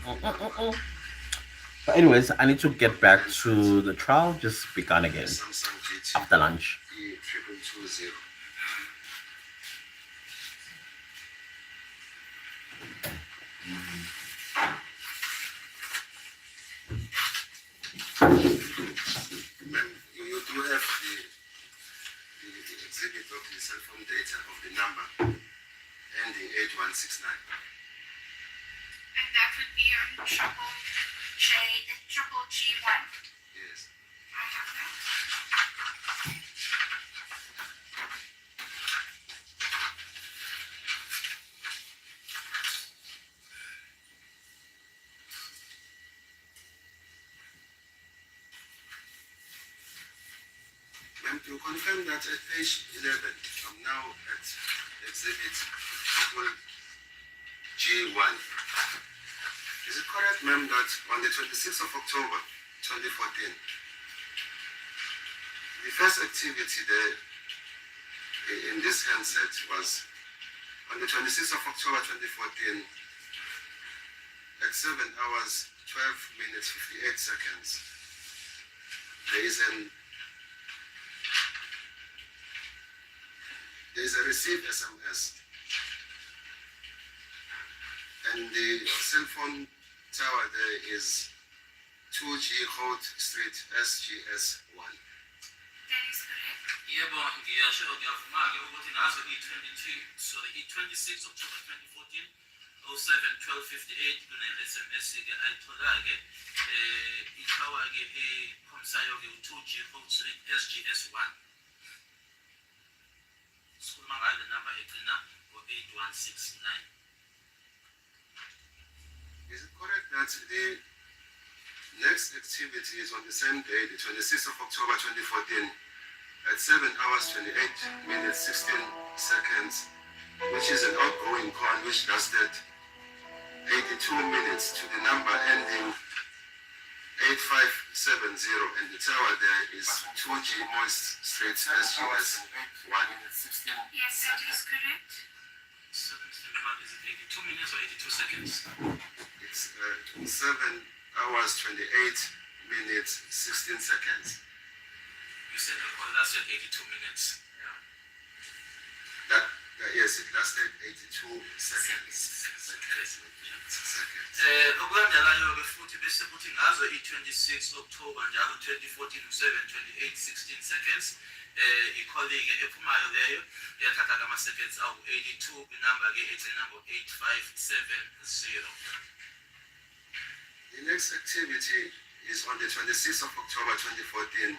Mm-mm-mm-mm. But anyways, I need to get back to the trial. Just begun again Samsung GT after lunch. E2220. Ma'am, you do have the exhibit of the cell phone data of the number ending 8169. And that would be on triple G1. Yes. I have that. Ma'am, to confirm that at page 11, I'm now at exhibit G1. Is it correct, ma'am, that on the 26th of October 2014, the first activity there in this handset was on the 26th of October 2014 at 7 hours 12 minutes 58 seconds. There is a received SMS, and the cell phone tower there is 2G Holt Street SGS1. That is correct. Yebo, ngiyasho ngiyavuma-ke ukuthi ngazo i-26 October 2014 07-12-58 kune-SMS-ke ayithola-ke ithawa-ke ekhombisayo-ke u-2G Holt Street SGS1. Sikhuluma ngayo le number egcina ngo-8169. Is it correct that the next activity is on the same day, the 26th of October 2014, at 7 hours 28 minutes 16 seconds, which is an outgoing call which lasted 82 minutes to the number ending 8570, and the tower there is 2G Moist Street SGS1. Yes, that is correct. Is it 82 minutes or 82 seconds? It's 7 hours 28 minutes 16 seconds. You said the call lasted 82 minutes. Yes, it lasted 82 seconds. Okulandelayo-ke futhi bese kuthi ngazo i-26 October njalo 2014 u-7:28:16 seconds ikholi-ke ephumayo leyo iyathatha ama-seconds awu-82 kwinamba-ke egcina ngo-8570. The next activity is on the 26th of October 2014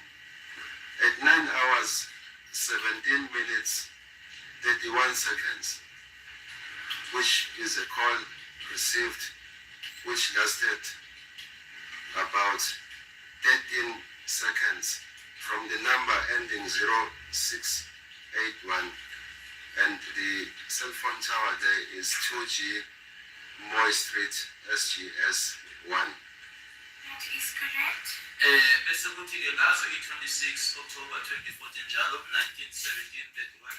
at 9 hours 17 minutes 31 seconds, which is a call received which lasted about 13 seconds from the number ending 0681, and the cell phone tower there is 2G Moy Street SGS1. That is correct. Bese kuthi-ke ngazo i-26 October 2014 njalo 1917-31.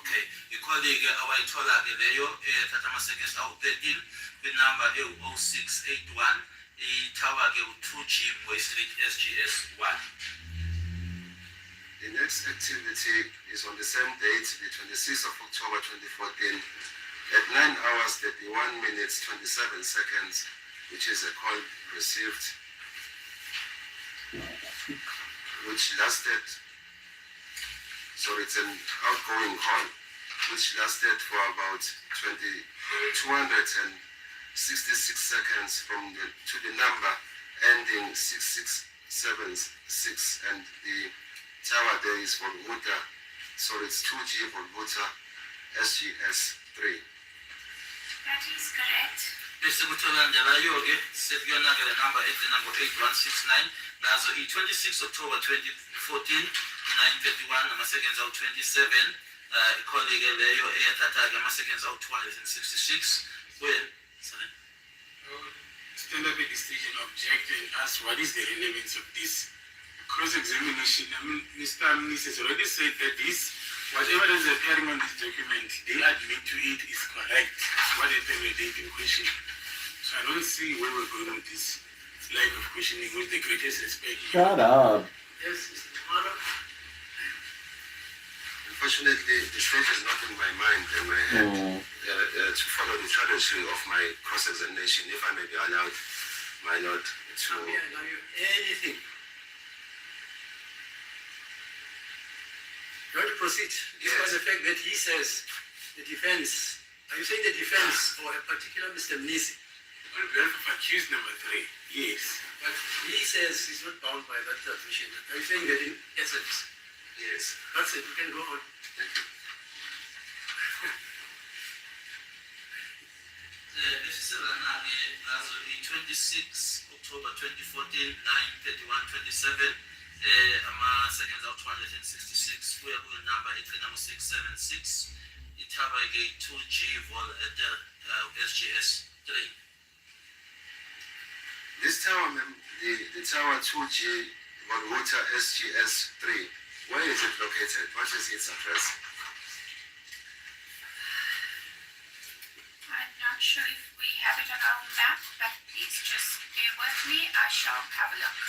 Okay, ikholi-ke awayithola-ke leyo ethatha ama-seconds awu-13 kwinamba ewu-0681 ithawa-ke u-2G Moy Street SGS1. The next activity is on the same date, the 26th of October 2014, at 9 hours 31 minutes 27 seconds, which is a call received, which lasted, so it's an outgoing call, which lasted for about 266 seconds to the number ending 6676, and the tower there is Volvuta, so it's 2G Volvuta SGS3. That is correct. Bese kulandelayo-ke sekuyona-ke le number egcina ngo-8169 ngazo i-26 October 2014 9:31 nama-seconds awu-27 ikholi-ke leyo eyathatha-ke ama-seconds awu-266 Stand up at the station, object and ask what is the relevance of this cross-examination. Mr. Minister has already said that this Whatever is appearing on this document, they admit to it is correct. What happened with the question. So I don't see where we're going with this line of questioning with the greatest respect. Shut up. Yes, Mr. Tomorrow. Unfortunately, the stage is not in my mind and my head Mm. to follow the trajectory of my cross-examination, if I may be allowed, my lord, to... May I allow you anything? You want to proceed? Yes. Despite the fact that he says the defense, are you saying the defense for a particular Mr. Mnisi? On behalf of accused number 3, yes. But he says he's not bound by that admission. Are you saying that in essence? Yes. That's it, you can go on. Thank you. This is as of the 26 October 2014, 9:31:27. Ama-seconds out 266 kuya kunamba egcina ku-676 ithaba ke 2G vol at SGS 3. This tower, ma'am, the tower 2G Volvota SGS 3, where is it located? What is its address? I'm not sure if we have it on our map, but please just bear with me. I shall have a look.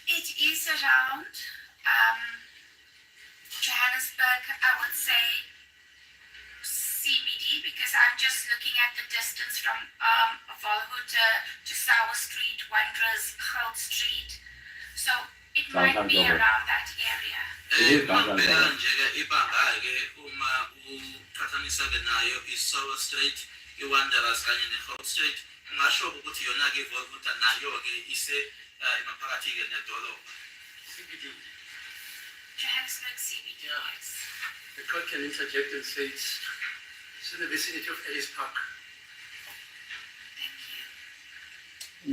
It is around Johannesburg, I would say CBD, because I'm just looking at the distance from Volhuta to Sour Street, Wanderers, Hout Street. So it might be around that area. Mabheka nje-ke ibanga-ke uma uqhathanisa-ke nayo i-Sour Street, i-Wanderers kanye ne-Hout Street, ungasho ukuthi yona-ke iVolhuta nayo-ke ise emaphakathi-ke nedolobha. CBD. Johannesburg CBD, Yeah. yes. The court can interject and say it's in the vicinity of Ellis Park. Thank you.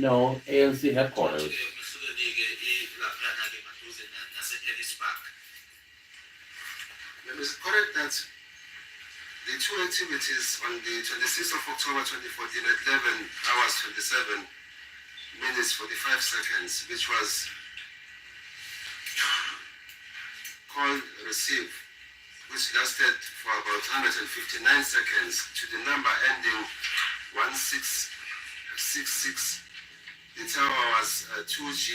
No, ANC headquarters. Mehluleke ilaphana-ke maduze nase-Ellis Park. Ma'am, is it correct that the two activities on the 26th of October 2014 at 11 hours 27 minutes 45 seconds, which was call receive, which lasted for about 159 seconds to the number ending 1666. The tower was 2G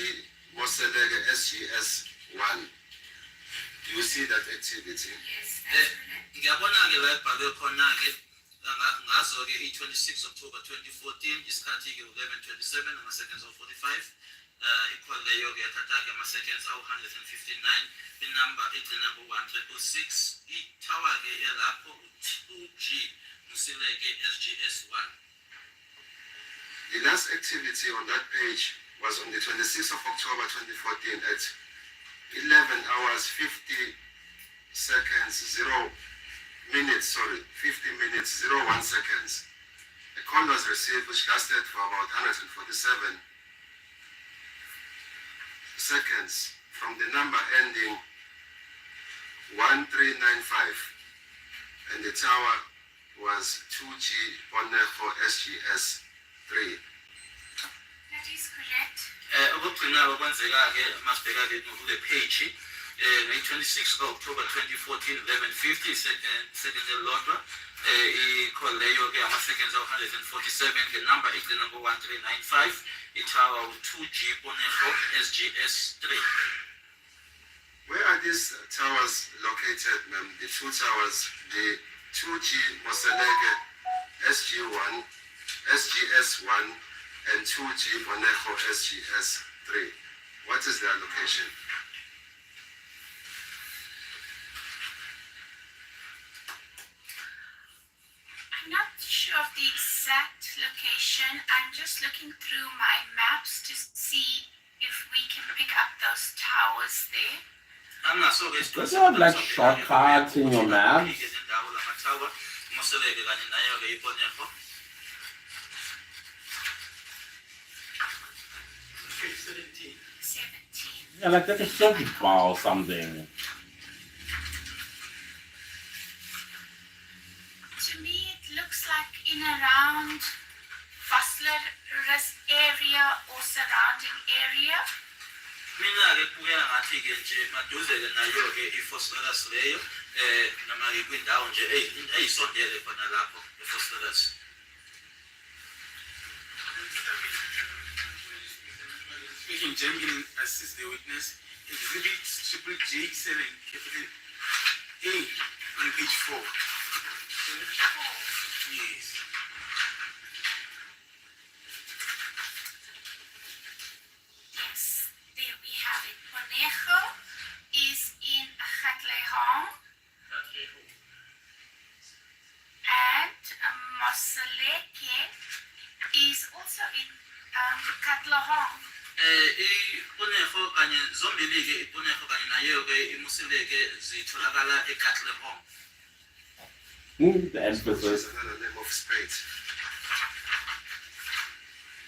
Moselege SGS 1. Do you see that activity? Yes, that's correct. Ngiyabona-ke la ibhalwe khona-ke ngazo-ke i-26 October 2014 isikhathi-ke 11:27 ama-seconds awu-45. Ikhona leyo-ke yathatha-ke ama-seconds awu-159 inamba egcina ku-1306. Ithawa-ke yalapho u-2G Moselege SGS 1. The last activity on that page was on the 26th of October 2014 at 11 hours 50 seconds 0 minutes, 50 minutes 01 seconds. A call was received which lasted for about 147 seconds from the number ending 1395, and the tower was 2G Bonejo SGS 3. That is correct. Okugcina okwenzeka-ke masibheka-ke kule page nge-26 October 2014 11:50 second elilodwa i-call leyo-ke ama-seconds awu-147 ngenamba egcina ngo-1395 itower u-2G Bonejo SGS 3. Where are these towers located, ma'am? The two towers, the 2G Moselege SG1, SGS1, and 2G Bonejo SGS3. What is their location? I'm not sure of the exact location. I'm just looking through my maps to see if we can pick up those towers there. Anginaso-ke Does it have like shortcuts in your maps? izindawo lama-tower Moselege kanye nayo-ke iBonejo. Page 17. 17. Yeah, like a circuit bar or something. To me, it looks like in a dangerous area or surrounding area? Mina-ke kuya ngathi-ke nje maduze-ke nayo-ke i-phosphorus leyo noma-ke kwindawo nje eyisondele khona lapho i-phosphorus. Speaking German assist the witness. Exhibit triple J7 capital A on page 4. Yes. Yes, there we have it. Conejo is in Gatlehong and Moseleke is also in Gatlehong. Ipuneho kanye zombili-ke ipuneho kanye nayo-ke imusileke zitholakala eGatlehong. The Which emphasis. is another name of Spade.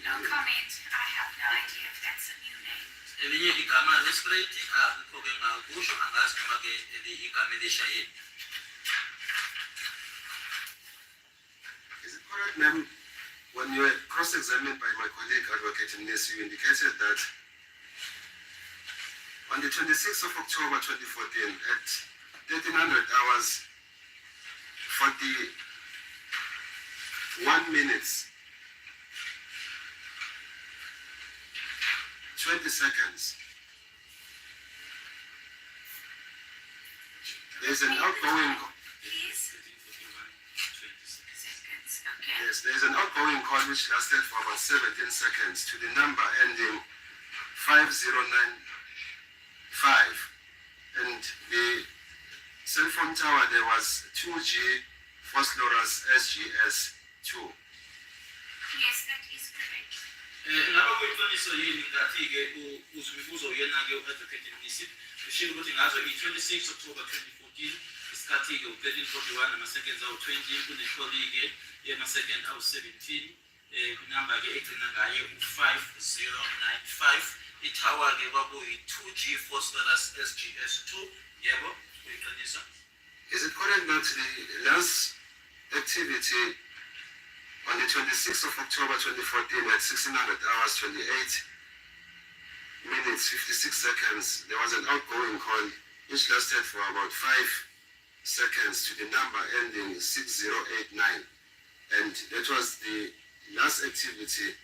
No comment. I have no idea if that's a new name. Elinye igama le-Spruit akukho-ke ngakusho angazi noma-ke igama elishayeni. Is it correct, ma'am? When you were cross-examined by my colleague, Advocate Mnisi, you indicated that on the 26th of October 2014, at 1300 hours, 41 minutes, 20 seconds, there's an outgoing. Please. Seconds. Okay. Yes, there is an outgoing call which lasted for about 17 seconds to the number ending 5095. And the cell phone tower, there was 2G Phosphorus SGS2. Yes, that is correct. Ngaba kuyiqiniso yini ngathi-ke uzibuzo uyena-ke u-Advocate Mnisi ushilo ukuthi ngazo i-26 October 2014 isikhathi-ke u-1341 ama-seconds awu-20 kunekoli-ke yama-second awu-17 kunamba-ke egcina ngayo u-5095 ithawa-ke kwakuyi-2G Phosphorus SGS2 yebo kuyiqiniso. Is it correct that the last activity on the 26th of October 2014 at 1600 hours 28 minutes 56 seconds, there was an outgoing call which lasted for about 5 seconds to the number ending 6089, and that was the last activity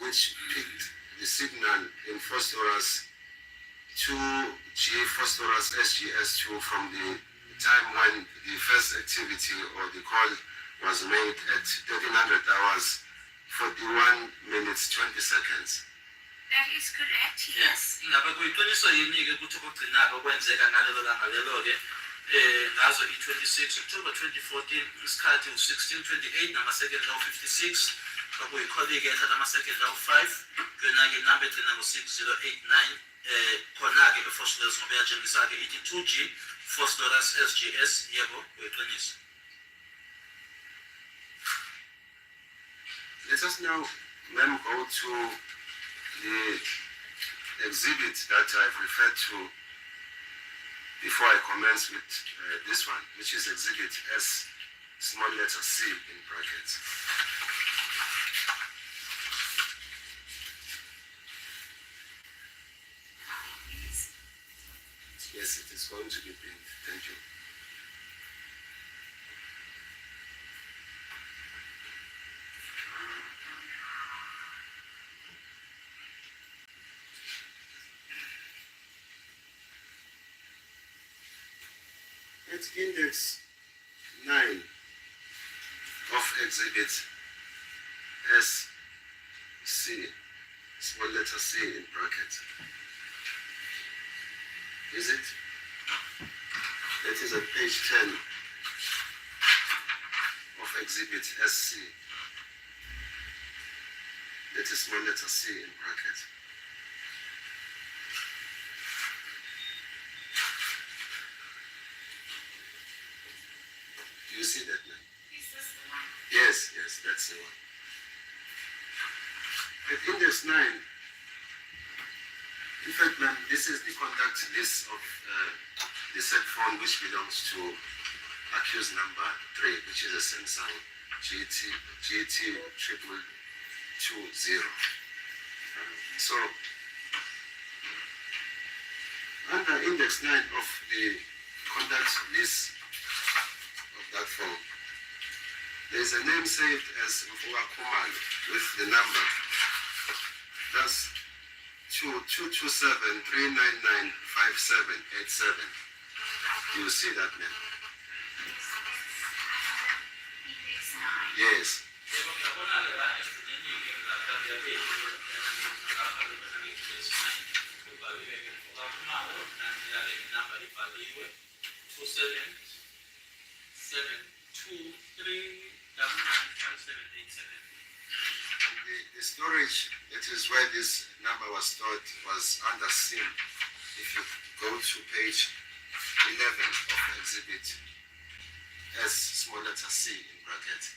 which picked the signal in phosphorus 2G Phosphorus SGS2 from the time when the first activity or the call was made at 1300 hours 41 minutes 20 seconds. That is correct. Yes. Ingaba kuyiqiniso yini-ke ukuthi okugcina-ke okwenzeka ngalelo langa lelo-ke ngazo i-26 October 2014 isikhathi u-1628 nama-seconds awu-56 kwakuyikholi-ke ethatha ama-seconds awu-5 kuyona-ke inamba egcina ngo-6089 khona-ke i-phosphorus ngoba iyatshengisa-ke ithi 2G Phosphorus SGS yebo kuyiqiniso. Let us now, ma'am, go to the exhibit that I've referred to before I commence with this one, which is exhibit S, small letter C in brackets. Yes, it is going to be pinned. Thank you. At index 9 of exhibit S, C, small letter C in bracket. Is it? That is at page 10 of exhibit SC. That is small letter C in bracket. Do you see that now? Is this the one? Yes, that's the one. At index 9, in fact, ma'am, this is the contact list of the cell phone which belongs to accused number 3, which is a Samsung GT 222. 4220. So, under index 9 of the contact list of that phone, there is a name saved as Mfuga Kumalo with the number. That's 227-399-5787. Do you see that name? Yes. The storage, that is where this number was stored, was under SIM. If you go to page 11 of exhibit S, small letter C in bracket,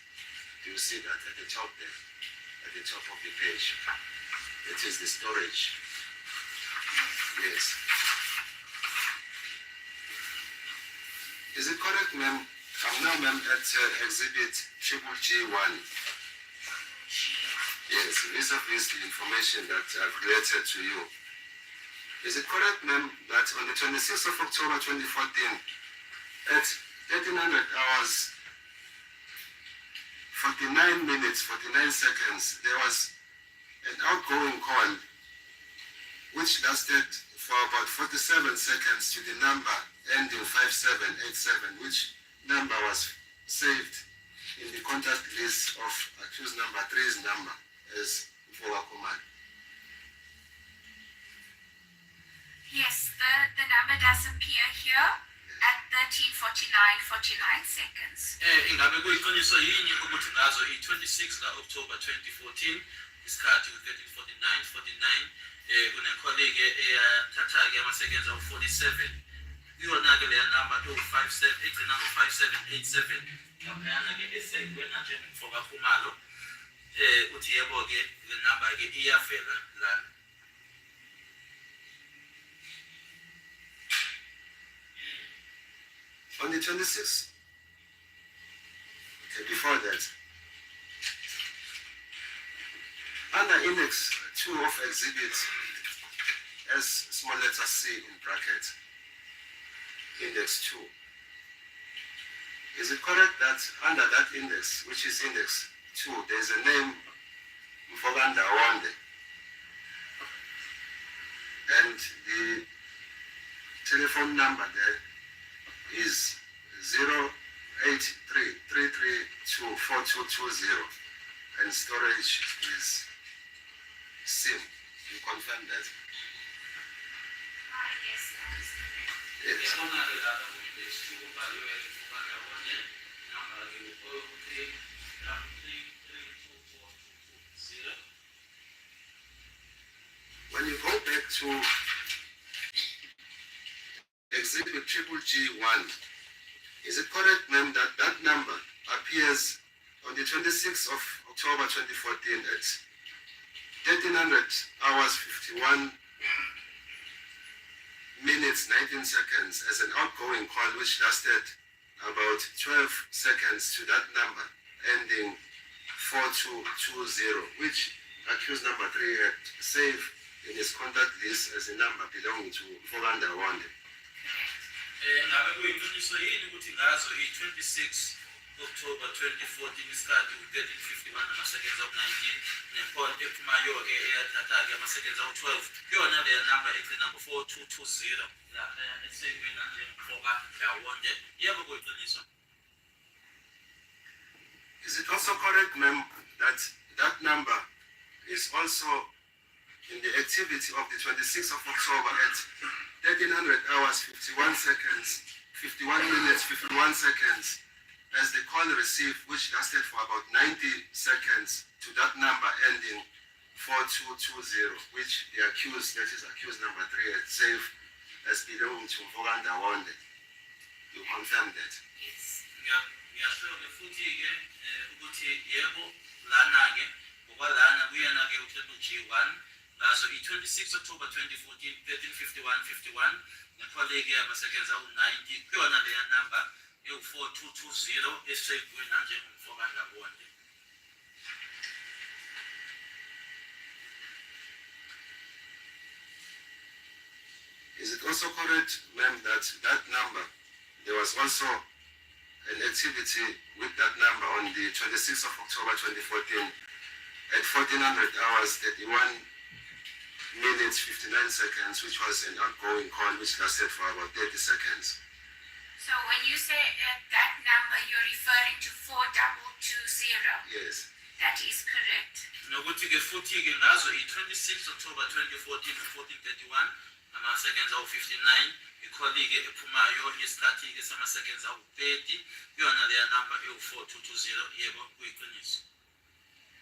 you see that at the top there, at the top of the page, it is the storage. Yes. Is it correct, ma'am? I'm now, ma'am, at exhibit G1. Yes, this is the information that I've related to you. Is it correct, ma'am, that on the 26th of October 2014, at 1300 hours, 49 minutes, 49 seconds, there was an outgoing call which lasted for about 47 seconds to the number ending 5787, which number was saved in the contact list of accused number 3's number as Mfuga Kumalo. Yes, the number does appear here at 13:49:49 seconds. Ingabe kuyiqiniso yini ukuthi ngazo i-26 ka-October 2014 isikhathi ku-13:49:49 kune-colleague eyathatha-ke ama-seconds awu-47 iyona-ke leya number egcina ngo-5787 laphayana-ke esekwe nanjengomfoka Khumalo uthi yebo-ke le number-ke iyavela lana. On the 26th, okay, before that, under index 2 of exhibit S, small letter C in bracket, index 2, is it correct that under that index, which is index 2, there's a name Mfuga Ndawande, and the telephone number there is 083-332-4220, and storage is SIM. You confirm that? Yes, that is correct. Yes. When you go back to exhibit G1, is it correct, ma'am, that that number appears on the 26th of October 2014 at 1300 hours 51 minutes 19 seconds as an outgoing call which lasted about 12 seconds to that number ending 4220, which accused number 3 had saved in his contact list as a number belonging to Mfuga Ndawande? Ngabe kuyiqiniso yini ukuthi ngazo i-26 October 2014 isikhathi u-13:51 ama-seconds awu-19 ne-call ephumayo-ke eyathatha-ke ama-seconds awu-12 kuyona leya number egcina ngo-4220 laphayana esekweni nanjengomfoka Ndawonde? Yebo kuyiqiniso. Is it also correct, ma'am, that that number is also in the activity of the 26th of October at 1300 hours 51 seconds, 51 minutes 51 seconds, as the call received, which lasted for about 90 seconds to that number ending 4220, which the accused, that is accused number 3, had saved as belonging to Mfuga Ndawande? You confirm that? Yes. Ngiyasho-ke futhi-ke ukuthi yebo lana-ke ngokwalana kuyena-ke u-G1 ngazo i-26 October 2014 13:51:51 ne-colleague ama-seconds awu-90 kuyona leya number ewu-4220 esekweni nanjengomfoka Ndawonde. it also correct, ma'am, that that number, there was also an activity with that number on the 26th of October 2014 at 1400 hours, 31 minutes, 59 seconds, which was an outgoing call which lasted for about 30 seconds. So when you say that number, you're referring to 4220. Yes. That is correct. nokuthi-ke futhi-ke ngazo i-26 October 2014 1431 ama-seconds awu-59 ikholi-ke ephumayo yesikhathi-ke sama-seconds awu-30 kuyona leya number ewu-4220 yebo kuyiqiniso.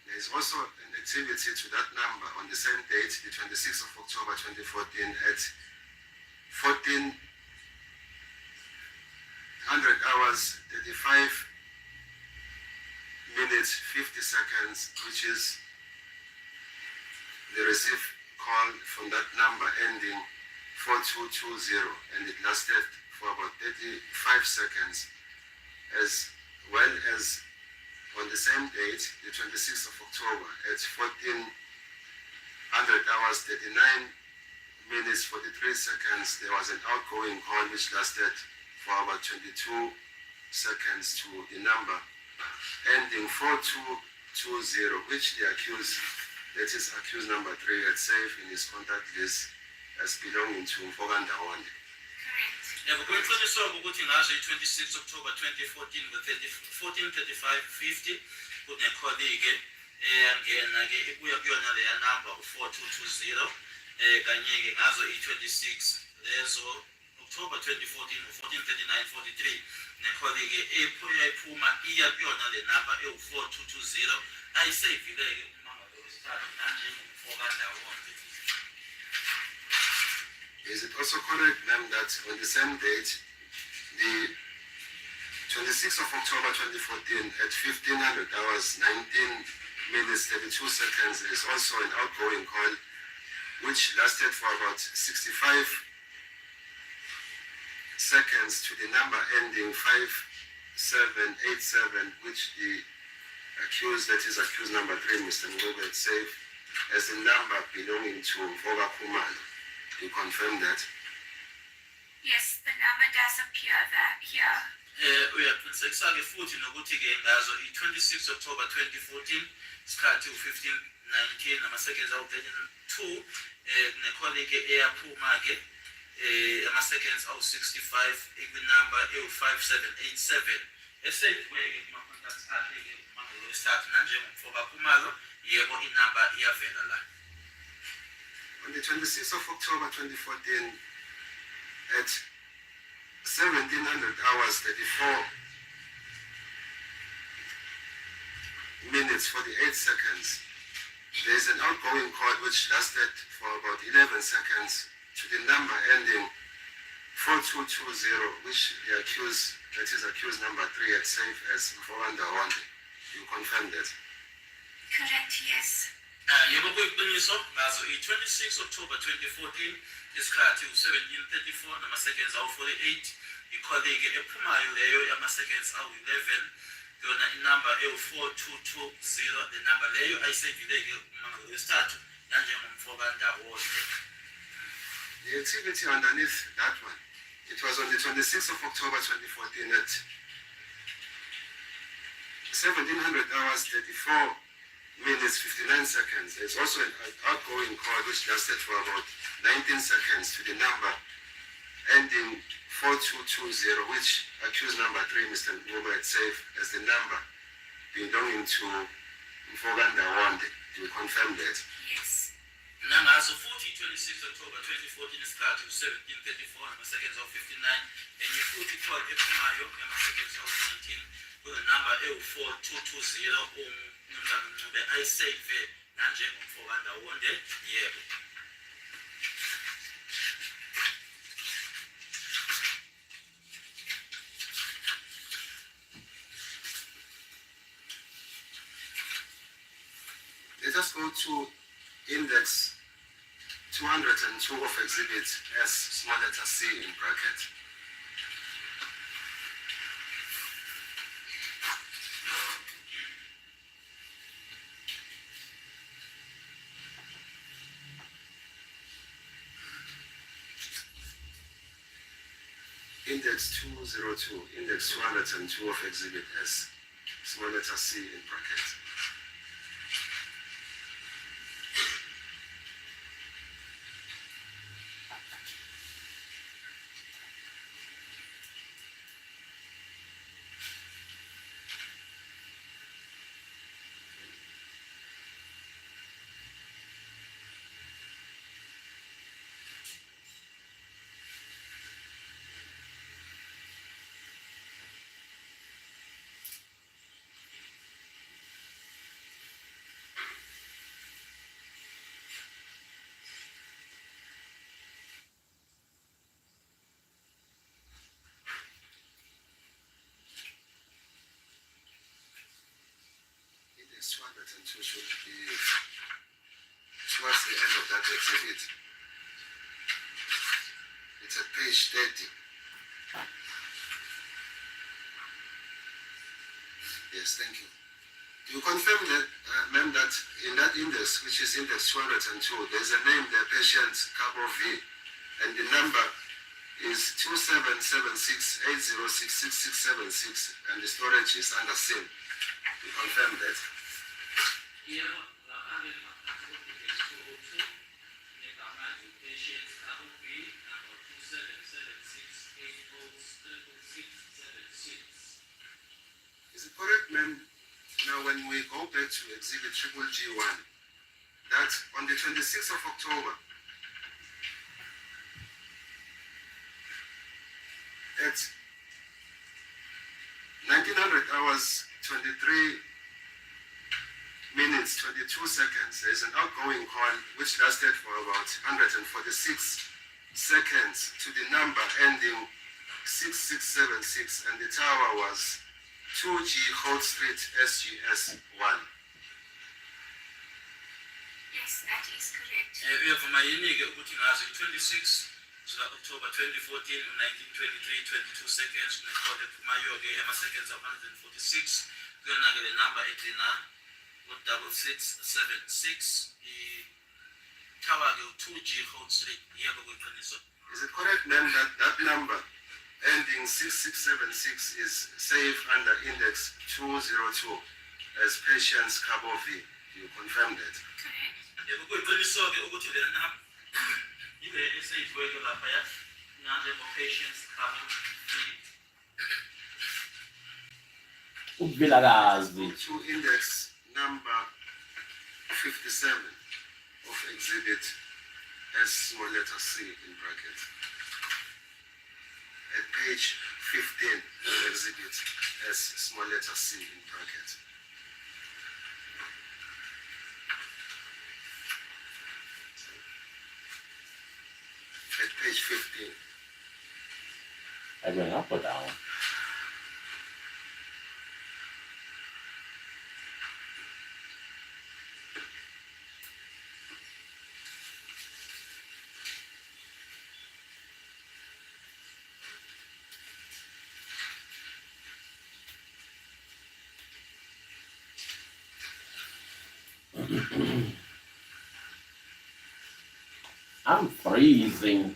There is also an activity to that number on the same date, the 26th of October 2014 at 1400 hours, 35 minutes, 50 seconds, which is the received call from that number ending 4220, and it lasted for about 35 seconds, as well as on the same date, the 26th of October, at 1400 hours, 39 minutes, 43 seconds, there was an outgoing call which lasted for about 22 seconds to the number ending 4220, which the accused, that is accused number 3, had saved in his contact list as belonging to Mfokanda Wande. Correct. yebo kuyiqinisoko ukuthi ngazo i-26 October 2014 14:35:50 kunekholi-ke eyangena-ke ibuya kuyona leya number u-4220 kanye-ke ngazo i-26 lezo October 2014 14:39:43 nekholi-ke yayiphuma iya kuyona le number ewu-4220 ayiseyivile-ke umangalo wesithathu nanjengomfokanda wonke. Is it also correct, ma'am, that on the same date, the 26th of October 2014 at 1500 hours, 19 minutes, 32 seconds, there is also an outgoing call which lasted for about 65 seconds to the number ending 5787, which the accused, that is accused number 3, Mr. Ngobe, had saved as the number belonging to Mfoka Khumalo. You confirm that? Yes, the number does appear here. Uyaqinisekisa-ke futhi nokuthi-ke ngazo i-26 October 2014 isikhathi u-15:19 nama-seconds awu-32 nekholi-ke eyaphuma-ke ama-seconds awu-65 ekwinumber ewu-5787 eseyibuye-ke kuma-contacts akhe-ke umangalo wesithathu nanjengomfoka Khumalo yebo inumber iyavela la. On the 26th of October 2014, at 1700 hours, 34 minutes, 48 seconds, there is an outgoing call which lasted for about 11 seconds to the number ending 4220, which the accused, that is accused number 3, had saved as Mfowanda Wande. You confirm that? Correct, yes. Yebo kuyiqiniso ngazo i-26 October 2014 isikhathi u-17:34 nama-seconds awu-48 ikholi-ke ephumayo leyo yama-seconds awu-11 yona inumber ewu-4220 le number leyo ayisevile-ke umangalo wesithathu nanjengomfokanda wonke. The activity underneath that one, it was on the 26th of October 2014 at 1700 hours, 34 minutes, 59 seconds. There's also an outgoing call which lasted for about 19 seconds to the number ending 4220, which accused number 3, Mr. Ngobe, had saved as the number belonging to Mfokanda Wande. Do you confirm that? Yes. Nangazo futhi i-26 October 2014 isikhathi u-17:34 nama-seconds awu-59 enye futhi call ephumayo yama-seconds awu-19 kunenumber ewu-4220 umnumzane Ncube ayisave nanjengomfokanda Wonde yebo. Let us go to index 202 of exhibit S, small letter C in bracket. index 202, index 202 of Exhibit S, small letter C in brackets. Index 202 should be towards the end of that exhibit. It's at page 30. Yes, thank you. Do you confirm that, ma'am, that in that index, which is index 202, there's a name there, patient Cabo V, and the number is 2776806676, and the storage is under SIM. You confirm that? Yebo, lapha ngaphansi ko-index 202 negama patient Cabo V number 2776806676. Is it correct, ma'am? Now, when we go back to exhibit triple G1, that on the 26th of October, at 1900 hours, 23 minutes, 22 seconds, there's an outgoing call which lasted for about 146 seconds to the number ending 6676, and the tower was 2G Holt Street, SGS 1. Yes, that is correct. Uyavuma yini-ke ukuthi ngazo i-26 October 2014 1923 22 seconds recorded kumayo-ke ama-seconds of 146 kuyona-ke le number egcina ngo-6676 i-tower-ke u-2G Holt Street. Yebo, kuyiqiniso. Is it correct, ma'am, that that number ending 6676 is saved under index 202 as patient's Cabo V? Do you confirm that? Correct. Yebo, kuyiqiniso-ke ukuthi le number yile eseyiziweke laphaya nanjengo-patients Cabo V. Uvilakazi. To index number 57 of exhibit S, small letter C in brackets. At page 15 of exhibit S, small letter C in brackets. At page 15. Are you going up or down? I'm freezing.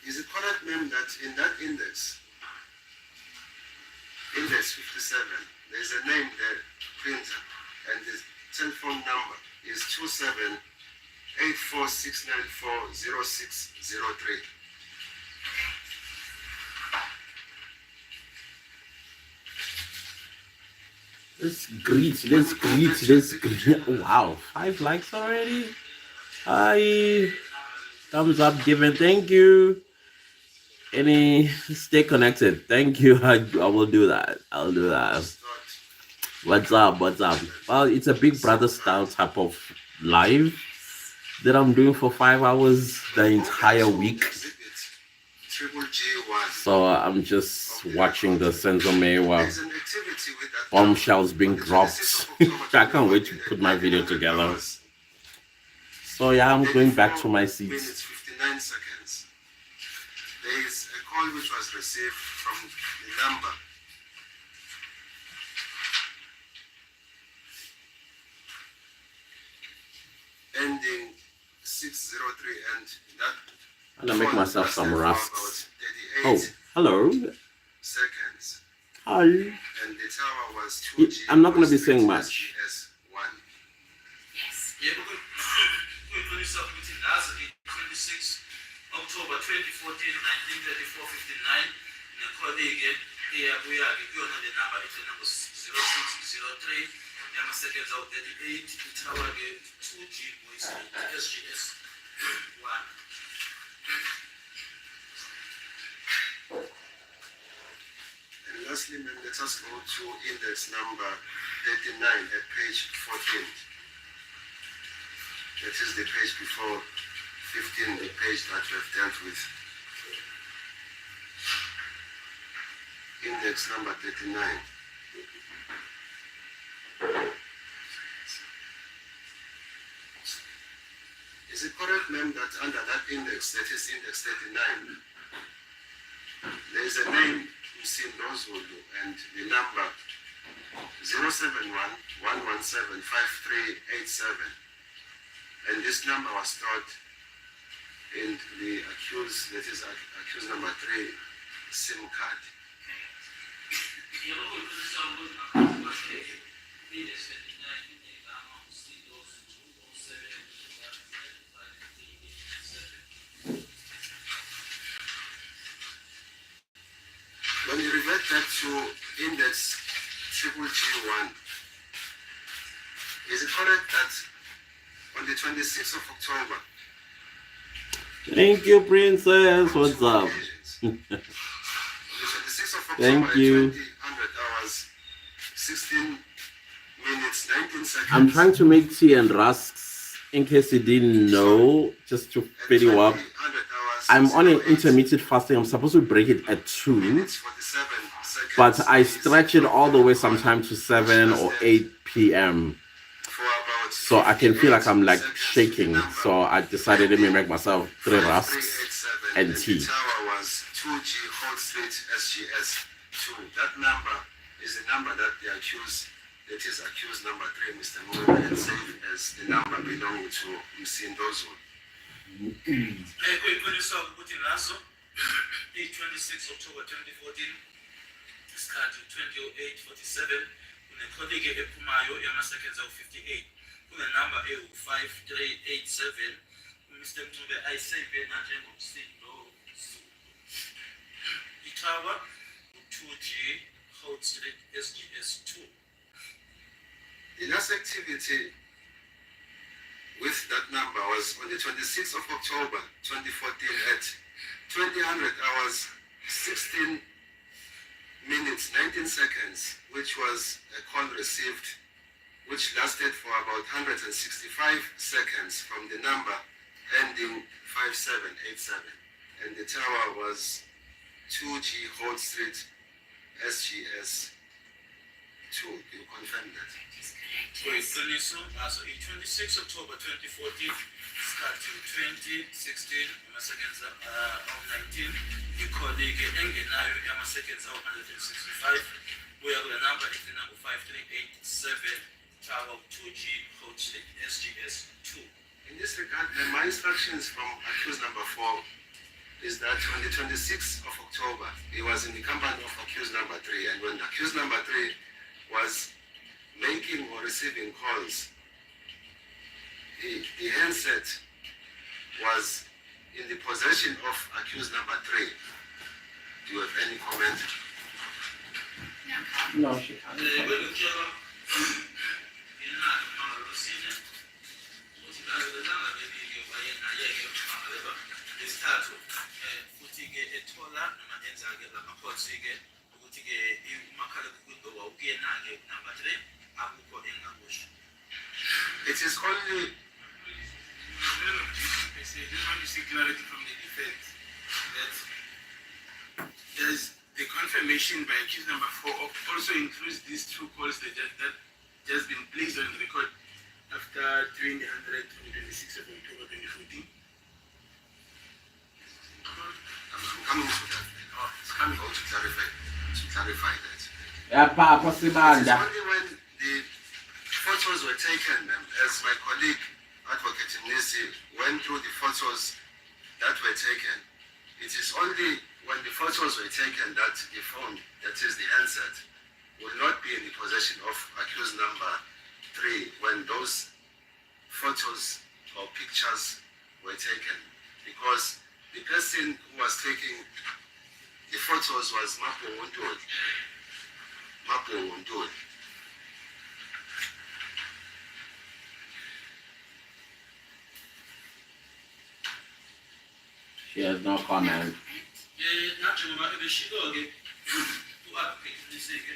Is it correct, ma'am, that in that index 57, there's a name there, printer, and the telephone number is 278469406003. Let's greet. Wow, 5 likes already. Hi, thumbs up given. Thank you. Stay connected. Thank you. I will do that. I'll do that. What's up? Well, it's a Big Brother style type of live that I'm doing for 5 hours the entire week. So I'm just watching the Senzo Mewa bombshells being dropped. I can't wait to put my video together. So yeah, I'm going back to my seats. Minutes 59 seconds. There is a call which was received from the number ending 6 2603, and that I'm gonna make myself lasted some for rusks. about Oh, 38 hello. seconds, Hi. and the tower was 2G. I'm not gonna be saying much. SGS-1. Yes. yebo kuyiqinisa ukuthi ngazo i-26 October 2014 1934-59 nekholike eyabuya-ke kuyona le namba ethena ngo-0603 yama-seconds awu-38 ithawa-ke 2G SGS 1. And lastly, ma'am, let us go to index number 39 at page 14. That is the page before 15, the page that we have dealt with. Index number 39. Is it correct, ma'am, that under that index, that is index 39, there is a name Msindozulu and the number 071-117-5387. And this number was stored in the accused, that is accused number 3 SIM card. Yebo kuyiqinisa ukuthi index 39 inegama When you revert back to index triple G1, is it correct that on the 26th of October, Thank you, Princess. What's up? occasions, on the 26th of October Thank at you. 2000 hours, 16 minutes, 19 seconds. I'm trying to make tea and rusks in case you didn't know, just to at fill you up. 2000 hours, I'm on an 08 intermittent fasting. I'm supposed to break it at 2, minutes, 47 seconds. but I stretch it all the way sometime to 7 or 8 p.m. For about So I can feel like I'm like 58 seconds. shaking. The number So I decided let me make myself 3 rusks 5387, and the tea. tower was 2G Hall Street SGS 2. That number is the number that the accused, that is accused number 3, Mr. Moore, had saved as the number belonging to Msindozulu. kuyiqinisa ukuthi ngaso i-26 October 2014 isikhathi 20:08:47 kunekholike ephumayo yama-seconds awu-58 kunenamba ewu-5387 uMr. Mncube ayiseve nanjengomsindo Zulu. Ithawa u-2G Holt Street SGS 2. The last activity with that number was on the 26th of October 2014 at 2000 hours, 16 minutes, 19 seconds, which was a call received, which lasted for about 165 seconds from the number ending 5787. And the tower was 2G Hall Street SGS 2. Do you confirm that? That is correct. Yes. Kuyiqiniso ngaso i-26 October 2014 isikhathi 2016 ama-seconds awu-19 ikholike engenayo yama-seconds awu-165 kuya kule namba efina ngu-5387 tower 2G Holt Street SGS 2. In this regard, my instructions from accused number 4 is that on the 26th of October, he was in the company of accused number 3, and when accused number 3 was making or receiving calls, the handset was in the possession of accused number 3. Do you have any comment? No. No, she can't. Kwelutshela inani mangalosine ukuthi ngalelanga leli-ke wayenayeke uMakaleba lesithathu futhi-ke ethola noma enza-ke lama-calls-ke ukuthi-ke umakhalekhukhwini lo wawukuyena-ke number 3 akukho engakusho. It is only I say, just want to see clarity from the defense that there's the confirmation by accused number 4 also includes these 2 calls that just been placed on record after 300 on the 26th of October 2014. I'm coming to that. Oh, it's coming. To clarify that. Yeah, Papa It is Sibanda. only when the photos were taken, as my colleague Advocate Nisi went through the photos that were taken. It is only when the photos were taken that the phone, that is the handset, will not be in the possession of accused number 3 when those photos or pictures were taken. Because the person who was taking the photos was Mapo Wundul. Mapo Wundul. She has no comment. nathi ngoba ebeshilo-ke u-advocate Mnisi-ke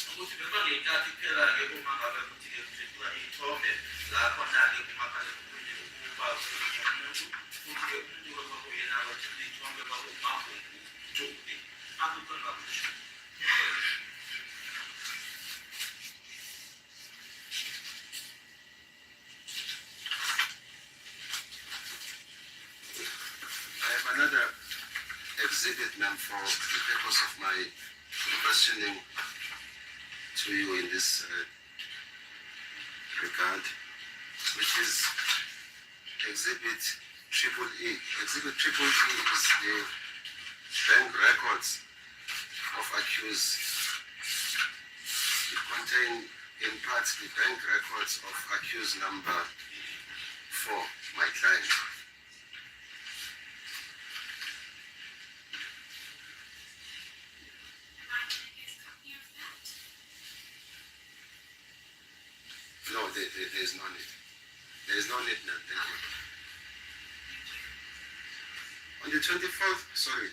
ukuthi bebangenkathi kuphela-ke uma ngabe ukuthi-ke kuthiwa iy'thombe la khona-ke kumakhalekhukhwini ukuba umuntu futhi-ke umuntu kwakuyena abathile iy'thombe kwakumakhonjuli akukhona kakusho. I have another exhibit, ma'am, for the purpose of my questioning to you in this regard, which is Exhibit Triple E. Exhibit Triple E is the bank records of accused. It contains, in part, the bank records of accused number 4, my client. No, there's no need. There's no need, ma'am. Thank you. On the 24th, sorry,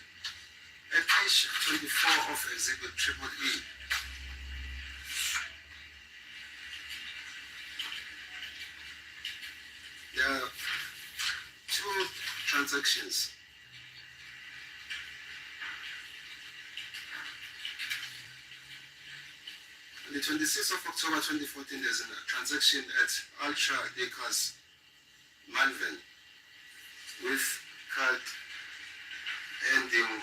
at page 24 of Exhibit Triple E, there are 2 transactions. On the 26th of October 2014, there's a transaction at Ultra Lakers Malvern with card ending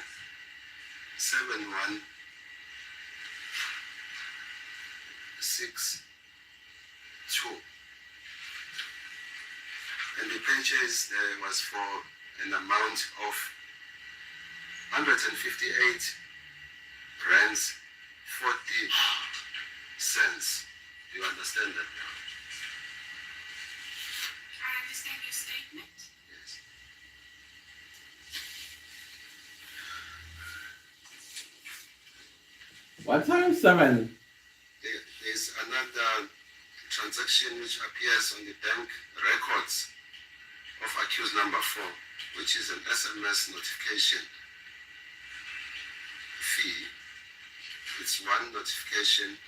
7162. And the purchase there was for an amount of 158 rands 40 cents. Do you understand that now? I understand your statement. Yes. What time? 7. There's another transaction which appears on the bank records of accused number 4, which is an SMS notification fee. It's 1 notification.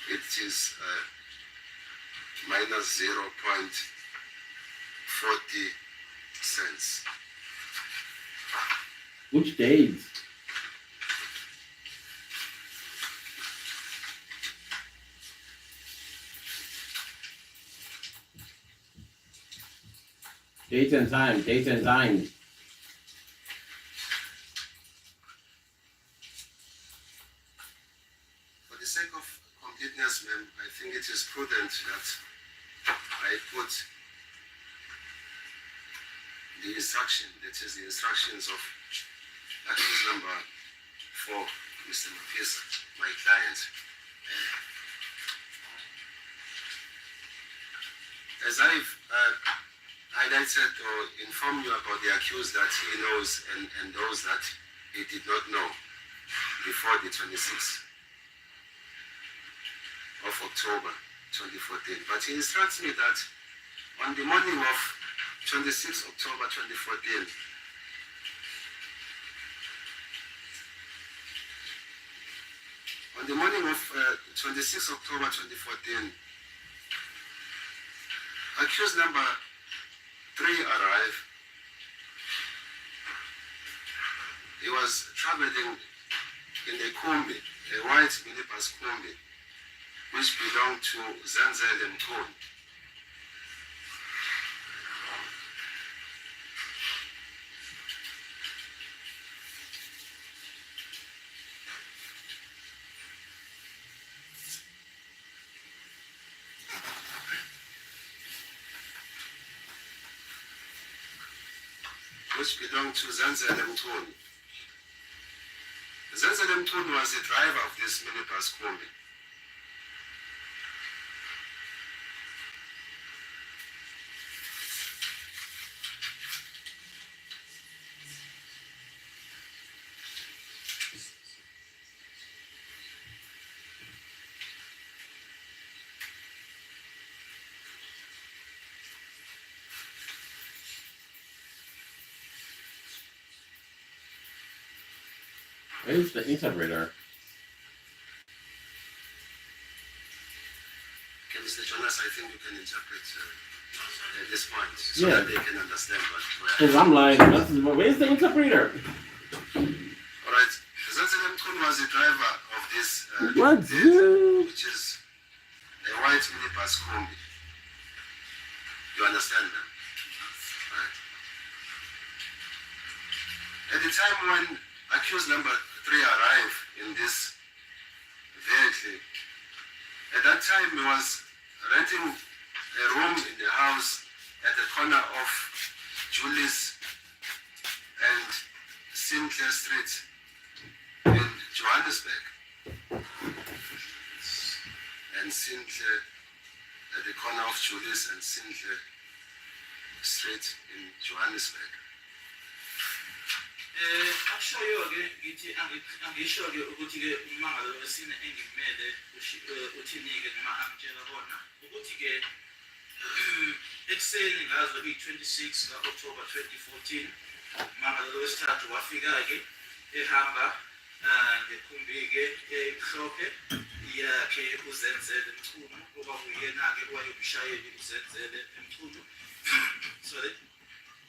It is minus 0.40 cents. Which days? Date and time. Date and time. For the sake of completeness, ma'am, I think it is prudent that I put the instruction, that is the instructions of accused number 4, Mr. Mapisa, my client. As I've highlighted or informed you about the accused that he knows and those that he did not know before the 26th of October 2014. But he instructs me that on the morning of 26 October 2014, on the morning of 26 October 2014, accused number 3 arrived. He was traveling in a Kombi, a white minibus Kombi, which belonged to Zanzel and Khone. which belonged to Zenzele Mtoni. Zenzele Mtoni was the driver of this minibus Kombi. Where's the interpreter? Okay, Mr. Jonas, I think you can interpret this point so Yeah. that they can understand what we are. Because I'm like, where's the interpreter? All right. Zenzele Mtoni was the driver of this What? which is a white minibus Kombi. You understand that? Right. At the time when accused number 3 arrived in this vehicle, at that time he was renting a room in the house at the corner of Julius and Sinclair Street in Johannesburg. And Sinclair, at the corner of Julius and Sinclair Street in Johannesburg. akushoyo-ke ngithi angisho-ke ukuthi-ke ummangalo wesine engimele uthini-ke noma angitshela bona ukuthi-ke ekuseni ngazo iyi-26 ka-October 2014 ummangalo wesithathu wafika-ke ehamba ngekhumbi-ke emhlophe yakhe uZenzele Mchunu okwakuyena-ke owayemshayeli uZenzele Mchunu. Sorry.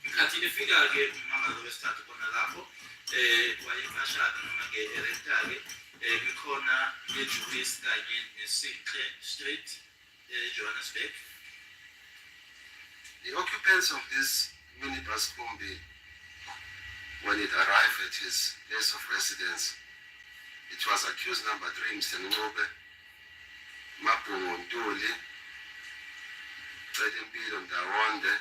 Nkathi efika-ke ummangalo wesithathu khona lapho wayefashana noma-ke erenta-ke kukhona eJulius kanye neSinclair Street eJohannesburg. The occupants of this minibus Kombi, when it arrived at his place of residence, it was accused number 3, Mr. Ngobe, Mabhungu Ntuli, Cedimpilo Ndawonde,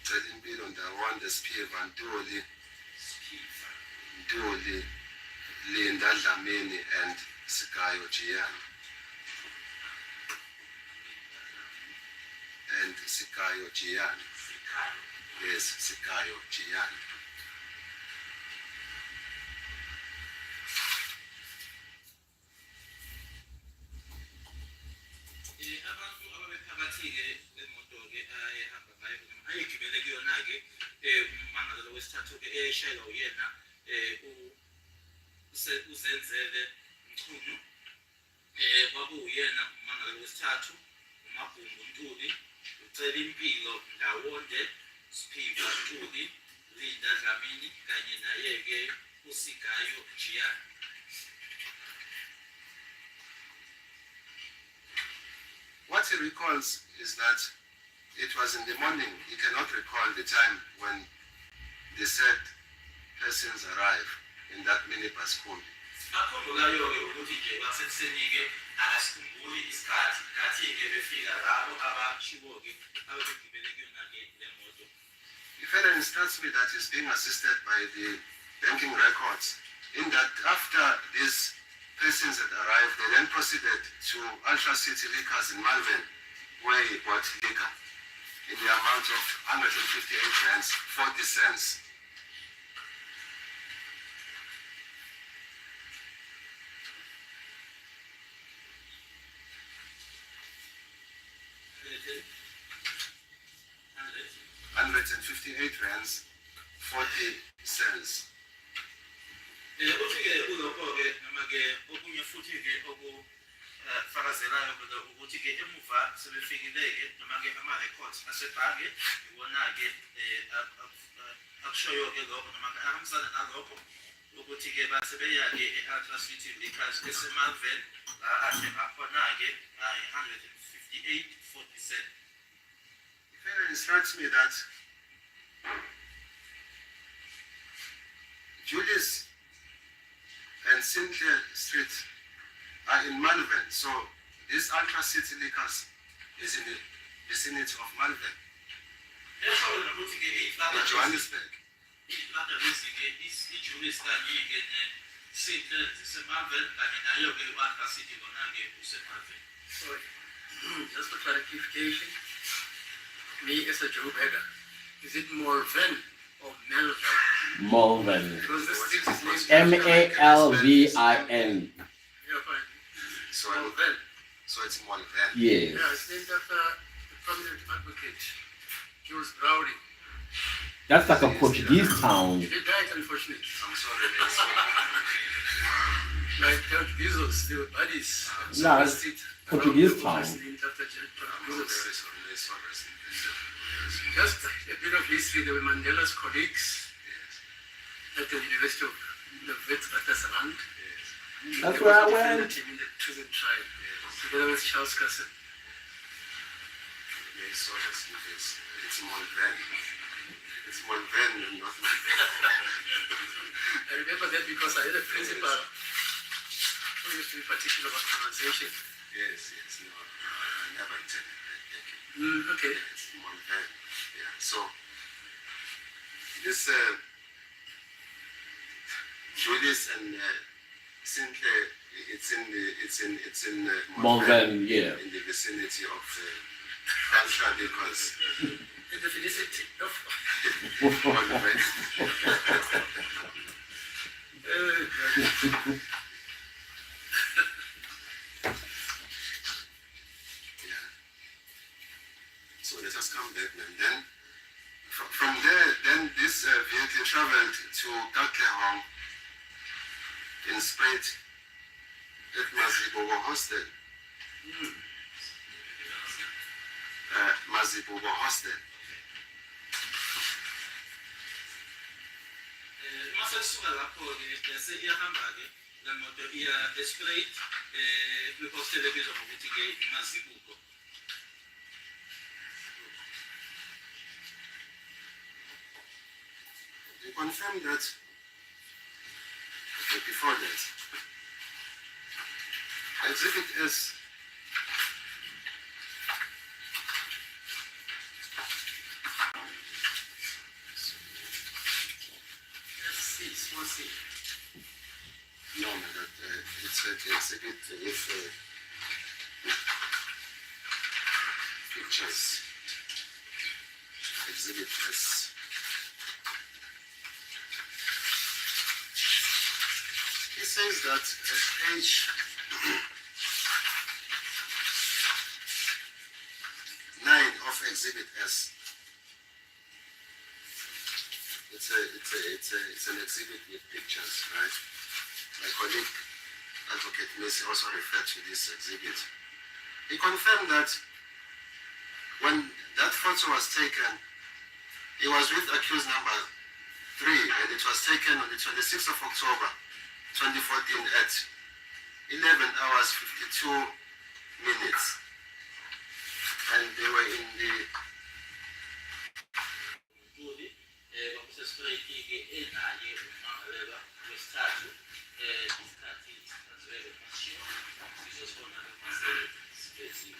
Cedimpilo Ndawonde, Spiva Ntuli, Ntuli, Linda Dlamini, and Sikayo Giani. And Sikayo Giani. Yes, Sikayo Giani. Abantu ababephakathi-ke emoto-ke ayehamba ngayo ayegibele kuyona-ke ummangalo wesithathu-ke eshayelwa uyena uZenzele Mchunu kwakuyena ummangalo wesithathu uMabhungu Ntuli, uCedimpilo Ndawonde, Siphiva Ntuli, Linda Dlamini kanye naye-ke uSigayo Giani. What he recalls is that it was in the morning. He cannot recall the time when the said persons arrived in that minibus Kombi. Akhumbulayo-ke ukuthi nje kwasekuseni-ke akasikhumbuli isikhathi kathi-ke befika labo abashiwo-ke ababegibele kuyona-ke le moto. He further instructs me that he's being assisted by the banking records, in that after these persons had arrived, they then proceeded to Ultra City Liquors in Malvern, where he bought liquor in the amount of 158 rands, 40 cents. rands, 40 cents. Uthi-ke kulokho-ke noma-ke okunye futhi-ke okufakazelayo ukuthi-ke emuva sebefikile-ke noma-ke ama-records asebhange iwona-ke akushoyo-ke lokho noma-ke ahambisana nalokho ukuthi-ke base beya-ke e-Ultra City Liquors esemalvern la ahle ngakhona-ke 158.40. He further instructs me that Julius and Sinclair Street are in Malvern. So this Ultra City Liquors is in the vicinity of Malvern, Yasho nokuthi ke in iflata Johannesburg. iflata lezi ke ijulis kanye ke sihle zisemalvern kanye nayo ke uAlpha City lona ke usemalvern. Sorry. Just for clarification, me as a Joe Beggar, is it Malvern or Melvin? Malvern. Because the street is named Malvin. Yeah, fine. So, Malvern. so it's Malvern. Yes. Yeah, it's named after the prominent advocate, Jules Browning. That's like a Portuguese town. He died, unfortunately. I'm sorry, man. Like George Bezos, they were buddies. No, it's Portuguese town. Named after George I'm Bezos. very sorry. Sorry. Just a bit of history, they were Mandela's colleagues at the University of the Witwatersrand. That's They where I also went. defended him in the prison trial, together with Charles Casson. Very sorry. It's Malvern. It's Malvern, not Malvern. I remember that because I had a principal who used to be particular about pronunciation. Yes. No, I never intended that. Thank you. Okay. It's Malvern. Yeah. So this Julius and Sinclair, it's in Malvern, yeah. in the vicinity of Ultra Liquors. In the vicinity of Malvern. Yeah. So let us come back, and then from there, then this vehicle traveled to Katlehong in Spruit at Mazibuko Hostel. Mazibuko Hostel. Mase suka lapho ke bese iyahamba ke lemoto iya straight kwihostel ebizwa ngokuthi ke Mazibuko. They confirmed that, but before that, Exhibit S small C. no, that it's the exhibit with pictures. Exhibit S. He says that at page 9 of Exhibit S. It's an exhibit with pictures, right? My colleague, Advocate Messi, also referred to this exhibit. He confirmed that when that photo was taken, he was with accused number 3, and it was taken on the 26th of October 2014 at 11 hours 52 minutes. And they were in the Straight ke enaye umangalela wesithathu isikhathi sichaziwe mashiwo sizosibona lemasele sibhezi.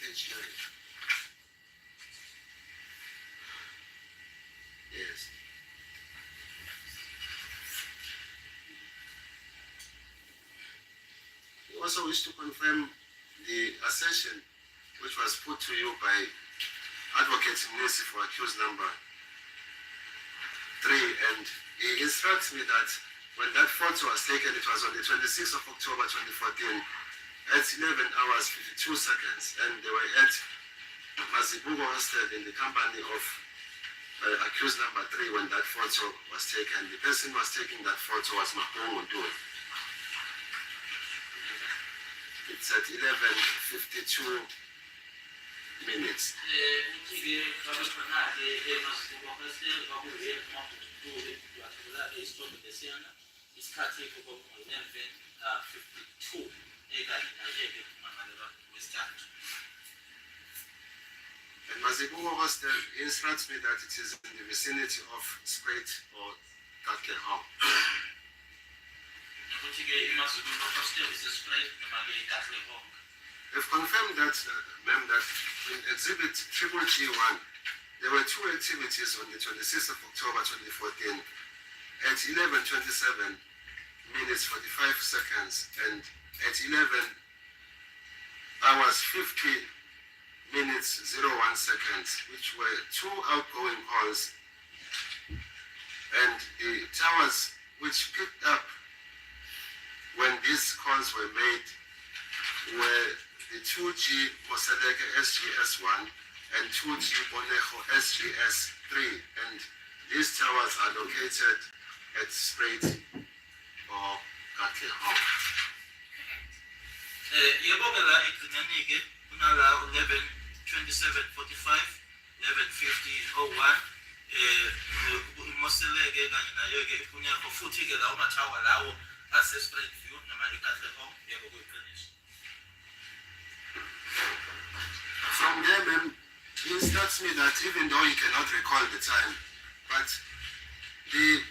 page 9. Yes. We also wish to confirm the assertion which was put to you by Advocate Mnisi for accused number 3, and he instructs me that when that photo was taken, it was on the 26th of October 2014 at 11 hours 52 seconds, and they were at Mazibuko Hostel in the company of accused number 3 when that photo was taken. The person who was taking that photo was Mapungu Dube. It's at 11:52 minutes. And Mazibuko Hostel instructs me that it is in the vicinity of Spruit or Katlehong. They've confirmed that, ma'am, that in exhibit Triple G1, there were 2 activities on the 26th of October 2014 at 11:27 minutes 45 seconds and at 11 hours 50 minutes 01 seconds, which were 2 outgoing calls, and the towers which picked up when these calls were made were the 2G Moseleke SGS1 and 2G Bonejo SGS3, and these towers are located at Spruit or Katlehong. Yebogela igcinyanike kunala 11:27:45 11:50:01 Moseleke kanye nayo ke kunyako futhi ke lawo mathawa lawo ase Spruit View noma eKatlehong yebo kuyiqiniso. From there, ma'am, he instructs me that even though he cannot recall the time, but the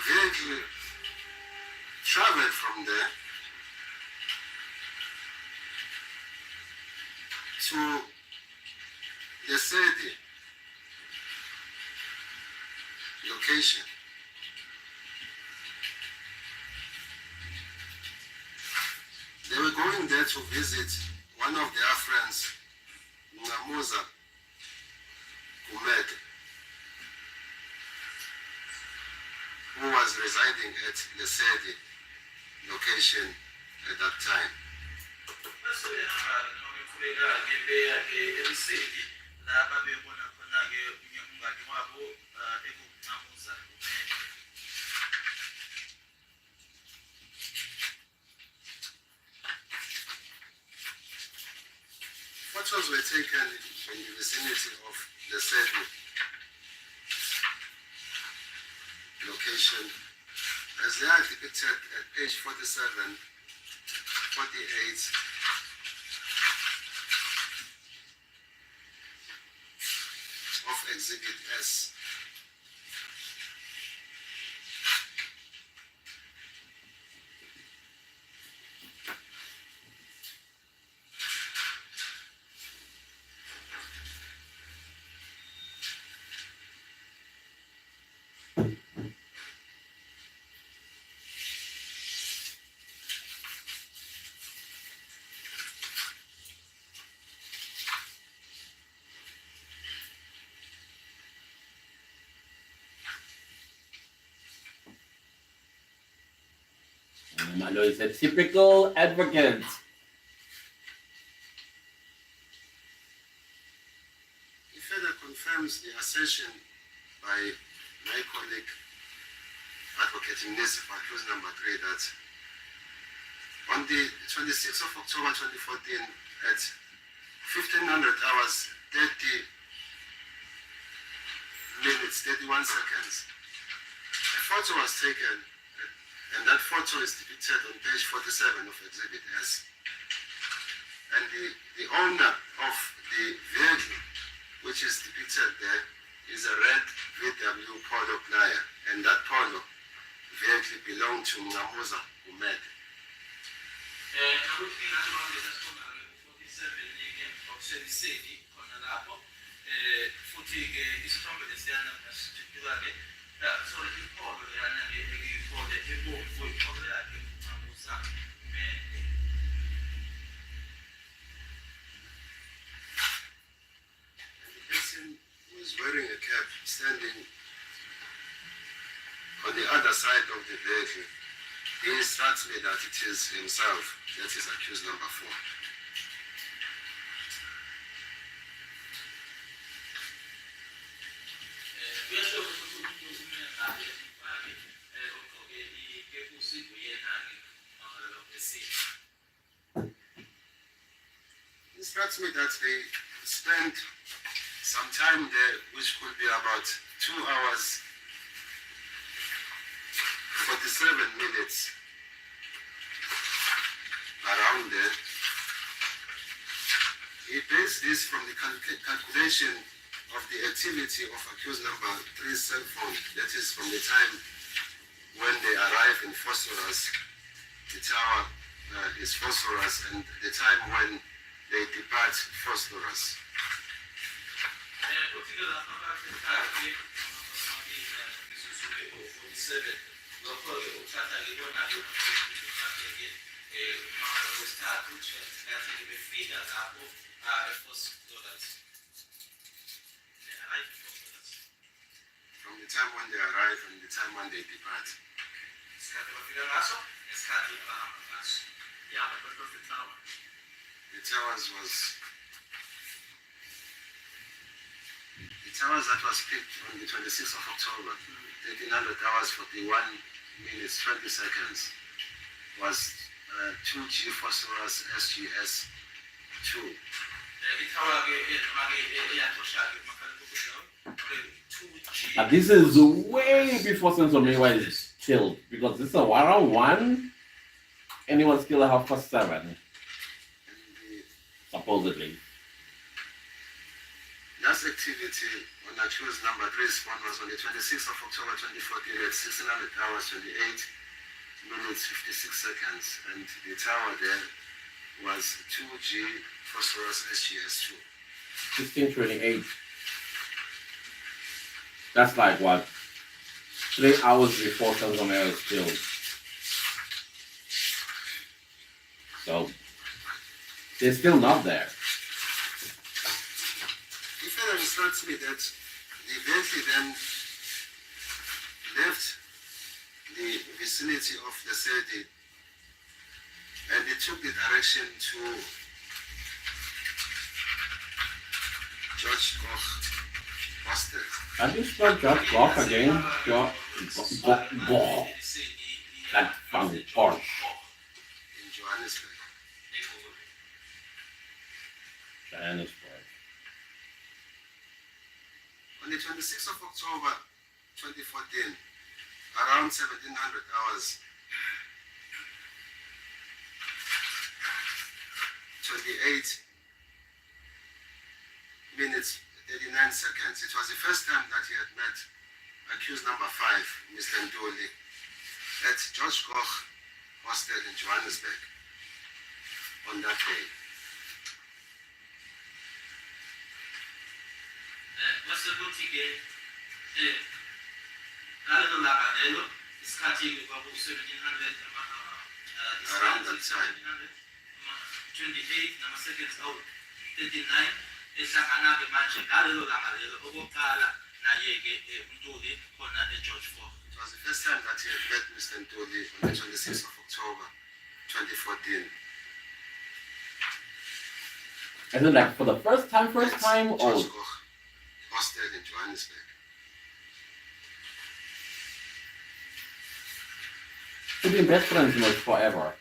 vehicle traveled from there to the city location. They were going there to visit one of their friends, Namuza Kumed, who was residing at the Sedi location at that time. Photos were taken in the vicinity of the Sedi location as they are depicted at page 47, 48, of Exhibit S. Malo is a typical advocate. He further confirms the assertion by my colleague, Advocate Mnisi, for accused number 3, that on the 26th of October 2014 at 1500 hours 30 minutes 31 seconds, a photo was taken, and that photo is depicted on page 47 of Exhibit S. And the owner of the vehicle, which is depicted there, is a red VW Polo Playa, and that Polo vehicle belonged to Mnamuza Umed. Wearing a cap, standing on the other side of the vehicle, he instructs me that it is himself that is accused number 4. instructs me that they spent some time there, which could be about 2 hours, 47 minutes, around there. He based this from the calculation of the activity of accused number 3's cell phone, that is from the time when they arrive in Phosphorus, the tower is Phosphorus, and the time when they depart Phosphorus. From the time when they arrive and the time when they depart. Yeah, but what was the tower? The towers that was picked on the 26th of October, 1300 hours 41 minutes 20 seconds, was 2G Phosphorus SGS 2. But this is way before Sensor Mewa is killed, because this is a 101 and he was killed at 7:30, And the supposedly. last activity on accused number 3's phone was on the 26th of October 2014 at 1600 hours 28 minutes 56 seconds, and the tower there was 2G Phosphorus SGS 2. 16:28. That's like what? 3 hours before Sensor Mewa is killed. So they're still not there. He further instructs me that the vehicle then left the vicinity of the city and they took the direction to George Koch Hostel. How do you spell George Goff again? Goff. That funny Porsche. In Johannesburg. Johannesburg. On the 26th of October 2014, around 1700 hours, 28 minutes 39 seconds. It was the first time that he had met accused number 5, Mr. Ndoli, at George Koch Hostel in Johannesburg on that day. Around that time. 28 nama-seconds out 39 ehlangana-ke manje ngalelo langa lelo okokuqala naye-ke uNtuli khona eGeorge Koch. It was the first time that he had met Mr. Ndoli on the 26th of October 2014. Is it like for the first time, or George Koch Hostel in Johannesburg. to be best friends with forever?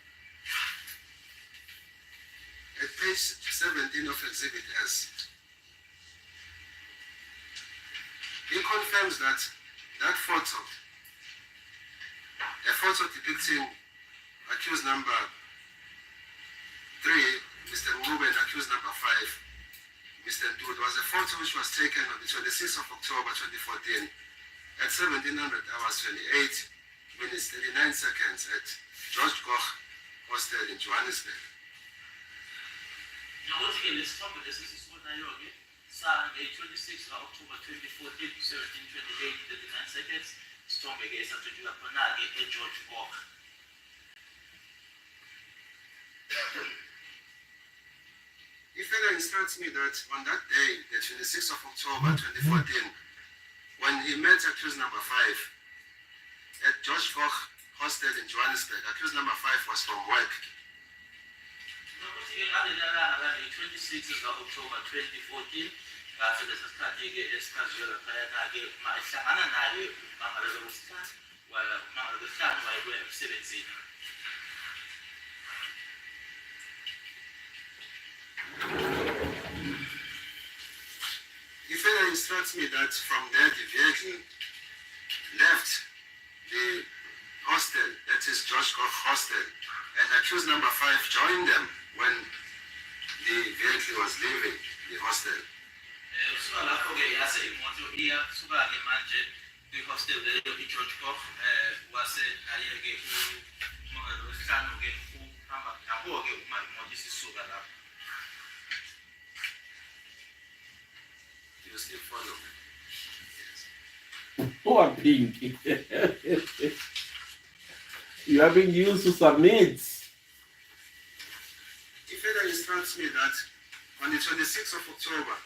At page 17 of Exhibit S, he confirms that that photo, a photo depicting accused number 3, Mr. Ngube, and accused number 5, Mr. Ndud, was a photo which was taken on the 26th of October 2014 at 1700 hours 28 minutes 39 seconds at George Koch Hostel in Johannesburg. Nokuthi-ke lesi sithombe lesi sisibonayo-ke sange-26 ka-October 2014, 17:28, 39 seconds. Isithombe-ke esathuthulwa khona-ke eGeorge Koch. He further instructs me that on that day, the 26th of October 2014, when he met accused number 5 at George Koch Hostel in Johannesburg, accused number 5 was from work. Nokuthi-ke ngaleliya langa lange-26 ka-October 2014, ngaso lesa sikhathi-ke esichaziwe laphayana-ke ehlangana naye uMangalelwe wesihlanu, uMangalelwe wesihlanu wayebuya emsebenzini. instructs me that from there the vehicle left the hostel, that is George Koch Hostel, and accused number 5 joined them when the vehicle was leaving the hostel. Kusuka lapho-ke yase imoto iyasuka-ke manje kwi-hostel leyo i-George Koch wase naye-ke uhlanu-ke uhamba nabo-ke uma imoto isisuka lapho. Do you still follow? Poor Pinky. You are being used to submit. He further instructs me that on the 26th of October,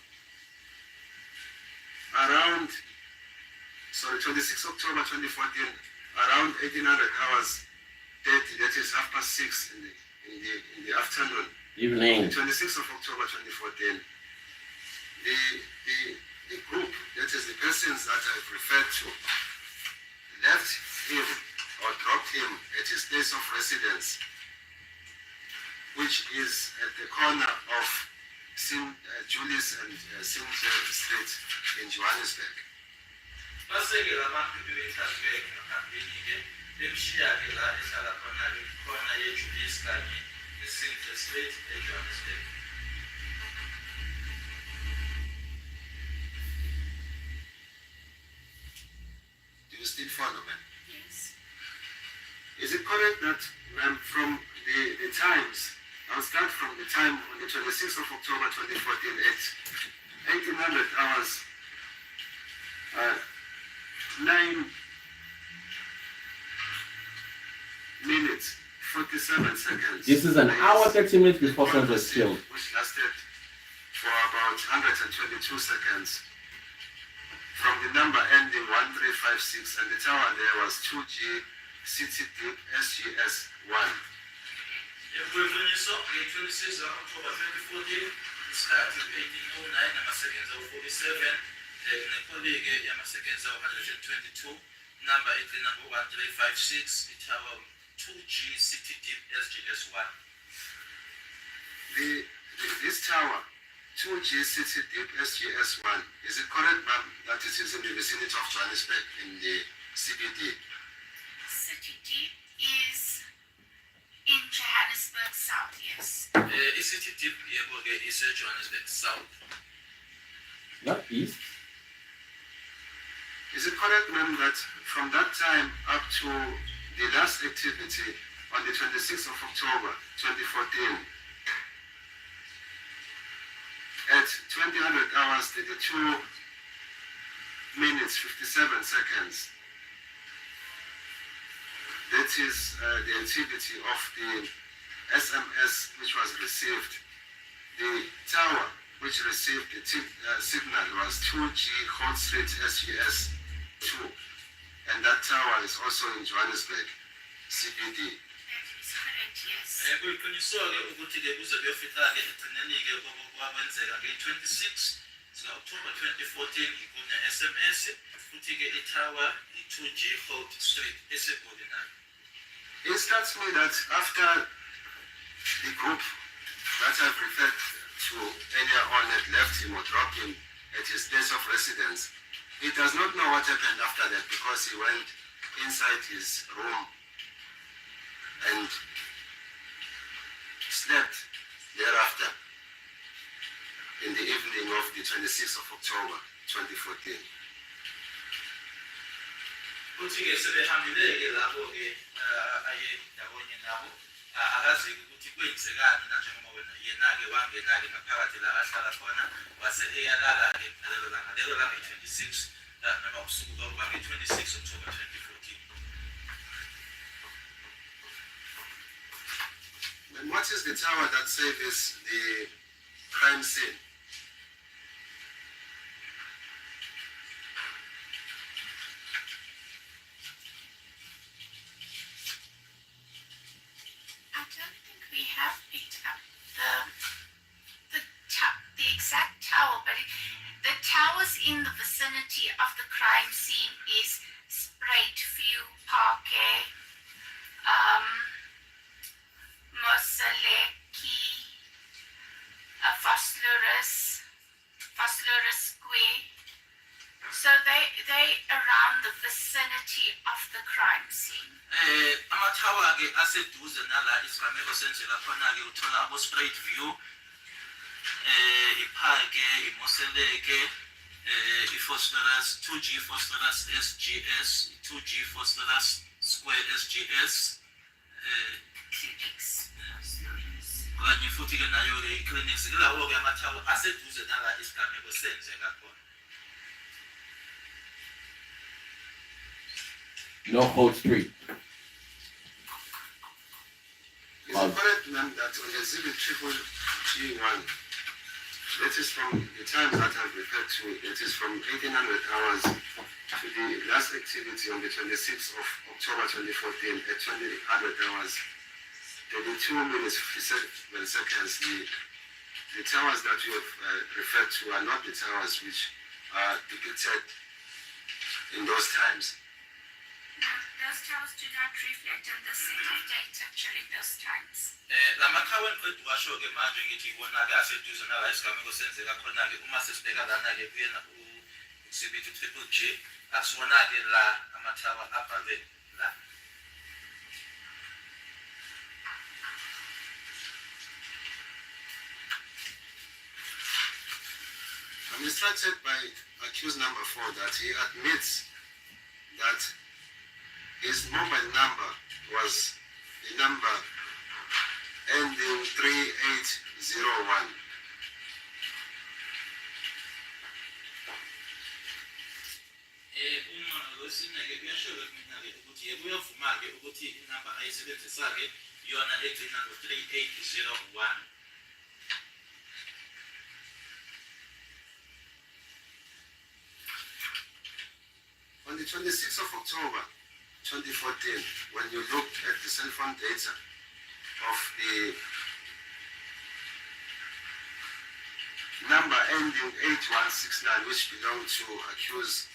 26th October 2014, around 1800 hours 30, that is 6:30 in the afternoon. Evening. 26th of October 2014, the group, that is the persons that I've referred to, left him or dropped him at his place of residence, which is at the corner of Julius and St. Street in Johannesburg. Base-ke labantu bebeTransvaal ngaphambili-ke bemshiya-ke la ehlala khona-ke khona ye-Julius kanye ne-St. Street eJohannesburg. Do you still follow, man? Yes. Is it correct that, ma'am, from the times, I'll start from the time on the 26th of October 2014 at 1800 hours, 9 minutes, 47 seconds. This is an hour, 30 minutes before Sandra was killed. Which lasted for about 122 seconds. From the number ending 1356, and the tower there was 2G City Deep SGS 1. Emphunyiso nge-26 October 2014 isikhathi 1809 namaseconds awu-47 nekholike yamaseconds awu-122 number ethi number 1356 itower 2G City Deep SGS 1. This tower 2G City Deep SGS 1, is it correct, ma'am, that it is in the vicinity of Johannesburg in the CBD? City Deep is in Johannesburg South, yes. I-City Deep yebo-ke ise-Johannesburg South. Not east. Is it correct, ma'am, that from that time up to the last activity on the 26th of October 2014, at 2000 hours 32 minutes 57 seconds, that is the activity of the SMS which was received. The tower which received the signal was 2G Hot Street SGS 2, and that tower is also in Johannesburg CBD. That is correct, yes. Kuyiqiniso-ke ukuthi-ke kuze kuyofika-ke ekugcineni-ke kwakwenzeka nge-26 October 2014 kune-SMS futhi-ke itower i-2G Hot Street eseGoli nayo. It strikes me that after the group that I've referred to earlier on had left him or dropped him at his place of residence, he does not know what happened after that because he went inside his room and slept thereafter in the evening of the 26th of October 2014. Futhi-ke sebehambile-ke lapho-ke aye ndawonye nabo akazi ukuthi kwenzekani nanjengoba wena yena-ke wangena-ke ngaphakathi la ahlala khona wase eyalala-ke ngalelo langa lelo langa i-26 noma usuku lwange-26 October 2014. And what is the tower that services the crime scene? I don't think we have picked up the exact tower, but the towers in the vicinity of the crime scene is Spruit View, Parquet, Moseleki, Vosloorus Square, vicinity of the crime scene. Amathawa ke aseduze nala isigameko senzeka khona ke uthola abo straight view, iphake, imoseleke, iphosphorus 2G phosphorus SGS, 2G phosphorus square SGS, Clinics. kanye futhi ke nayo ke clinics ilawo ke amathawa aseduze nala isigameko senzeka khona. No Holt Street. Is it correct, ma'am, that on exhibit triple G1, that is from the time that I've referred to, it is from 1800 hours to the last activity on the 26th of October 2014 at 2000 hours, 32 minutes 57 seconds. The towers that you have referred to are not the towers which are depicted in those times. No, those towers do not reflect on the set of data during those times. Lamakhawa enqedwe washo ke manje ngithi ibona ke aseduze nala isigameko senzeka khona ke uma sesibheka lana ke kuyena u-exhibit triple G asiwona ke la amathawa abhalwe la. I'm instructed by accused number 4 that he admits that his mobile number was the number ending 3801. Uma wesine ke kuyasho ke mina ke ukuthi uyavuma ke ukuthi inamba ayisebenzisa ke yona egcina ngo-3801. On the 26th of October 2014, when you looked at the cell phone data of the number ending 8169, which belonged to accused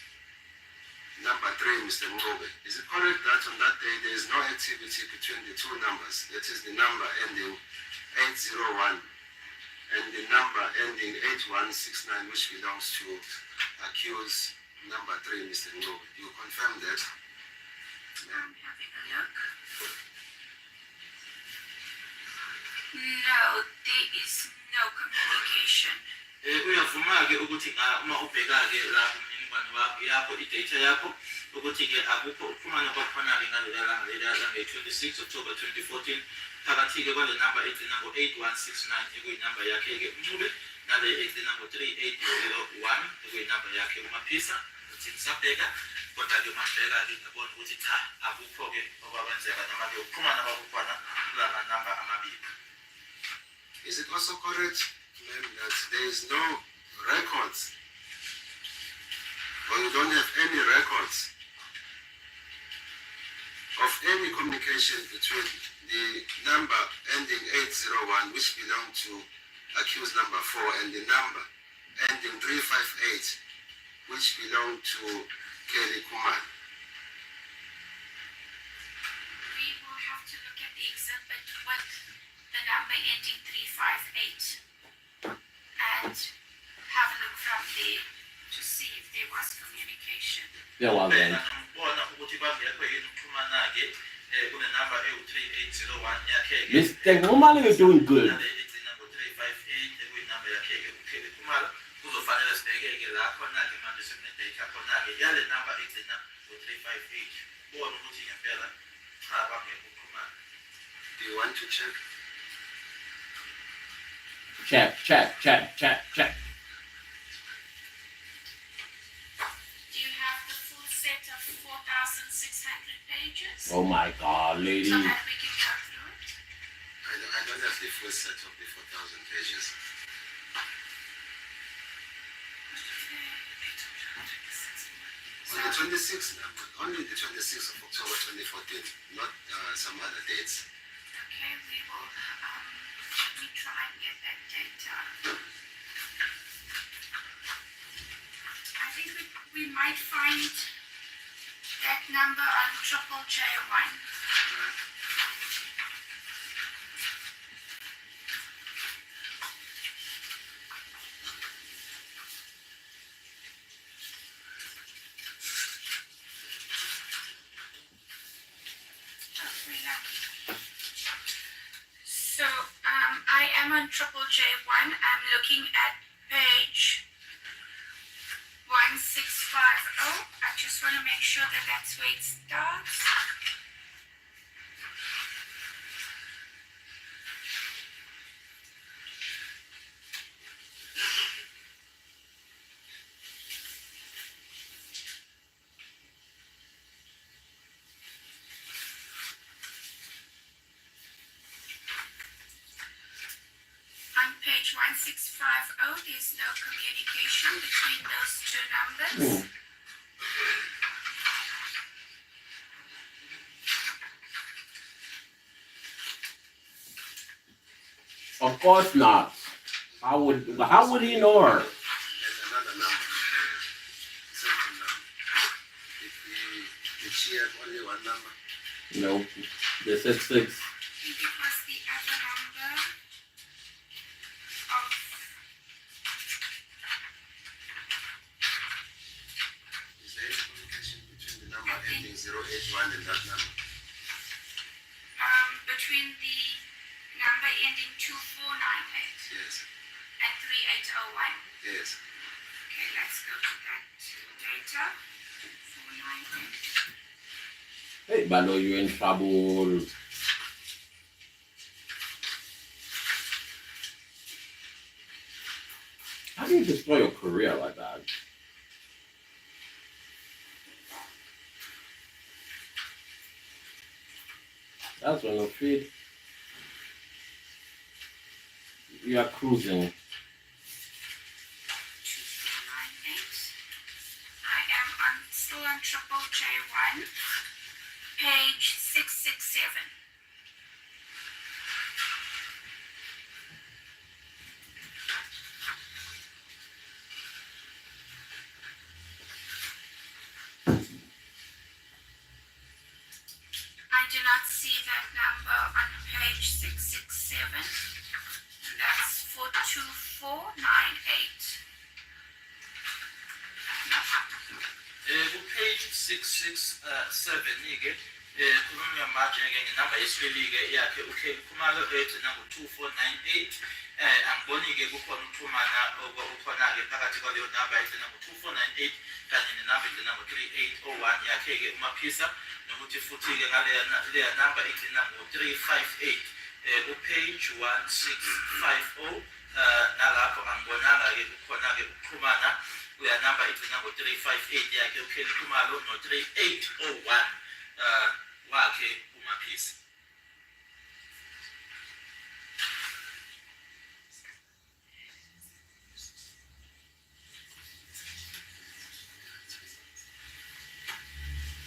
number 3, Mr. Ngobe, is it correct that on that day there is no activity between the two numbers? That is the number ending 801 and the number ending 8169, which belongs to accused number 3, Mr. Ngobe. Do you confirm that? I'm having a look. No, there is no communication. Uyavuma ke ukuthi uma ubheka ke la kumniningwane yakho idata yakho ukuthi ke akukho ukuxhumana kwakhona ke ngalelo langa lelanga nge-26 October 2014 phakathi ke kwale number egcina ngo-8169 ekuyinamba yakhe ke uNcube nale egcina ngo-3801 ekuyinamba yakhe uMaphisa uthi ngisabheka kodwa ke mabheka ke ngabona ukuthi cha akukho ke okwakwenzeka noma ke ukuxhumana kwakhona kulama number amabili. Is it also correct, ma'am, that there is no records, or you don't have any records of any communication between the number ending 801, which belonged to accused number 4, and the number ending 358, which belonged to Kelly Kuman? We will have to look at the exhibit with the number ending 358 and have a look from there to see if there was communication. There wasn't. Ngibona ukuthi bangekho yini ukuxhumana ke kule number ewu-3801 yakhe ke. Mr. Ngumali, you're doing good. Nale egcina ngo-358 ekuyinamba yakhe ke uKelly Khumalo kuzofanele sibheke ke la khona ke manje sekunedata khona ke yale number egcina ngo-358 bona ukuthi ngempela cha bangekho ukuxhumana. Do you want to check? Check. Do you have the full set of 4,600 pages? Oh my God, lady. So that we can go through it? I don't have the full set of the 4,000 pages. On the 26th, only the 26th of October 2014, not some other dates. Okay, we will let me try and get that data. I think we might find that number on triple J1. Triple J1. I'm looking at page 1650. I just want to make sure that that's where it starts. On page 1650, there's no communication between those two numbers. Of course not. How would he know her? There's another number. Second number. If she had only one number. No, they said 6. It was the other number of Is there any communication between the number ending 081 and that number? between the number ending 2498 Yes. and 3801. Yes. Okay, let's go to that data. 498. Hey, Balo, you're in trouble. How do you destroy your career like that? That's when you feed. You are cruising. 2498. I am still on Triple J1, page 667. I do not see that number on page 667. That's 42498. Page 667 khulunywa manje-ke ngenamba yesibili-ke yakhe ukhumalo ethi nangu-2498 angiboni-ke kukhona ukuxhumana ukhona-ke phakathi kwaleyo namba ethi nangu-2498 kanye nenamba ethi nangu-3801 yakhe-ke uMaphisa nokuthi futhi-ke ngaleya namba ethi nangu-358 upage 1650 nalapho angibonanga-ke kukhona-ke ukuxhumana kuya namba ethi nangu-358 yakhe uKelly Khumalo no-3801 wakhe uMaphisa.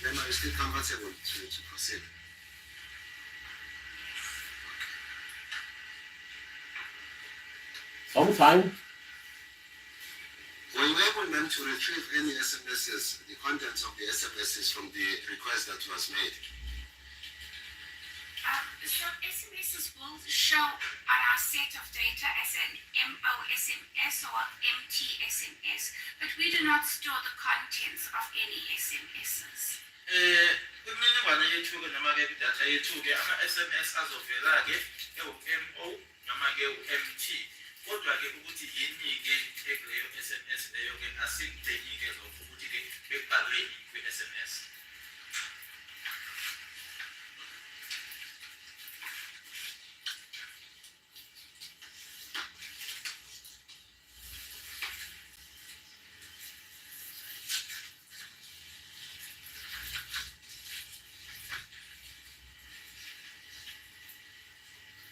Then are you still comfortable to proceed? Sometime. Were you able then to retrieve any SMSs, the contents of the SMSs from the request that was made? So SMSs will show on our set of data as an MOSMS or MTSMS, but we do not store the contents of any SMSs. Kwimininingwane yethu-ke noma-ke kwidatha yethu-ke ama-SMS azovela-ke ewu-MO noma-ke u-MT. Kodwa-ke ukuthi yini-ke ekuleyo SMS leyo-ke asikudeni-ke lokho ukuthi-ke bekubhalweni kwi-SMS.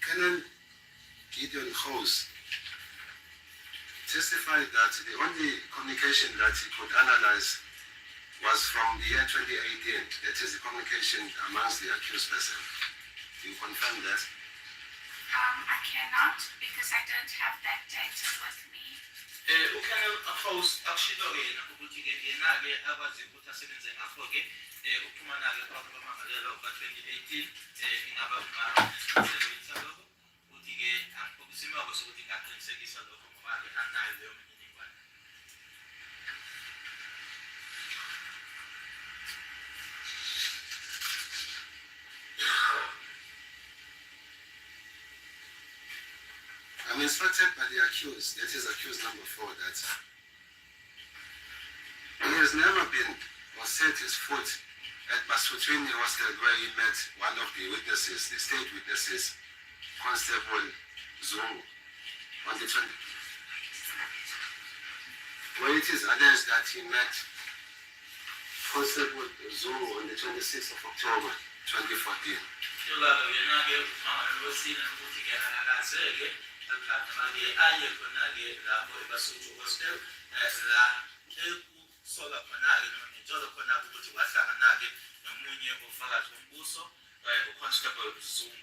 Canon Gideon Hose testified that the only communication that he could analyze was from the year 2018. That is the communication amongst the accused person. Do you confirm that? I cannot because I don't have that data with me. uKenneth House akushilo-ke yena ukuthi-ke yena-ke akwazi ukuthi asebenze ngakho-ke ukuxhumana-ke phakathi kwamangalelo ka-2018 ingaba ungasebenza lokho ukuthi-ke okusimako sokuthi ngaqinisekisa lokho ngoba-ke anayo leyo mininingwane. I instructed by the accused, that is accused number 4, that he has never been or set his foot at Basutwini Hostel where he met one of the witnesses, the state witnesses, Constable Zungu, on the 20th. Where it is alleged that he met Constable Zungu on the 26th of October 2014. yolalo yena-ke mangalosina ukuthi-ke akazeke manje aye khona-ke lapho eBasotho Hostel la ekusola khona-ke noma ngitshola khona-ke ukuthi wahlangana-ke nomunye ofakazi wombuso uConstable Zungu.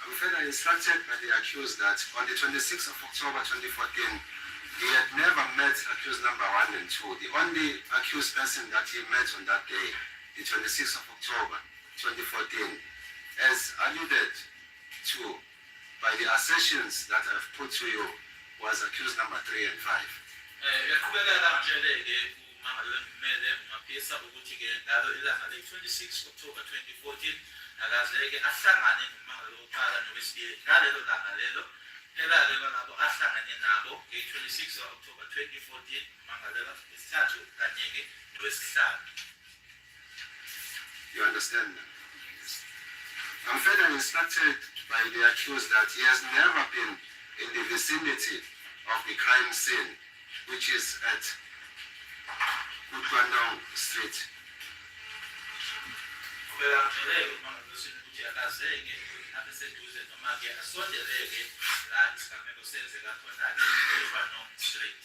I'm further instructed by the accused that on the 26th of October 2014, he had never met accused number 1 and 2. The only accused person that he met on that day, the 26th of October 2014, as alluded to by the assertions that I've put to you, was accused number 3 and 5. Yaqhubekela nje-ke uMangalelwe uMapisa ukuthi-ke ngalo ilanga le-26 October 2014 akazeke ahlangane noMangalelwe wokuqala nowesibili ngalelo langa lelo phela-ke kwalabo ahlangane nabo nge-26 October 2014 uMangalelwe wesithathu kanye-ke nowesihlanu. You understand that? I'm further instructed by the accused that he has never been in the vicinity of the crime scene, which is at Kutwanong Street. Phela nje-ke uMangalelwe ukuthi akazeke abeseduze noma-ke asondeleke la isigameko senzeka khona-ke eKutwanong Street.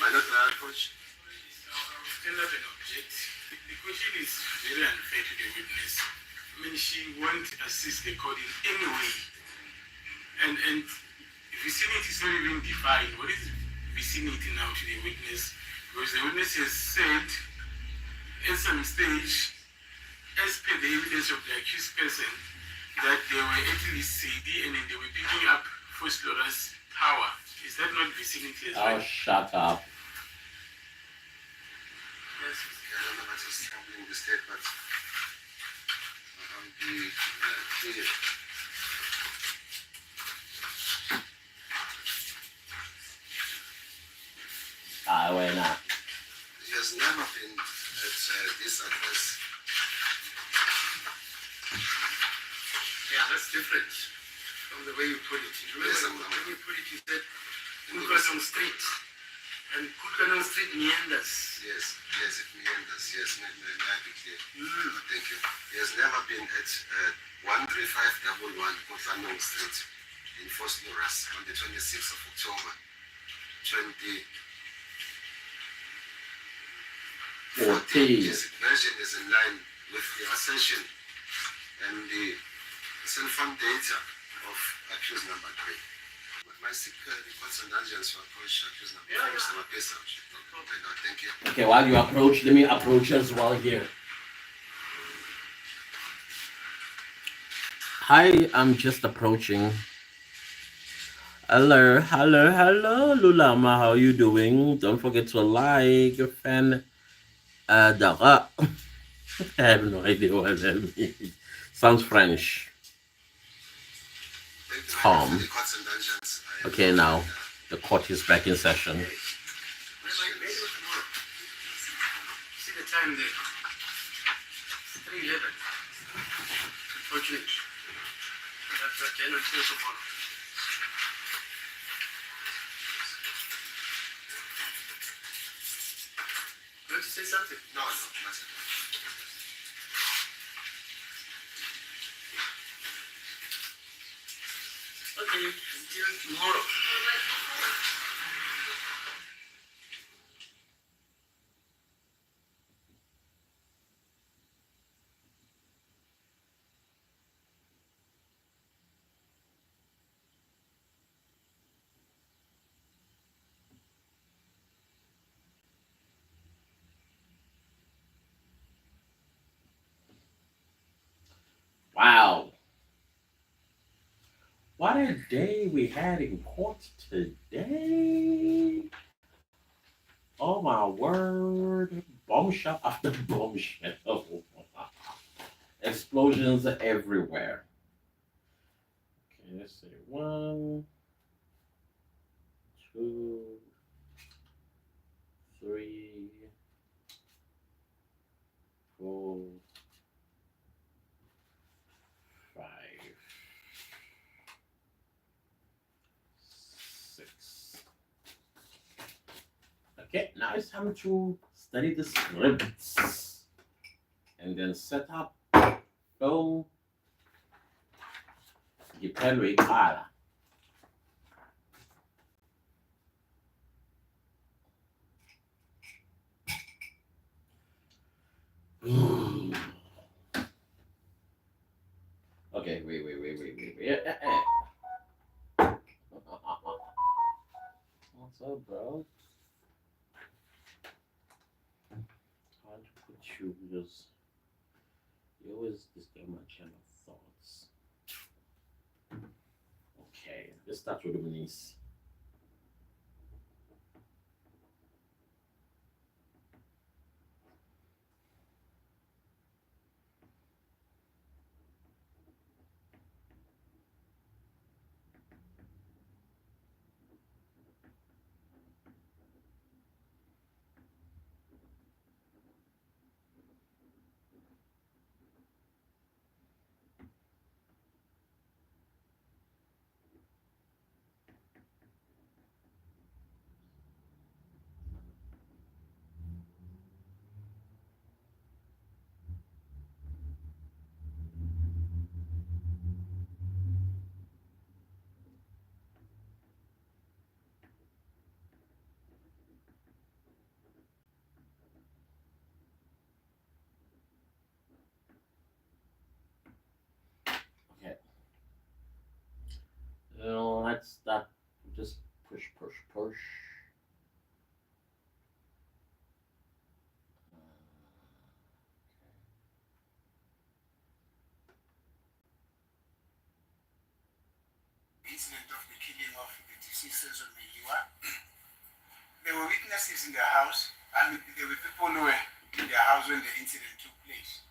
My Lord, may I approach? Stand up and object. The question is very unfair to the witness. I mean, she won't assist the court in any way. And vicinity is not even defined. What is vicinity now to the witness? Because the witness has said at some stage, as per the evidence of the accused person, that they were at least CD and then they were picking up First Laura's power. Is that not vicinity as well? Oh, shut up. Yes, I don't know what is troubling the state, but the clear. Why not? He has never been at this address. Yeah, that's different from the way you put it. Remember, Yes, when you put it, you said In the Kutwanong Street. And Kutwanong Street meanders. Yes, it meanders. Yes, may I be clear? Thank you. He has never been at 13511 Kutwanong Street in First Loras on the 26th of October 2014. His version is in line with the assertion and the cell phone data of accused number 3. My seek reports and agents to approach accused number 4, Mr. Mapesa. Thank you. Okay, while you approach, let me approach as well here. Hi, I'm just approaching. Hello, Lulama, how you doing? Don't forget to like, fan, Dara. I have no idea what that means. Sounds French. Tom. The courts and dungeons. Okay, now the court is back in session. Maybe tomorrow. See the time there. 3:11. Unfortunately. That's what I cannot say tomorrow. You want to say something? No, not at all. Okay, until tomorrow. Wow. What a day we had in court today. Oh my word. Bomb shot after bomb shell. Explosions everywhere. Okay, let's see. 1, 2, 3, 4, 5, 6. Okay, now it's time to study the scripts and then set up. Go. Depende aí, cara. Okay, wait. What's up, bro? Hard to put you because you always disturb my channel of thoughts. Okay, let's start with the niece. Okay. Let's start. Just push. Incident of the killing of the deceased of Meyiwa. There were witnesses in the house, and there were people who were in their house when the incident took place.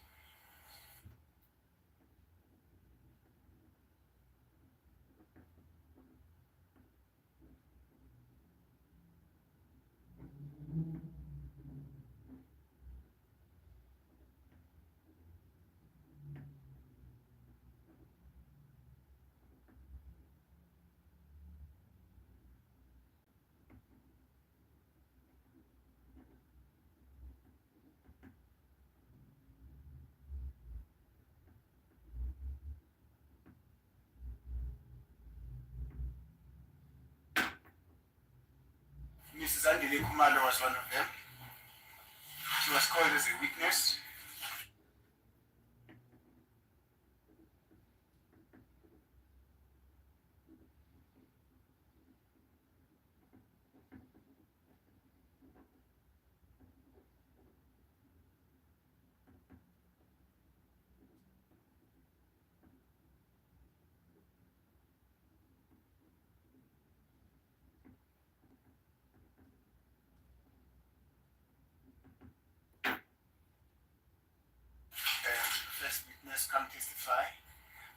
Mrs. Andile Kumalo was one of them. She was called as a witness. First witness come testify.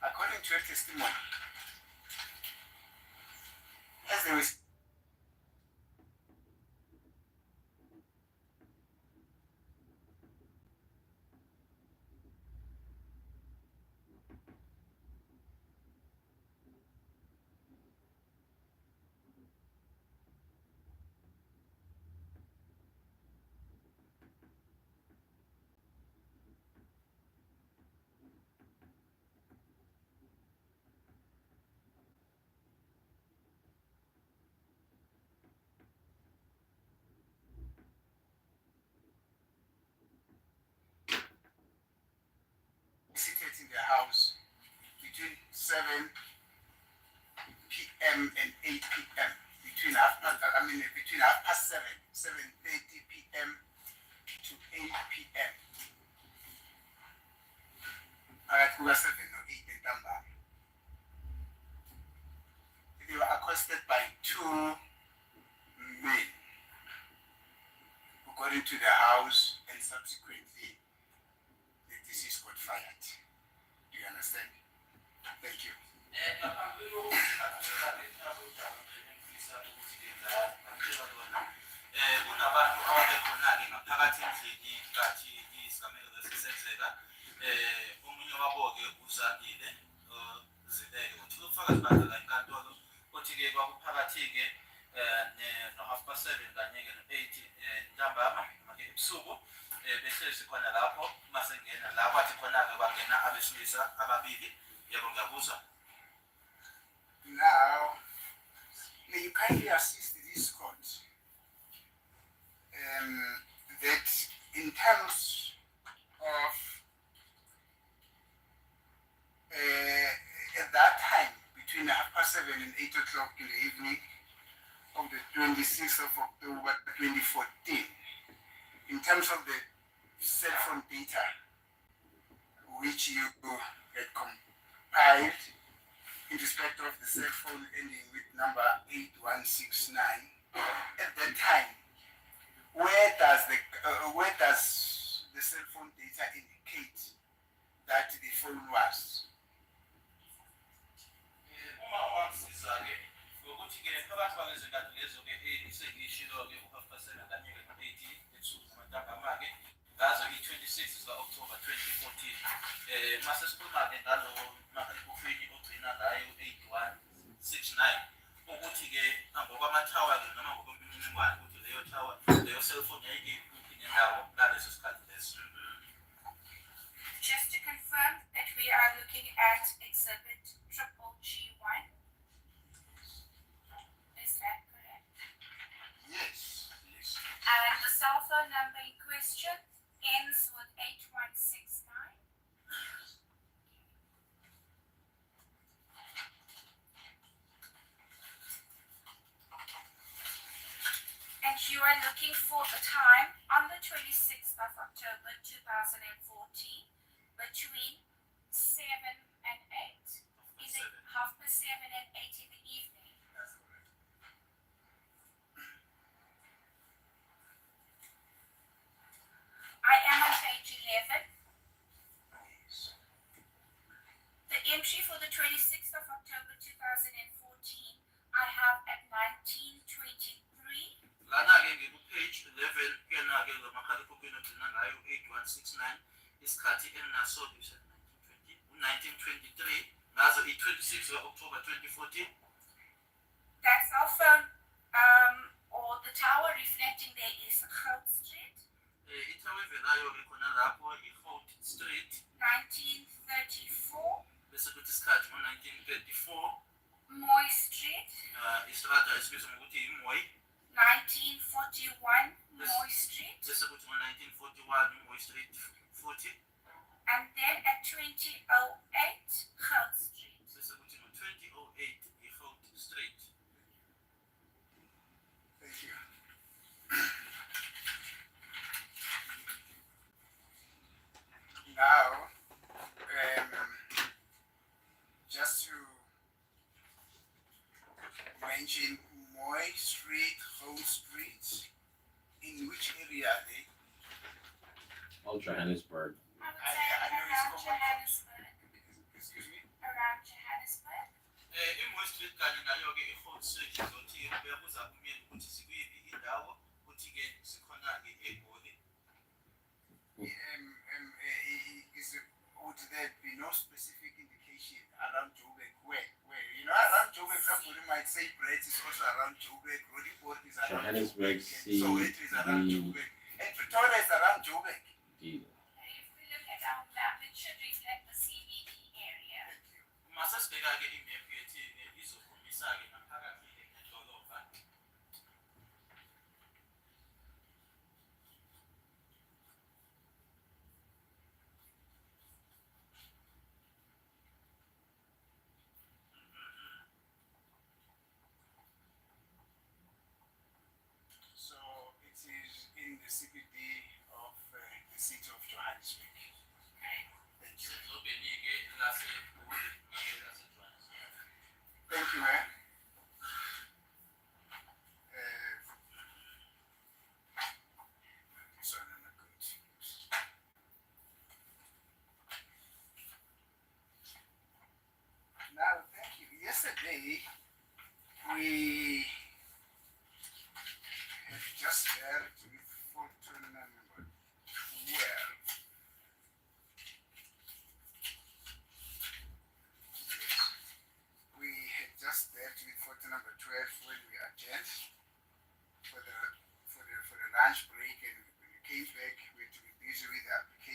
According to her testimony, as they were seated in their house between 7 p.m. and 8 p.m. Between half past 7, 7:30 p.m. to 8 p.m. Phakathi kuka-7 no-8 entambama. They were accosted by two men. got into the house, and subsequently the deceased got fired. Do you understand? Thank you. Kunabantu ababekhona-ke ngaphakathi endlini kathi isigameko sisenzeka omunye wabo-ke uzamile zibeke uthi ubufakazi bakhe la enkantolo uthi-ke kwakuphakathi-ke no-7:30 kanye no-8 ntambama make ebusuku behlezi khona lapho masengena la kwathi khona-ke kwangena abesilisa ababili. Yebo, ngiyakuzwa. Now, may you kindly assist this court that in terms of at that time between 7:30 and 8:00 in the evening of the 26th of October 2014, in terms of the cell phone data which you had compiled in respect of the cell phone ending with number 8169, at that time, where does the cell phone data indicate that the phone was? Uma wamsiza-ke ngokuthi-ke phakathi kwalezi nkathi lezo-ke esengiyishilo-ke u-7 kanye no-8 ebusuku ntambama-ke ngazo i-26 zika-October 2014 mase sikhuluma-ke ngalo makhalekhukhwini ogcina ngayo 8169 ukuthi-ke ngokwama-tower-ke noma ngokwemininingwane ukuthi leyo cellphone yayikuphi nendawo ngaleso sikhathi leso. Just to confirm that we are looking at exhibit G1. Is that correct? Yes. And the cell phone number in question ends with 8169. And you are looking for the time on the 26th of October 2014 between 7 and 8 in the 7:30 and 8 in the evening. That's correct. I am on page 11. The entry for the 26th of October 2014 I have at 19:23. Lana-ke ngiku-page 11 kuyena-ke lo makhalekhukhwini ogcina ngayo 8169 isikhathi enginaso 1923 ngazo i-26 October 2014. That cell phone or the tower reflecting there is Hout Street, Ithawa evelayo-ke khona lapho i-Hout Street 1934, bese kuthi isikhathi ngo-1934 Moy Street, istrata esibizwa ngokuthi iMoy 1941, Moy Street, bese kuthi ngo-1941 iMoy Street futhi and then at 2008, Hout Street. bese kuthi ngo-2008 i-Hout Street. Thank you. Now, just to mention Moy Street, Home Street, in which area are they? Johannesburg. I would I say know it's around common. Johannesburg. Excuse me? Around Johannesburg. iMoy Street kanye nayo-ke i-Hout Street zothi uyabuza kumyeni ukuthi sikuyiphi indawo ukuthi-ke sikhona-ke eGoli. Would there be no specific indication around Joburg? Where? You know, around Joburg, somebody might say Brett is also around Joburg, Roodepoort is around Johannesburg, Joburg, Soweto is around Joburg, and Pretoria is around Joburg. D. If we look at our map, it should reflect the CBD area. Mase sibheka-ke imephu yethini izokhombisa-ke ngaphakathi-ke nedolobha. So it is in the CBD of the city of Johannesburg. Thank you. Edolobheni-ke laseGoli ngeke laseJohannesburg. Thank you, man.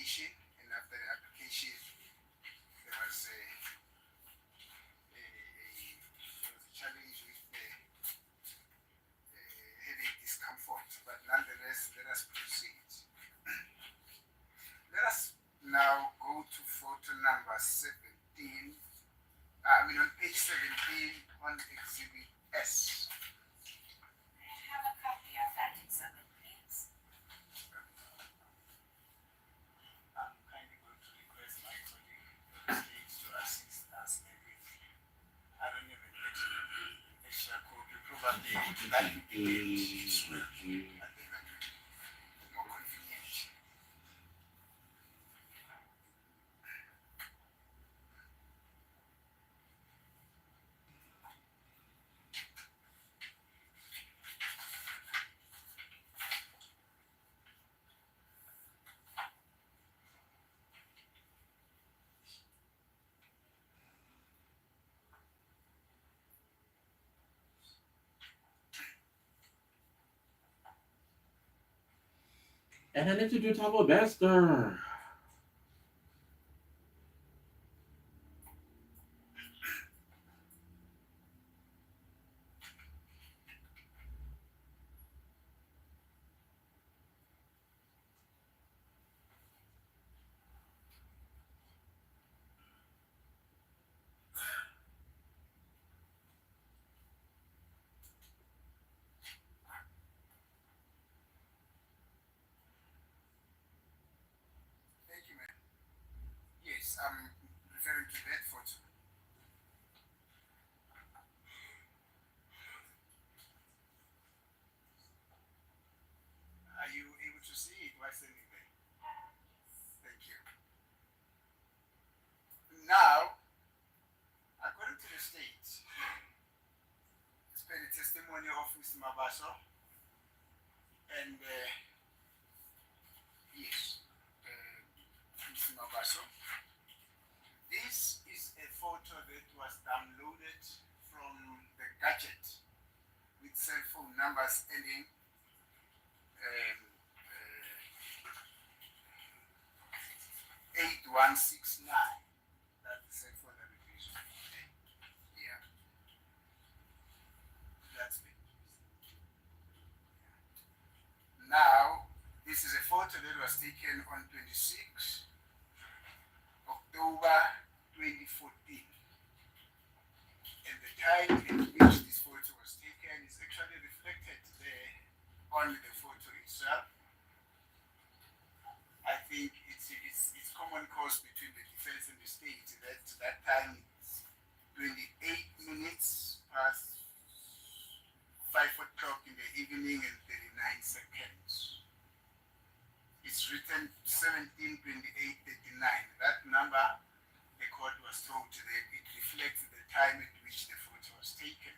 application, and after the application, there was a challenge with the headache discomfort, but nonetheless, let us proceed. Let us now go to photo number 17. On page 17 on exhibit S. I have a copy of that exhibit, please. I'm kindly going to request my colleague to assist us maybe. I don't even get extra copy, probably that would be this way. I think that would be more convenient. And I need to do Tabo Bester. Thank you, ma'am. Yes, I'm referring to that photo. Are you able to see it while standing there? Thank you. Now, according to the state, it's been a testimony of Mr. Mabaso, and yes, Mr. Mabaso. This is a photo that was downloaded from the gadget with cell phone numbers ending 8169. That's the cell phone that we use. Yeah. That's it. Now, this is a photo that was taken on 26 October 2014. And the time in which this photo was taken is actually reflected there on the photo itself. I think it's common cause between the defense and the state that time it's 28 minutes past 5 o'clock in the evening and 39 seconds. It's written 17:28:39. That number, the court was told that it reflects the time at which the photo was taken.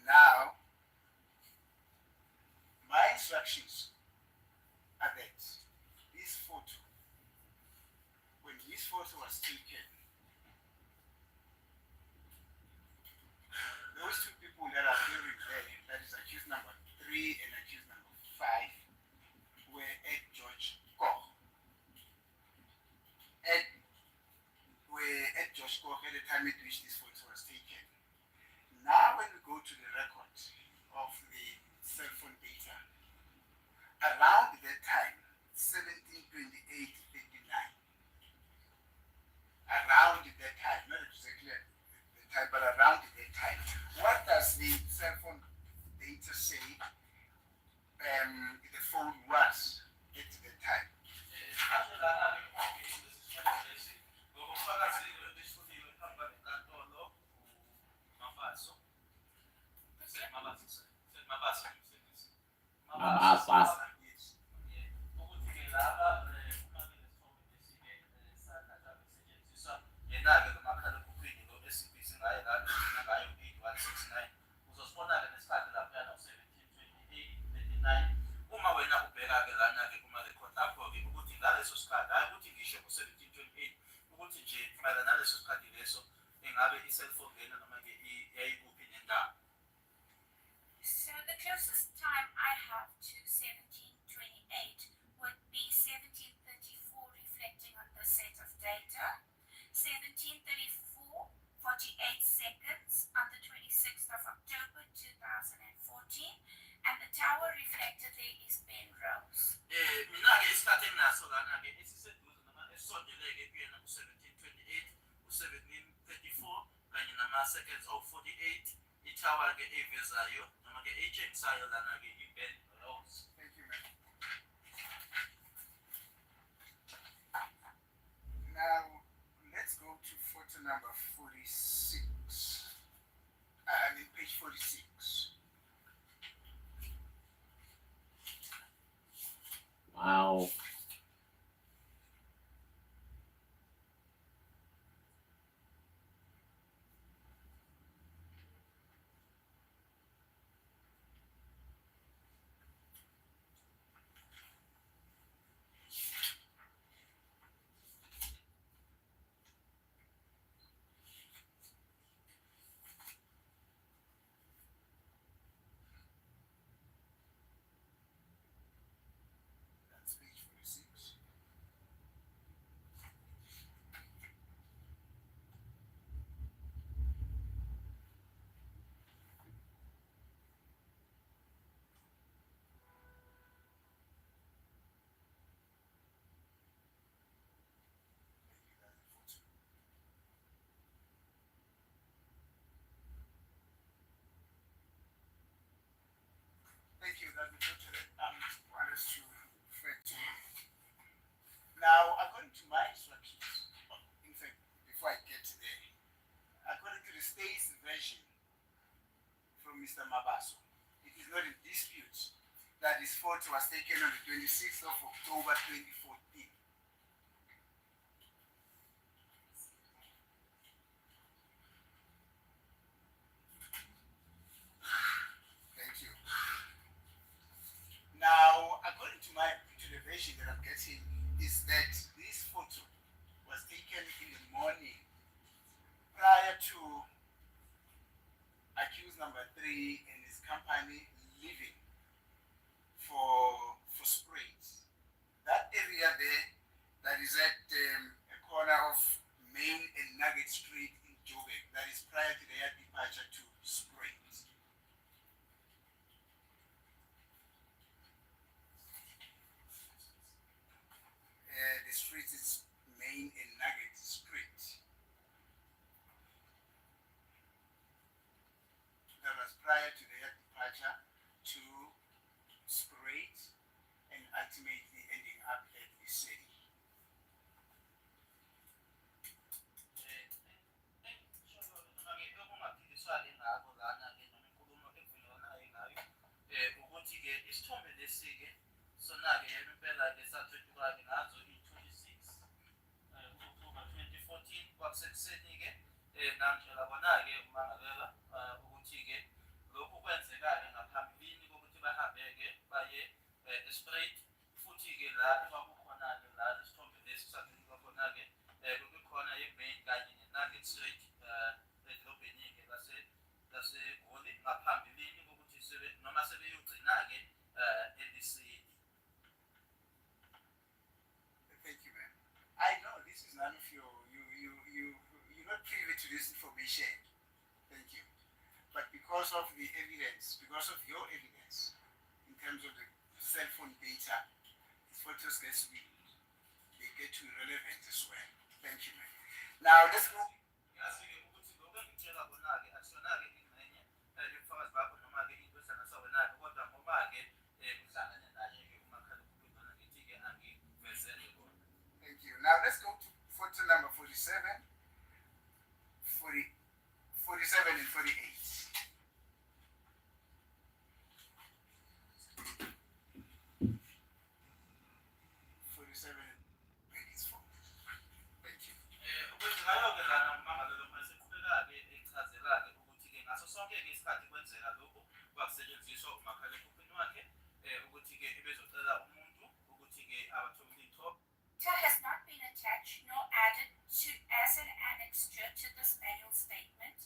Now, my instructions are that this photo, when this photo was taken, those two people that are appearing there, that is accused number 3 and accused number 5, were at George Koch. Were at George Koch at the time at which this photo was taken. Now, when we go to the record of the cell phone data, around that time, 17:28:39, around that time, not exactly the time, but around that time, what does the cell phone data say the phone was at the time? Mabasa. Uma wena ubheka-ke lana-ke kuma-record akho-ke ukuthi ngaleso sikhathi hhayi ukuthi ngisho ngo-1728 ukuthi nje mayelana naleso sikhathi leso ingabe i-cellphone lena noma-ke yayikuphi nendawo. So the closest time I have ama-seconds awu-48 itower-ke eyivezayo noma-ke eyitshengisayo lana-ke i-band rows. Thank you, ma'am. Now, let's go to photo number 46. I mean, page 46. Wow. That's page 46. Thank you. That we go to the want us to refer to. Now, according to my instructions, in fact, before I get to there, according to the state's version from Mr. Mabaso, it is not in dispute that this photo was taken on the 26th of October 2014. Thank you. Now, according to the version that I'm getting, is that this photo was taken in the morning prior to accused number 3 and his company leaving for Springs. That area there, that is at a corner of Main and Nugget Street in Joburg, that is prior to their departure to Springs. The street is Main and Nugget Street. That was prior to their departure to Springs and ultimately ending up at the city. Noma-ke ngabo lana-ke noma inkulumo ekuvuyelwanayo ngayo ukuthi-ke isithombe lesi-ke sona-ke yebo impela-ke sathwethuka-ke ngazo i-26 October 2014 kwakusekuseni-ke namtshela kona-ke umangalela ukuthi-ke lokhu kwenzeka-ke ngaphambilini kokuthi bahambe-ke baye e-straight futhi-ke la ekwakukhona-ke la isithombe lesi sathwethuka khona-ke bekukhona ye-Main kanye ne-Nugget Street edolobheni-ke laseGoli ngaphambilini kokuthi noma sebeyogcina-ke elisidi. Thank you, ma'am. I know this is none of you're not privy to this information. Thank you. But because of the evidence, because of your evidence, in terms of the cell phone data, these photos get to be relevant as well. Thank you, ma'am. Now let's go. Yazi-ke ukuthi lokhu engikutshela kona-ke akusona-ke ingxenye yobufakazi bakho noma-ke intosana sawena-ke kodwa ngoba-ke kuhlangane naye-ke umakhalekhukhwini wona ngithi-ke angivezele kona. Thank you. Now let's go to photo number 47, 47 and 48. Okwenzekayo-ke lana umangalelo mayeseqhubeka-ke echazela-ke ukuthi-ke ngaso sonke-ke isikhathi kwenzeka lokhu kwakusetshenziswa umakhalekhukhwini wakhe ukuthi-ke ebezocela umuntu ukuthi-ke abathole ithoba. Data has not been attached nor added to as an annexure to this manual statement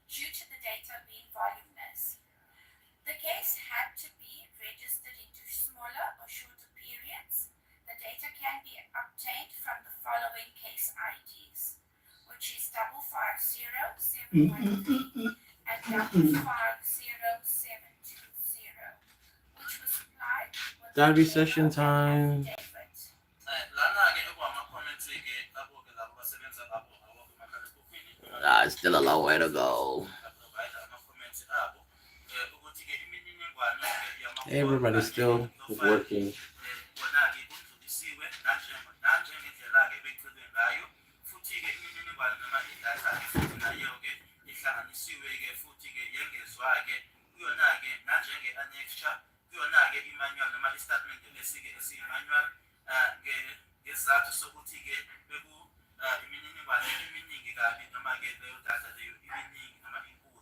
due to the data being voluminous. The case had to be registered into smaller or shorter periods. The data can be obtained from the following case IDs, which is 550713 and 550720, which was supplied with That'll be the session data time. affidavit. Lana-ke okwama-comments-ke abo-ke labo basebenza ngabo ngawo-ke umakhalekhukhwini Still a long way to go. Everybody's still working. ngesizathu sokuthi-ke imininingwane eminingi kabi noma-ke leyo data leyo iminingi noma inkulu.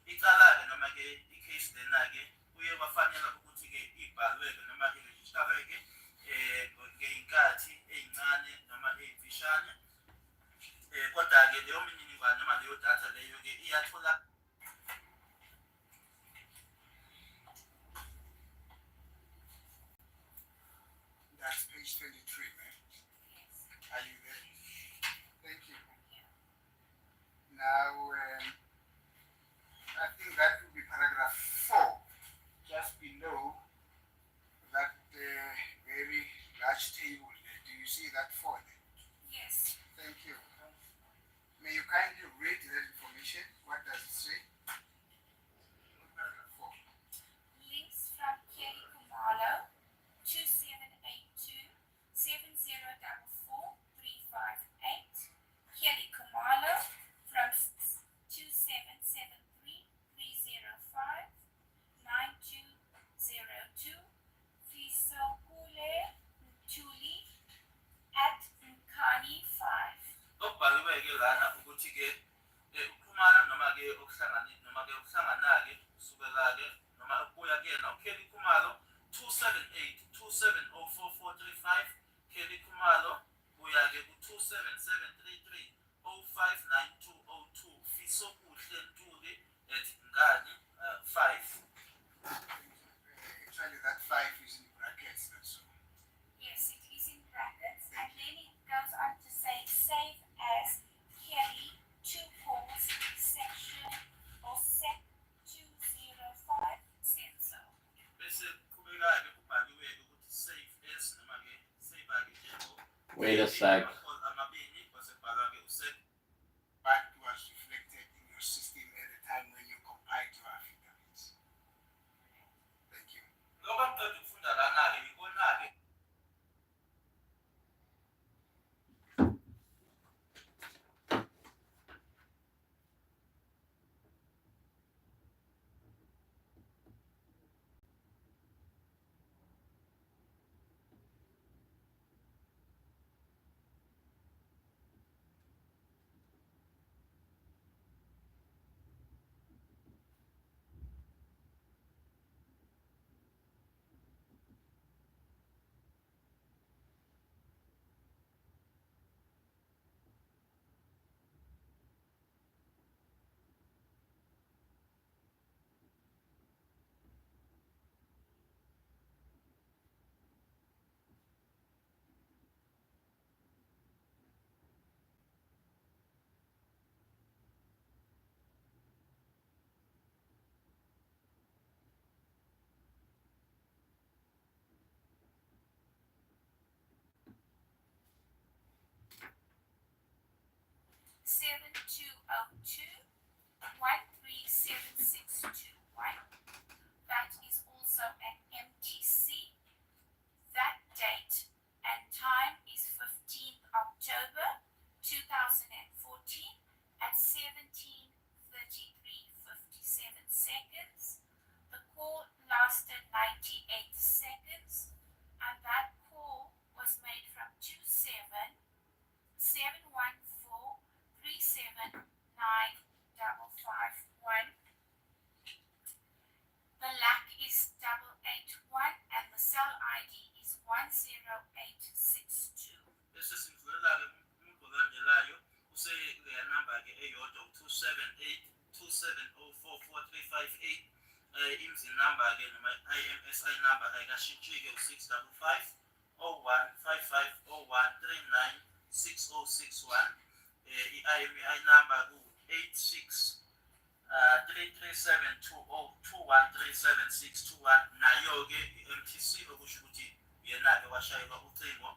Icala-ke noma-ke i-case lena-ke kuye kwafanela ukuthi-ke ibhalwe-ke noma irejistarwe-ke ngey'nkathi ey'ncane noma ey'mfishane. Kodwa-ke leyo mininingwane noma leyo data leyo-ke iyathola. That's page 23, man. Are you there? Thank you. Now, I think that will be paragraph 4, just below that very large table there. Do you see that 4 there? Yes. Thank you. May you kindly read that information? What does it say? Paragraph 4. Links from Kelly Kumalo, 2782 7044 358. Kelly Kumalo from 2773 305 9202. Fisokule Ntuli at Nkani 5. Okubhaliwe-ke lana ukuthi-ke ukuxhumana noma-ke ukuhlangana-ke kusukela-ke noma ukuya kuyena uKelly Khumalo 27827044435 Kelly Khumalo kuya-ke ku-27733 059202 Fisokuhle Ntuli at Nkani 5. Actually, that 5 is in brackets, that's all. Yes, it is in brackets, and then it goes on to say save as Kelly 2 calls section or sec 205 sensor. Bese kuqhubeka-ke kubhaliwe-ke ukuthi save as noma-ke save-ake njengo Wait a sec. amabili bese kubhalwa-ke usave. What was reflected in your system at the time when you compiled your affidavits? Thank you. Lokho engiceda ukufunda lana-ke ikona-ke Seven 202 137621. That is also an MTC. That date and time is 15th October 2014 at 17:33:57 seconds. The call lasted 98 seconds, and that call was made from 2771379551. The LAC is 881 and the cell ID is 10862. bese simvulela-ke umuntu olandelayo useleya namba-ke eyodwa u-27827044358. Imzini number-ke noma IMSI number ayikashintshike u-655 0155 0139 6061. I-IMEI number ku-86 33720213761. Nayo-ke i-MTC okusho ukuthi yena-ke washayelwa ucingo.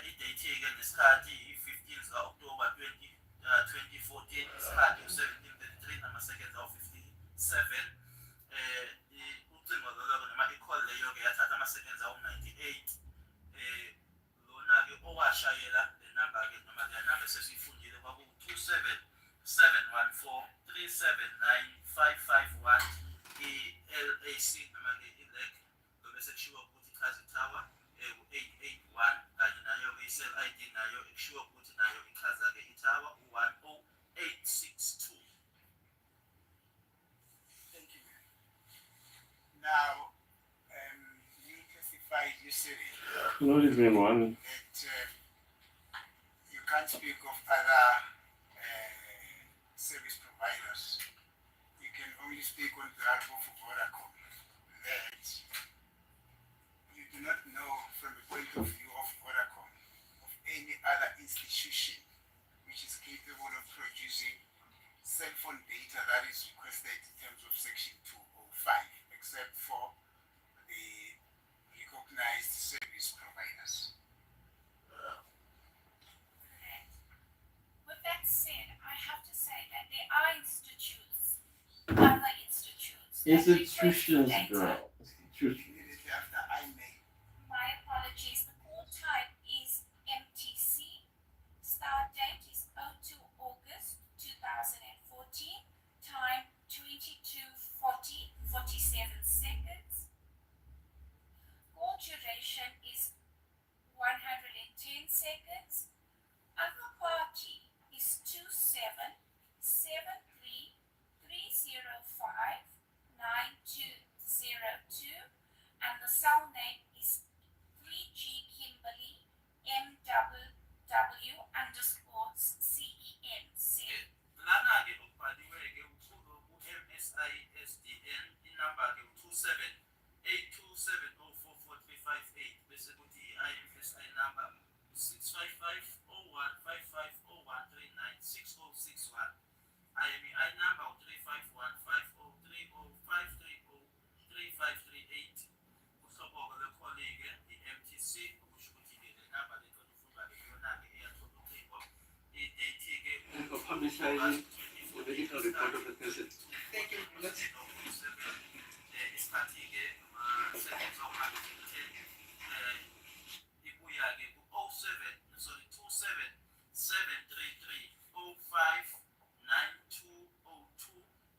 Idate-ke nesikhathi i-15 zika-October 2013. 2014 isikhathi u-1733 nama-seconds awu-57. Ucingo lolo-ke noma i-call leyo-ke yathatha ama-seconds awu-98. Lona-ke owashayela le number-ke noma le number esesiyifundile kwaku-27714 379 551 i-LAC noma-ke i-leg bese kushiwo ukuthi ichaza ithawa u-881 kanye nayo-ke i-cell ID nayo ekushiwo ukuthi nayo ichaza-ke ithawa u-10862. Thank you. Now, you testified, you said it, No, it's been one. that you can't speak of other service providers. You can only speak on behalf of Vodacom. That you do not know from the point of view of Vodacom of any other institution which is capable of producing cell phone data that is requested in terms of Section 205, except for the recognized service providers. With that said, I have to say that there are other institutions. that Institutions, request data. girl. Institutions. Immediately after I made My apologies. The call type is MTC. Start date is 02 August 2014. Time 22:40 47 seconds. Call duration is 110 seconds. Other party is 2773059202 and the cell name is 3G Kimberly MWW _CEN. Lana-ke okubhaliwe-ke uthulu ku-MSISDN inamba-ke u-2782704458 bese kuthi i-IMSI number u-655015501396061 IMEI number u-351503053033538 uhlobo-ke lwekholi-ke i-MTC okusho ukuthi-ke le number le ufunda-ke yona-ke eyathola ucingo i-date-ke Medical report of the patient. Thank you. isikhathi-ke ama-seconds awu-110 ibuya-ke ku-07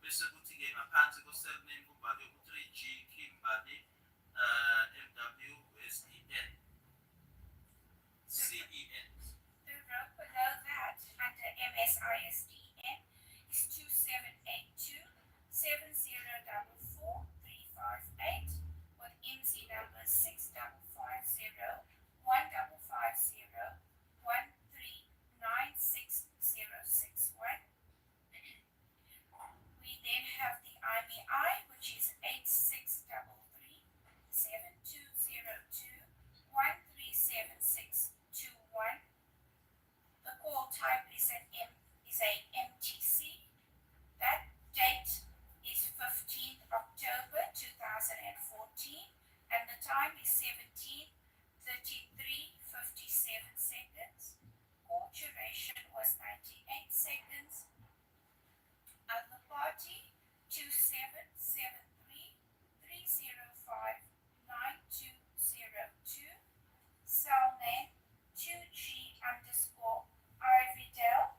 bese kuthi-ke ngaphansi ko-cell name kubhalwe u-3G Kimberly MWSEN CEN. The row below that under MSISDN is 2782704435 with MC number 6550139661. We then have the IMEI, which is 86337202137621. The call type is a MTC. That date is 15th October 2014 and the time is 17:33:57 seconds. Call duration was 98 seconds. Other party 277330599202. Cell name 2G _Ividale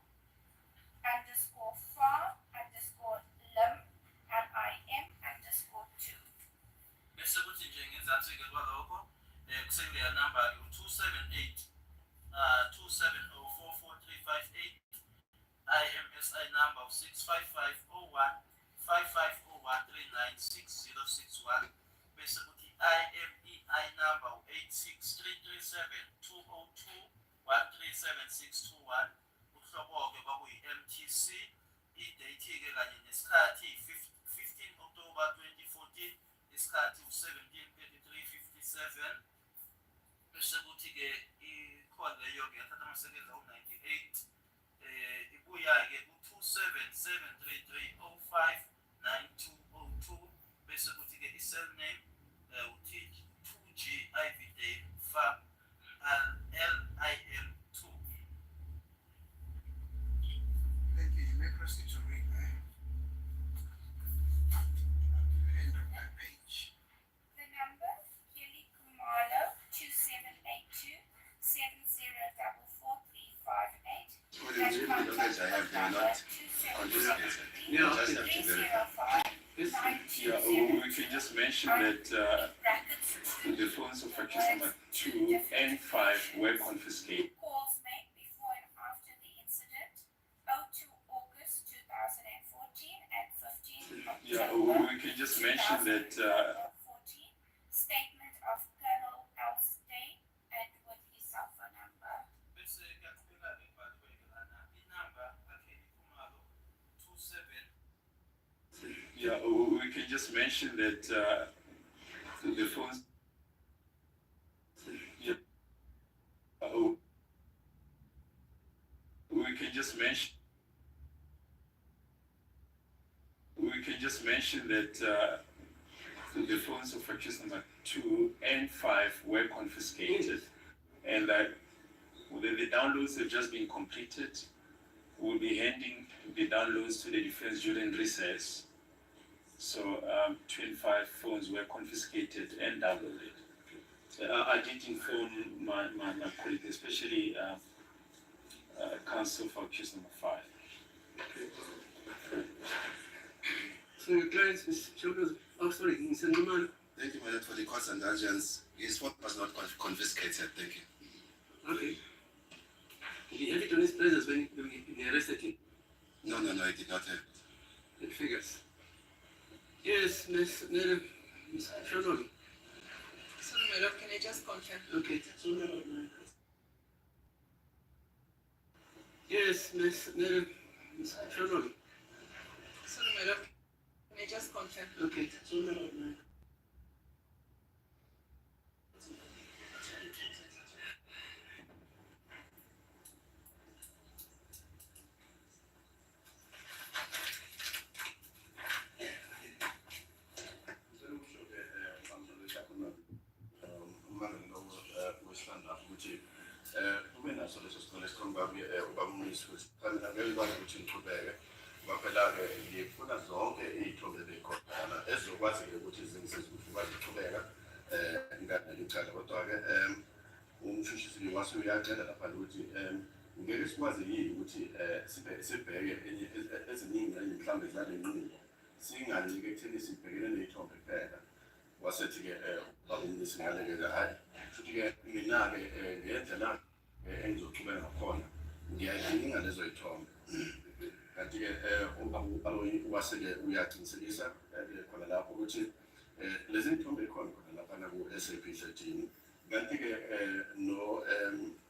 _farm _lim and IM_2. Bese kuthi nje ngezansi-ke kwalokho kuseyileya number-ke u-278 IMSI number u-655015501396061 bese kuthi IMEI number u-8633720213761 uhlobo-ke kwakuyi-MTC i-date-ke kanye nesikhathi 15 October 2014 isikhathi u-17:33:57 bese kuthi-ke i-call leyo-ke yathatha ama-seconds awu-98 ibuya-ke ku-27733059202 bese kuthi-ke i-cell name u-2G Ividale Farm LIM2. phones I have, they are not confiscated. Yeah, I just have to verify. This, Yeah, we can just mention that the phones of accused number 2 and 5 were confiscated. Calls made before and after the incident, 02 August 2014 and 15 Yeah, October we can just mention that 2014. Statement of Colonel Elstay and with his cell phone number. bese kuyaqhubeka ibhalwe lana inamba akhe iphumayo 27 yeah, we can just mention that the phones. Yeah, we can just mention. We can just mention that the phones of accused number 2 and 5 were confiscated, and that the downloads have just been completed. We'll be handing the downloads to the defense during recess. So 25 phones were confiscated and downloaded. I did inform my colleague, especially counsel for accused number 5. so your client, Mr. Childers, oh sorry, Mr. Numan. Thank you, my lord, for the court's indulgence. His phone was not confiscated. Thank you. Okay. Did he have it on his presence when he arrested him? No, I did not have. It figures. Yes, Miss Shonoli. Sorry, my lord, can I just confirm? Okay. Yes, Miss Shonoli. Sorry, my lord, can I just confirm? Okay. Stand-up ukuthi kube naso leso sicelo esikhomba-ke ubamnisi ukuthi kufanele ngekwazi ukuthi ngiqhubeke ngoba phela-ke ngifuna zonke iy'thombe bekhona ezizokwazi-ke ukuthi zingisize ukuthi ukwazi ukuqhubeka ngelicala kodwa-ke umshushisi wase uyacela lapha ukuthi ngeke sikwazi yini ukuthi sibheke eziningi mhlawumbe zale nqubo singanike ekutheni sibhekene ney'thombe kuphela wasethi-ke babumnisi ngaleke-ke hhayi futhi-ke mina-ke ngendlela engizoqhubeka ngakhona ngiyayidinga lezo y'thombe kanti-ke wase-ke uyaqinisekisa khona lapho ukuthi lezi y'thombe y'khona khona laphana ku-SAP 13 kanti-ke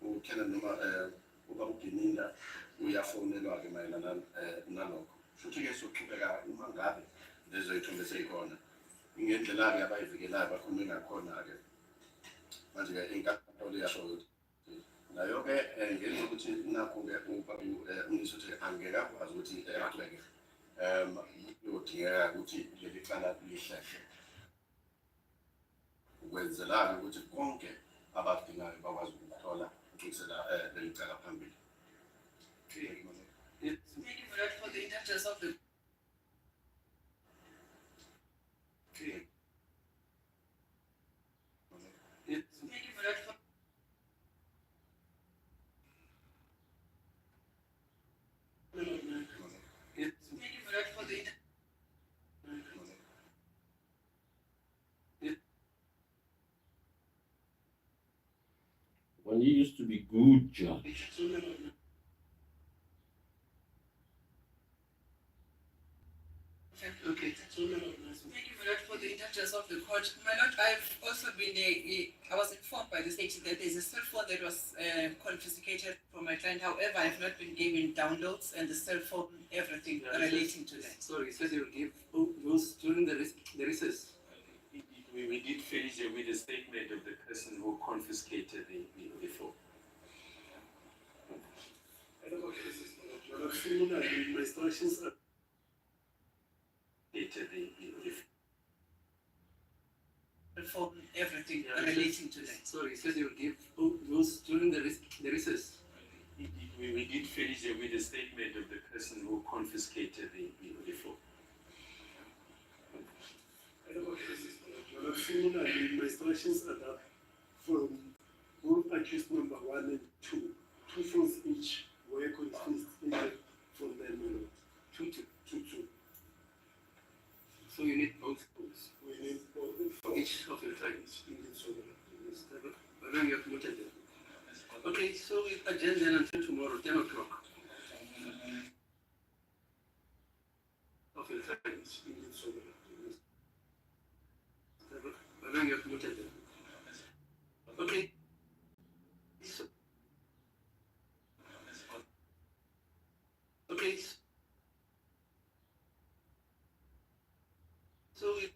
uKenan noma ubaba uGininda uyafonelwa-ke mayelana nalokho futhi-ke soqhubeka uma ngabe lezo y'thombe seyikhona ngendlela-ke abayivikelayo bakhulume ngakhona-ke manje-ke inkantolo iyasho ukuthi nayo-ke ngenxa ukuthi nakho-ke umnisi ukuthi angeke akwazi ukuthi aqhubeke kuyodingeka ukuthi leli cala lihlehle ukwenzela-ke ukuthi konke abadingayo bakwazi ukuthola ukusela leli cala phambili. Thank you, my lord, for the indulgence of the Thank you, my lord, for Thank you, my lord, for the When you used to be good judge. Okay. Thank you, my lord, for the indulgence of the court. My lord, I've also been I was informed by the state that there's a cell phone that was confiscated from my client. However, I've not been given downloads and the cell phone, everything relating to that. Sorry, it says you will give those during the recess. We did finish with a statement of the person who confiscated the phone. My instructions are Cell phone, everything relating to that. sorry, it says you will give those during the recess. We did finish with a statement of the person who confiscated the phone. My instructions are that from both accused number 1 and 2, 2 phones each were confiscated adjourn then until tomorrow, 10 o'clock. Okay, thanks. I don't get muted then. Okay. Okay. So we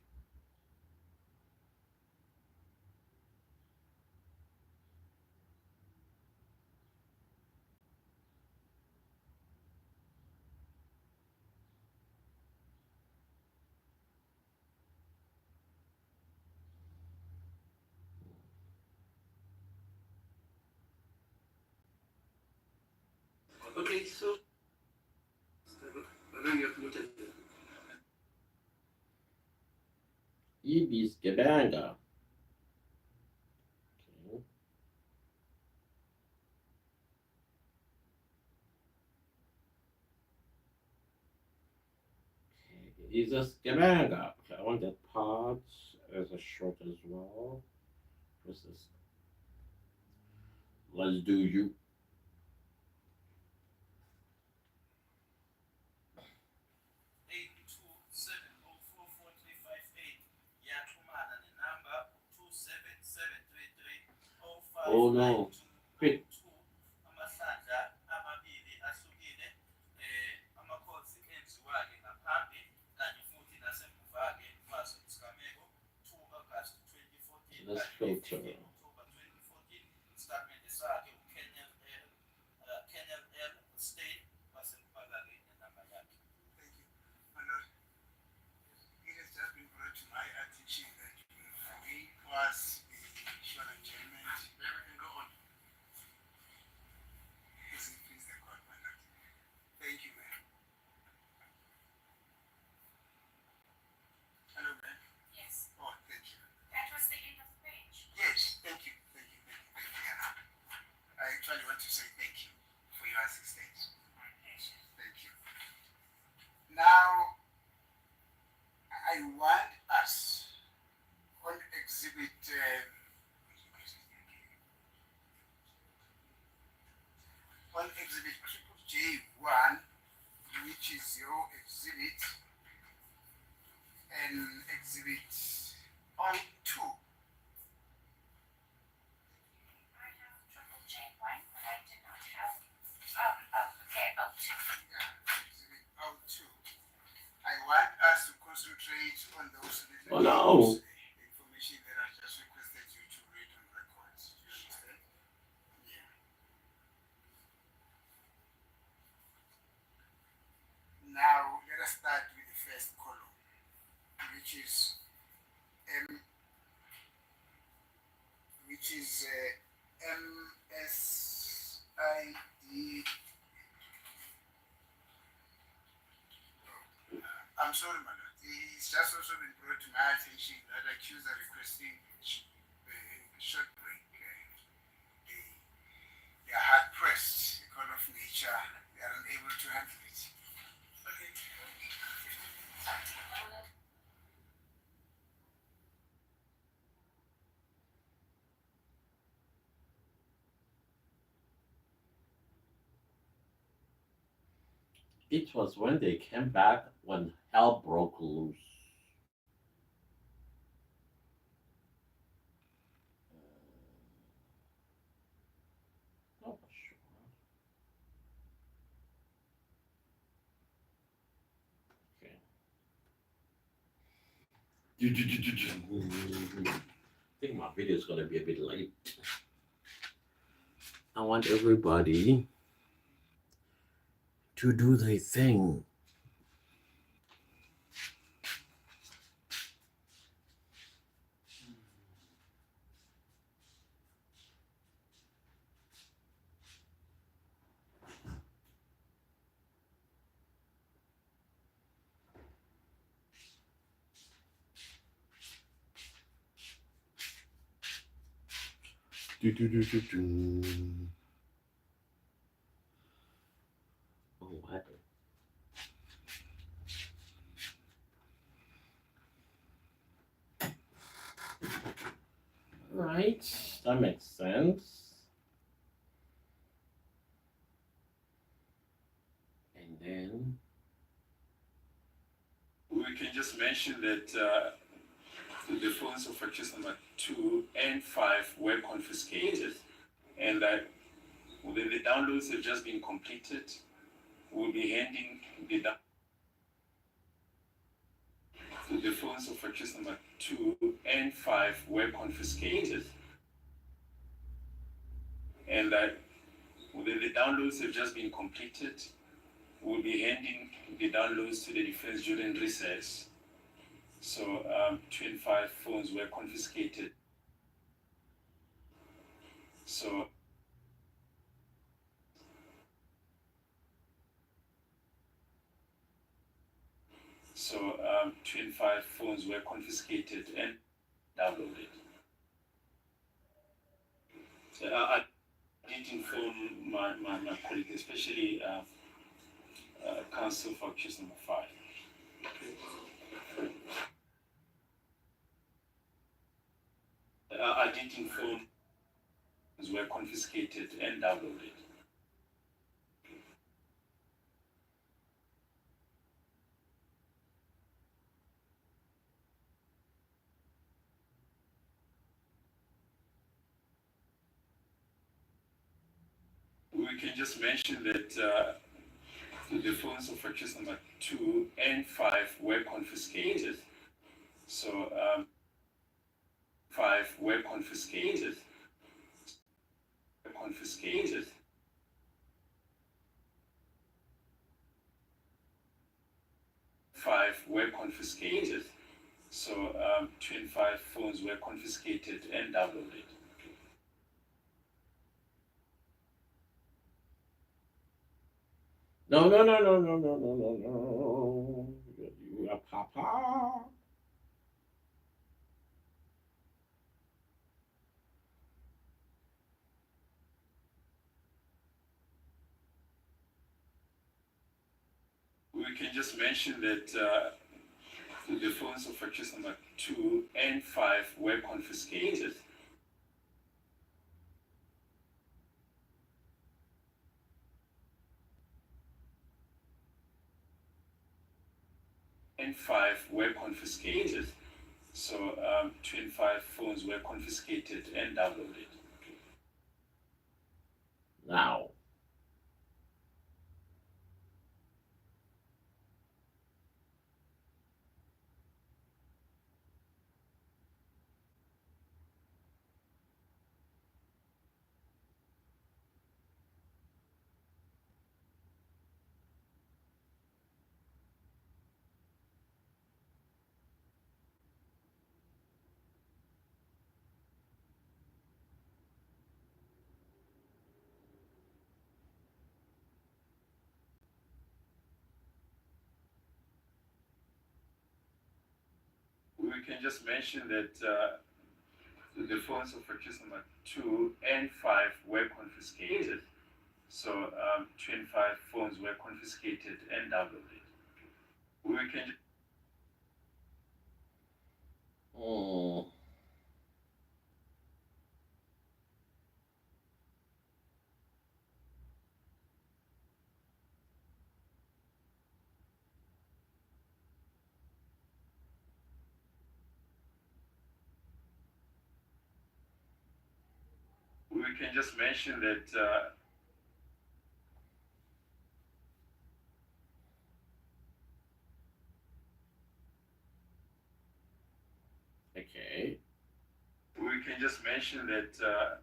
okay, so I don't get muted then. Ibis Gebanga. Okay. Is a Gebanga. Okay, I want that part as a short as well. What's this? Let's do you. 827044358 yaxhumana nenamba 27733 Oh no. Quick. amahlandla amabili ahlukile amakhozi enziwa-ke ngaphambi kanye futhi nasemuva-ke kwaso isigameko 2 August 2014 Let's kanye no filter. 15 October 2014 isitatimende sakhe uKenneth L State wasekubala-ke nenamba yakhe. Thank you. My Lord, it has just been brought to my attention that we was a short adjournment. Now we can go on. Yes, it please the court, my Lord. Thank you, ma'am. Hello, ma'am. Yes, Oh, thank you. that was the end of the page. Yes, thank you. Thank you. Thank you. Thank you. I actually want to say thank you for your assistance. My pleasure. Thank you. Now, I want us on exhibit J1, which is your exhibit, and exhibit on 2. I have triple J1, but I did not have, okay, Exhibit O2. I want us to concentrate on those little Oh, no. information that I just requested you to read on records. Do you understand? Yeah. Now let us start with the first column, which is MSID. I'm sorry, my lord. It's just also been brought to my attention that accused are requesting a short break. They are hard pressed because of nature. They are unable to handle it. Okay. It was when they came back when hell broke loose. Oh, sure. Okay. I think my video is gonna be a bit late. I want everybody to do their thing. Oh, what? Right, that makes sense. mention that the phones of accused number 2 and 5 were confiscated, and that the downloads have just been completed. We'll be handing the phones of accused number 2 and 5 were confiscated, and that the downloads have just been completed. We'll be handing the downloads to the defense during recess. So 25 phones were confiscated. So 25 phones were confiscated and downloaded. I did inform my colleague, especially counsel for accused number 5. I did inform were confiscated and downloaded. We can just mention that the phones of accused number 2 and 5 were confiscated. So 5 were confiscated. 5 were confiscated. So 25 phones were confiscated and downloaded. No. You are Papa. We can just mention that the phones of accused number 2 and 5 were confiscated. And 5 were confiscated. So 25 phones were confiscated and downloaded. Now. We can just mention that the phones of accused number 2 and 5 were confiscated. So 25 phones were confiscated and downloaded. We can. We can just mention that Okay. we can just mention that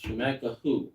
Chimeka who?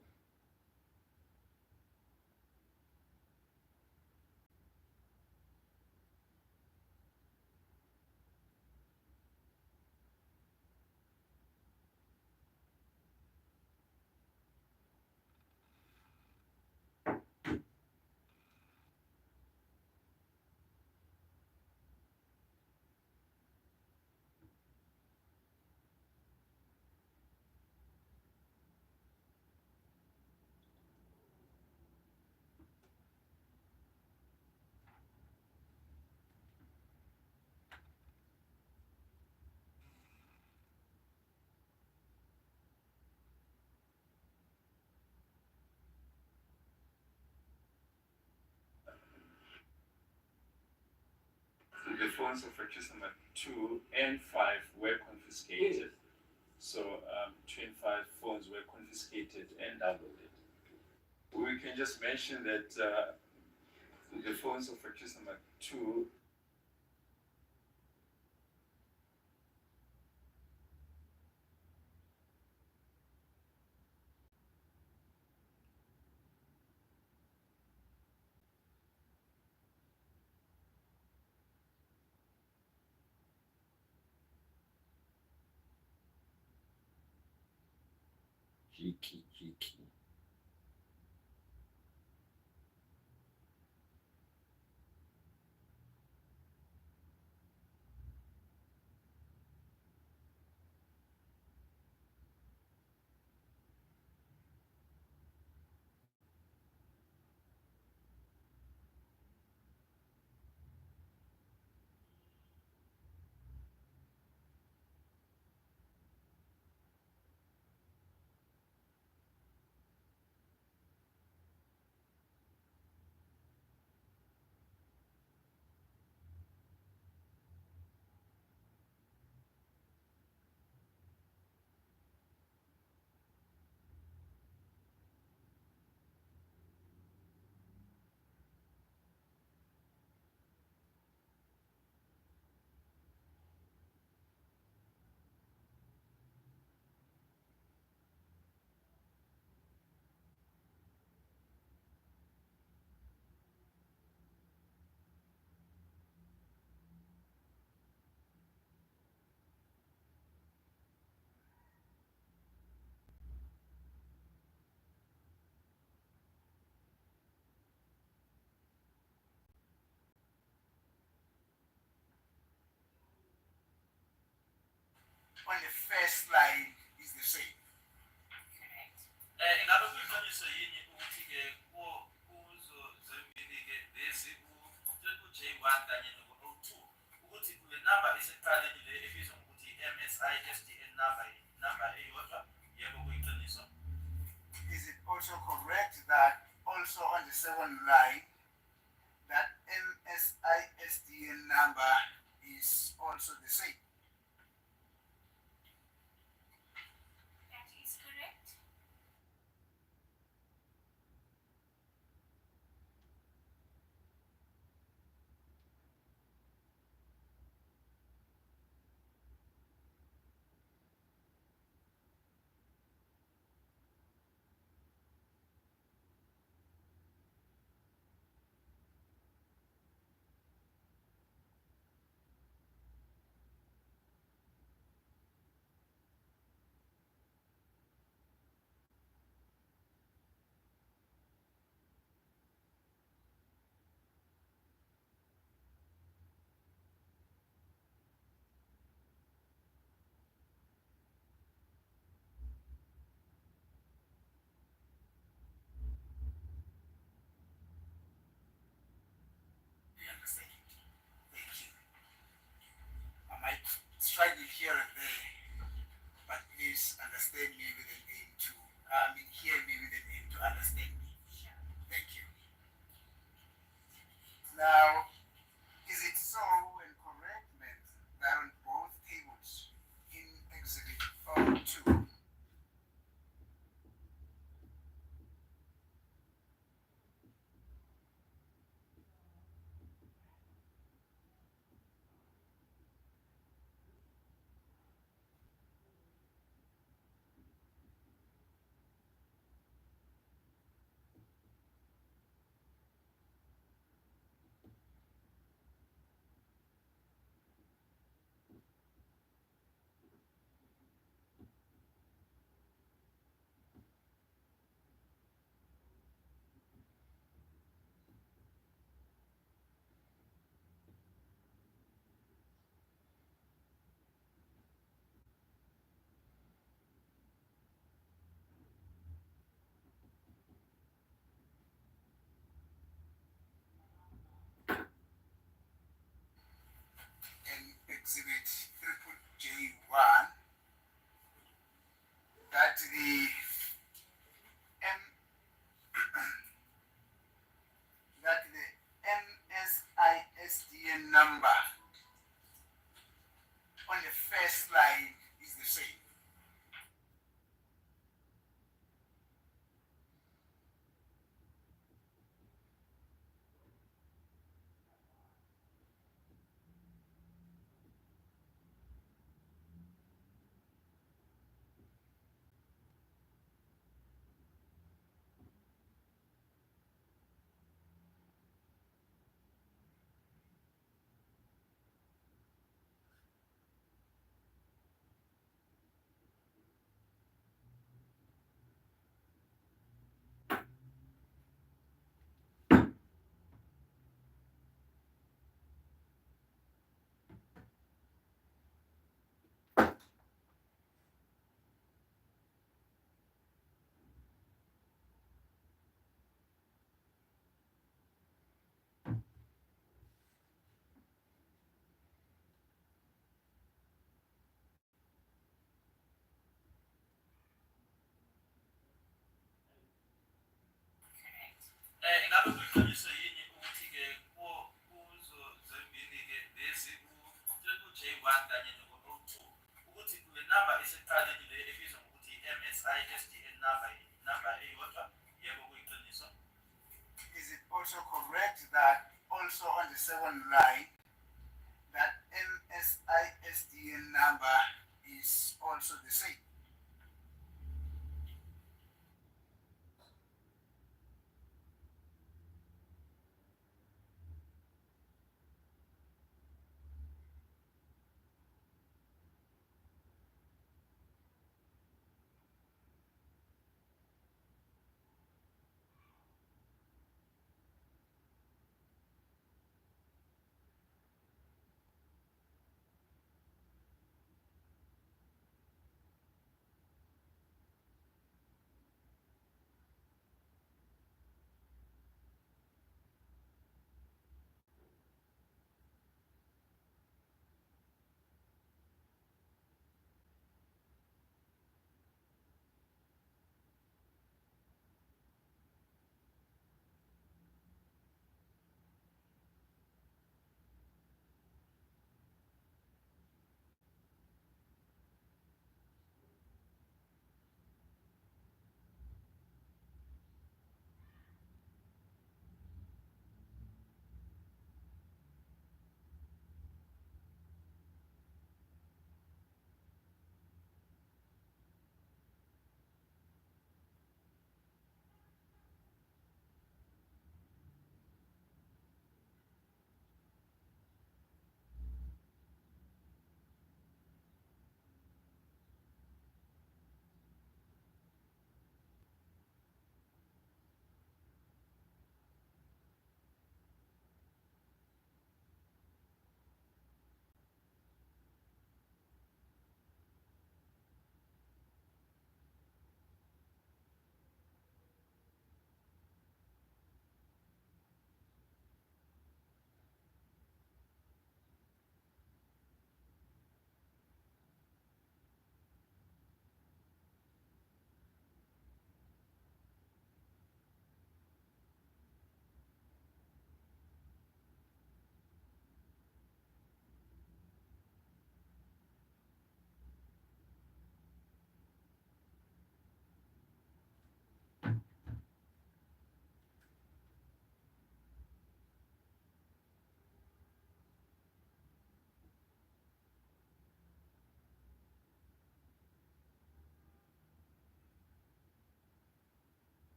phones of accused number 2 and 5 were confiscated. So 25 phones were confiscated and downloaded. We can just mention that the phones of accused number 2 Cheeky. On the first slide is the same. Correct. Ingabe kuyiqiniso yini ukuthi-ke kuzo zombili-ke lezi u-J1 kanye no-O2 ukuthi kule namba esekuqaleni le ebizwa ngokuthi MSI-SDN number eyodwa? Yebo, kuyiqiniso. Is it also correct that also on the second line, that MSISDN number is also the same? That is correct. Thank you. I might struggle here and there, but please understand me with an aim to, hear me with an aim to understand me. Thank you. Now, is it so and correct that on both tables in Exhibit 2, Exhibit J1, that the MSISDN number number esiqaleni le ebizwa ngokuthi MSI SDN number number eyodwa yebo kuyiqiniso. Is it also correct that also on the second line, that MSI SDN number is also the same?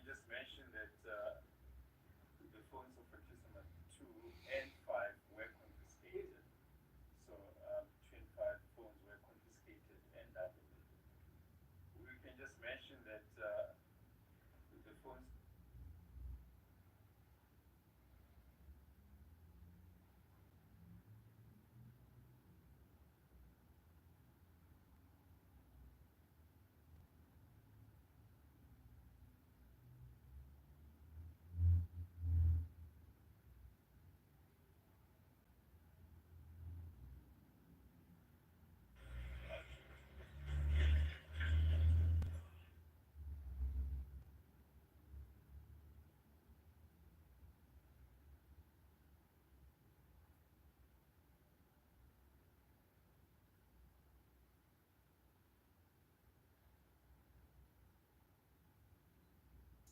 Just mention that the phones of accused number 2 and 5 were confiscated. So 25 phones were confiscated, and we can just mention that the phones.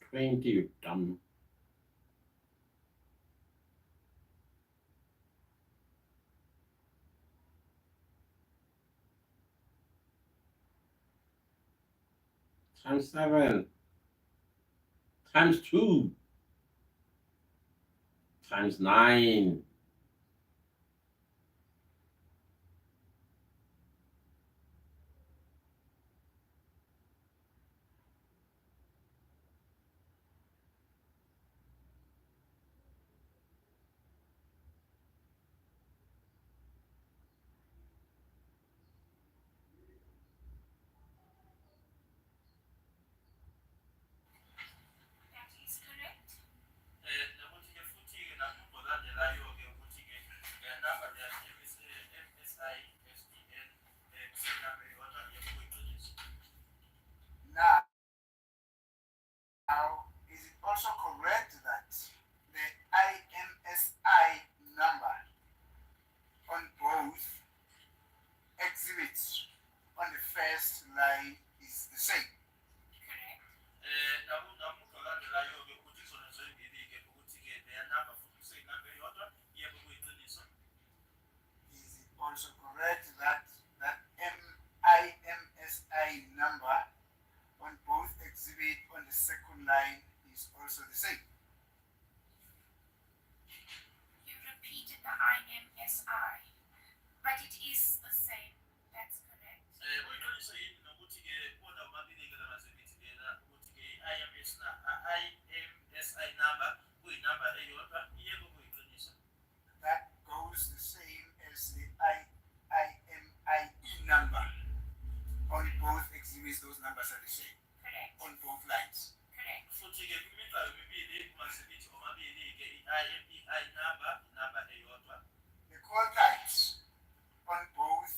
Thank you, dumb. Times 7. Times 2. Times 9. first line is the same. Correct. namuntu olandelayo-ke ukuthi zona zombili-ke ukuthi-ke leya namba futhi kuseyinamba eyodwa yebo kuyiqiniso. Is it also correct that that MIMSI number on both exhibit on the second line is also the same? You repeated the IMSI, but it is the same. That's correct. Kuyiqiniso yini nokuthi-ke bona omabili-ke lamazibithi lena ukuthi-ke IMSI number kuyinamba eyodwa yebo kuyiqiniso. That goes the same as the IMIE number. On both exhibits, those numbers are the same. Correct. On both lines. Correct. Futhi-ke kwimigqa yomibili kumazibithi omabili-ke i-IMEI number inamba eyodwa. The call types on both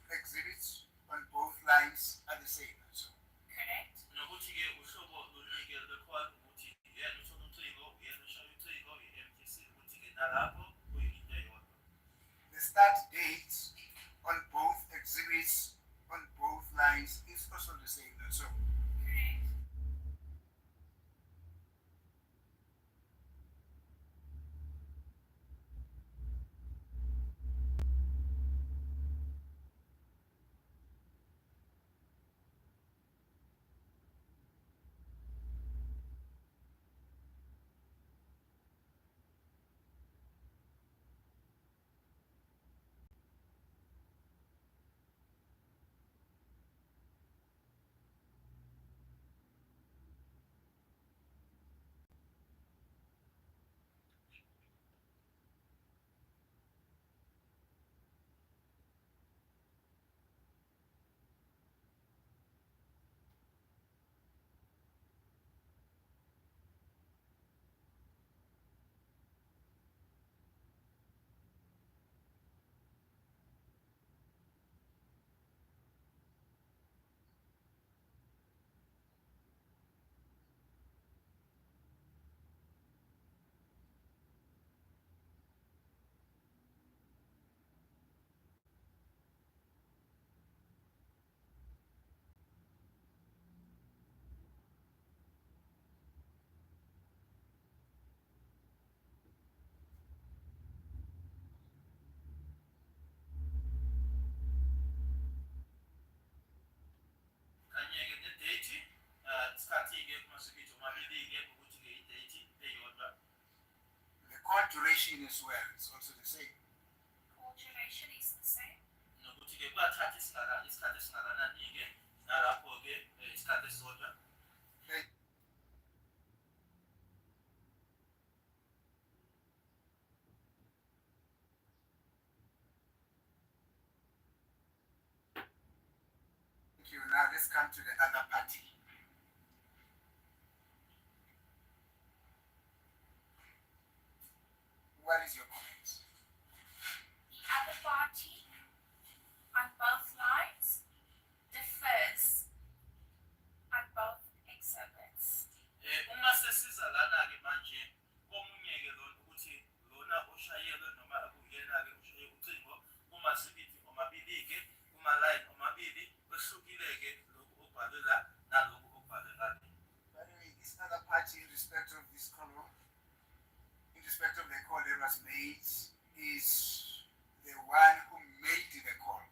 exhibits, on both lines, are the same. So Correct. Nokuthi-ke uhlobo luningi lwe-call ukuthi uyena uthola ucingo, uyena ushaya ucingo, i-MTC ukuthi-ke nalapho kuyinto eyodwa. the start date on both exhibits, on both lines, is also the same. So Correct. Kanye-ke ne-date, isikhathi-ke kumazibithi omabili-ke ukuthi-ke i-date eyodwa. the call duration as well is also the same. Call duration is the same. Nokuthi-ke kubathatha isikhathi esingakanani-ke nalapho-ke isikhathi esisodwa. Thank you. Now let's come to the other party. What is your comment? The other party on both lines differs on both exhibits. Uma sesiza lana-ke manje komunye-ke lona ukuthi lona oshayelwe noma akuyena-ke oshaye ucingo kumazibithi omabili-ke kuma-line omabili kwehlukile-ke lokhu okubhalwe la nalokhu okubhalwe lana. By the way, this other party in respect of this call, in respect of the call that was made, is the one who made the call.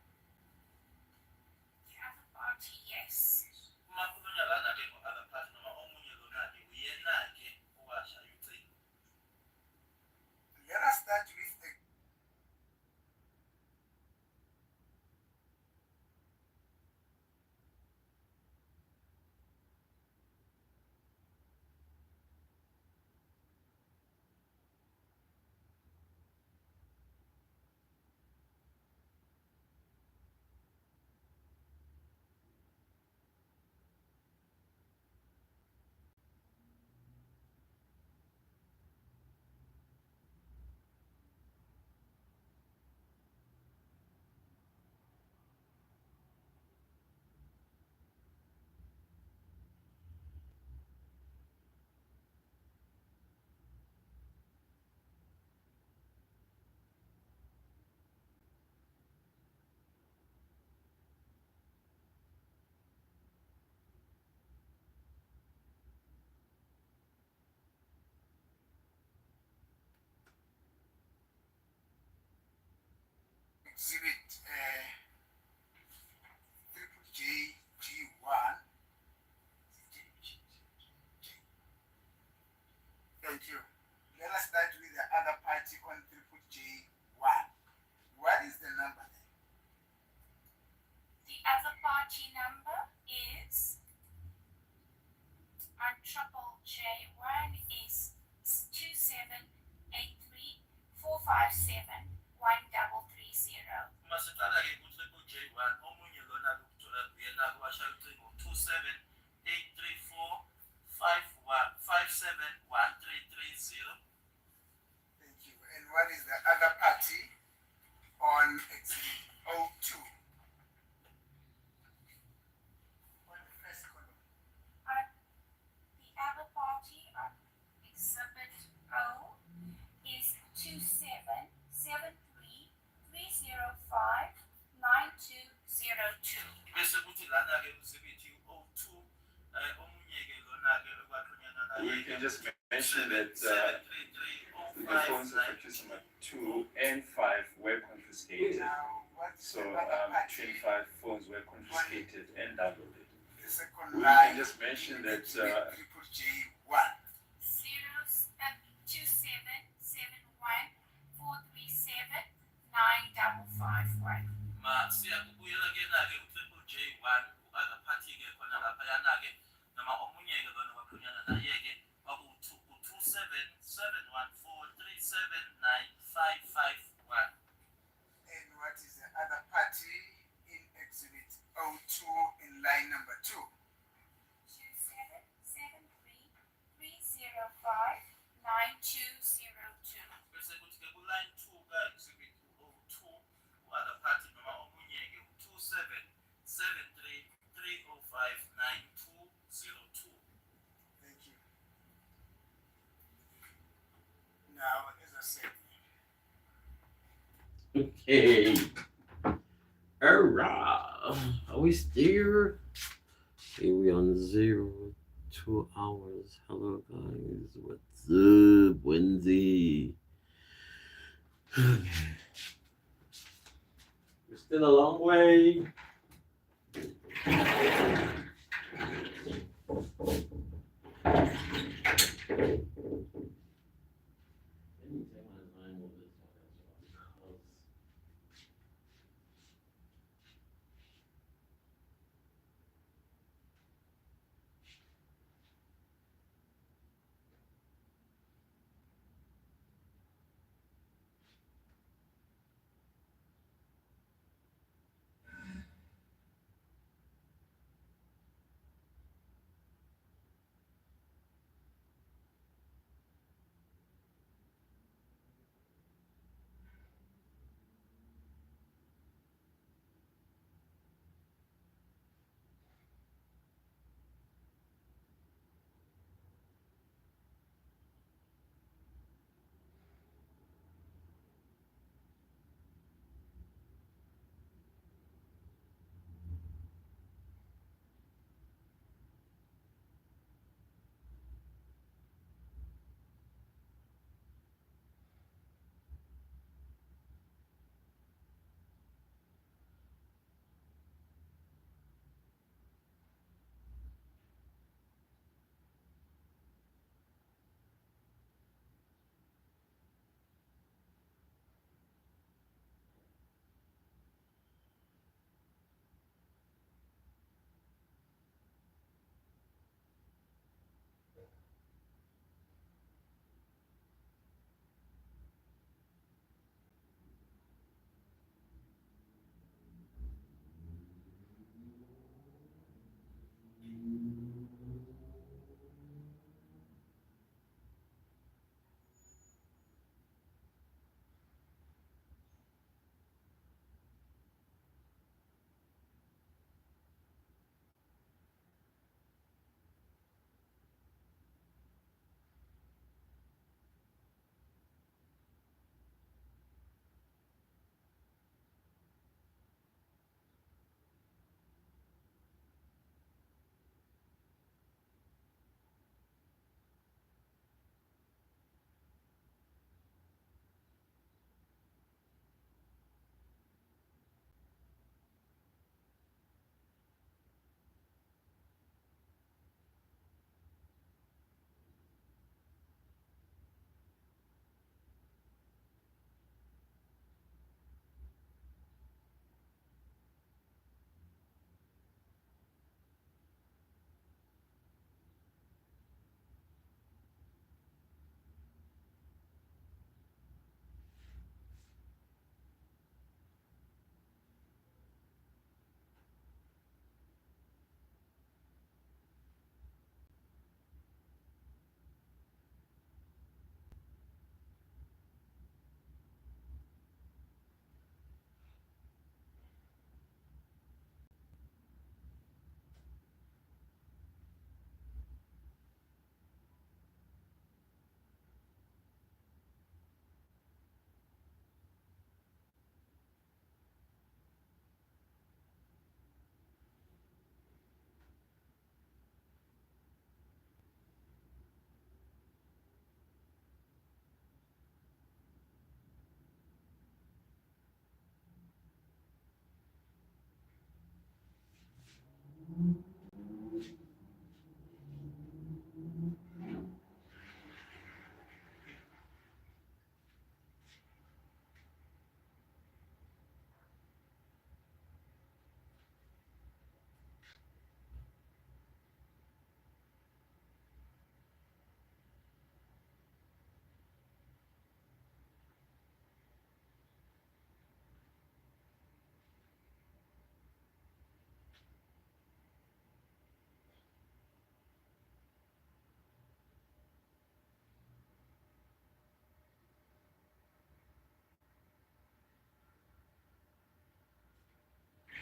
The other party, yes. Uma khulunywa lana-ke ngo-other party noma omunye lona-ke uyena-ke owashaya ucingo. Let us start with the exhibit triple J G1. Thank you. Let us start with the other party on triple J1. What is the number there? The other party number is on triple J1 is 2783457130. Masicala ke ku-triple J1 omunye lona yena kuwasha ucingo 278345715330. Thank you. And what is the other party on exhibit O2? On the first column. The other party on exhibit O is 2773305920. Bese kuthi lana ke usibithi u-O2 omunye ke lona ke okwaxhunyana naye We can just mention that the phones of accused number 2 and 5 were confiscated. Now, what's So the other party? 25 phones were confiscated and downloaded. The second We line. can just mention that triple J1. 2771437951. ma siyakubuyela ke na-ke u-triple J1 ku-akaphathi ke khona laphayana ke noma omunye ke lona kwaxhunyana naye-ke kwaku-277143795551. And what is the other party in exhibit O2 in line number 2? 2773305920. Bese kuthi ke ku-line 2 ka-exhibit u-O2 u-akaphathi noma omunye ke u-2773305920. Thank you. Now, as I said, Okay. Alright. Are we still? Here we on 2 hours. Hello guys. What's up? Wednesday. Okay. We're still a long way.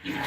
And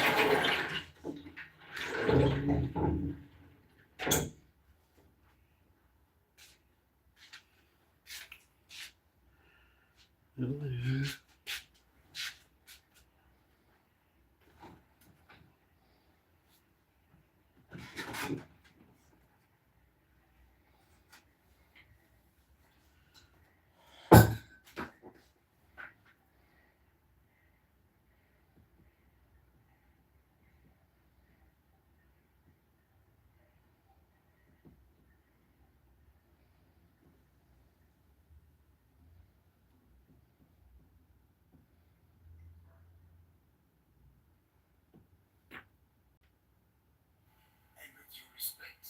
with due respect,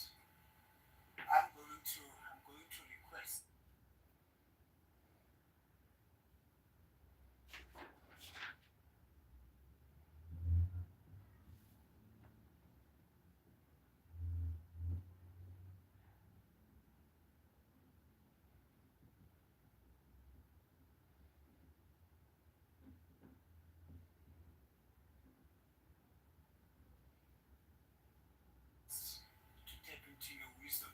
I'm going to request to tap into your wisdom.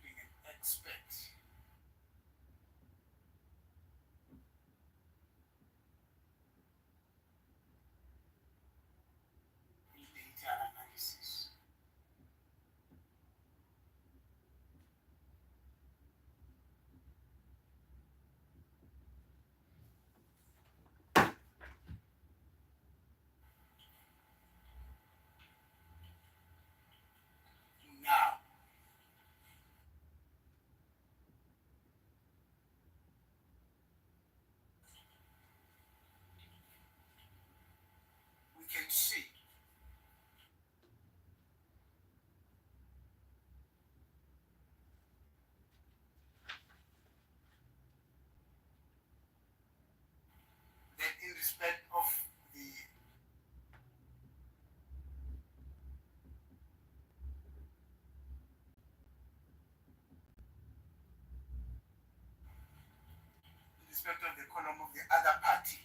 Being an expert in data analysis. Now, we can see that in respect of the column of the other party,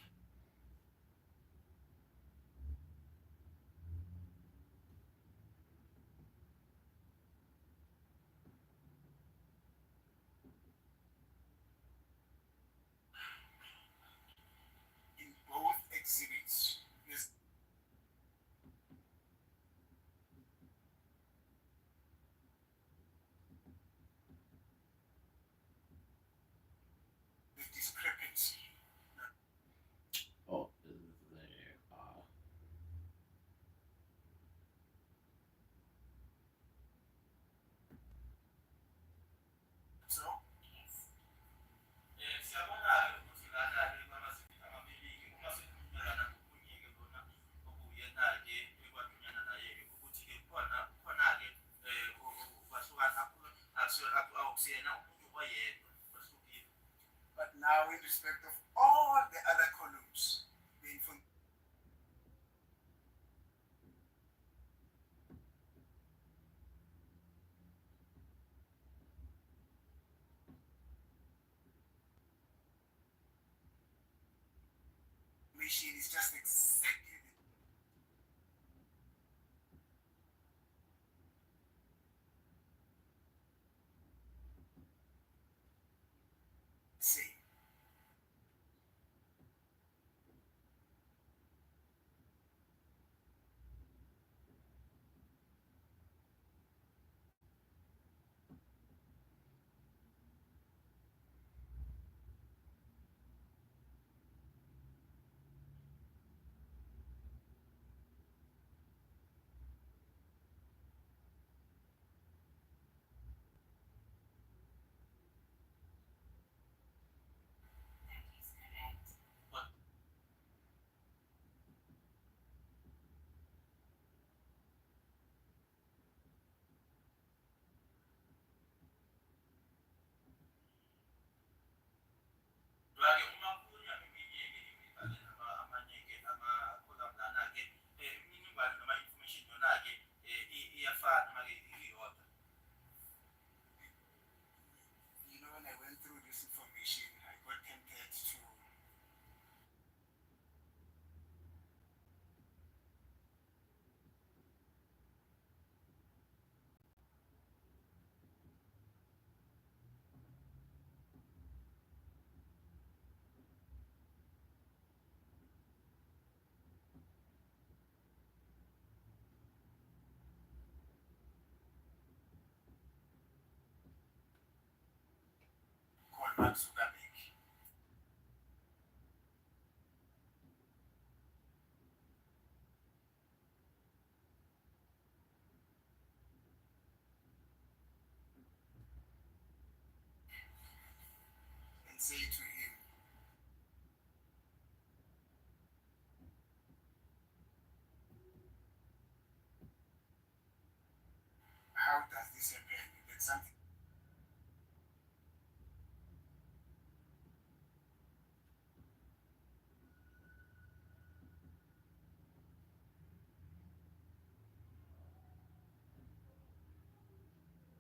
in both exhibits, there's the discrepancy. Oh, there are. So, siyabonga-ke ukuthi lana-ke kwamasiphi amabiliki uma sikhulumelana ngokunye-ke lona okuyena-ke ekwadunyana naye-ke ukuthi-ke khona-ke ukwahlukana akusiyena umuntu oyedwa ohlukile. but now in respect of all the other columns, the information is just exactly the same. Mark Zuckerberg. And say to him, how does this happen? That's something.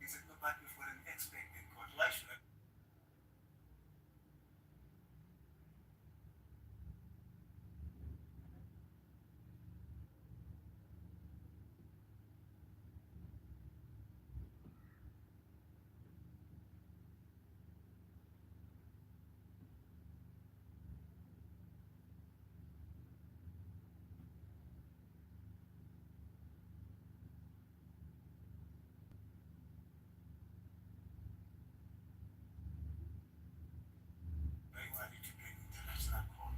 He said, no, but we've got an expert in court. Why should I? Why did you bring international court?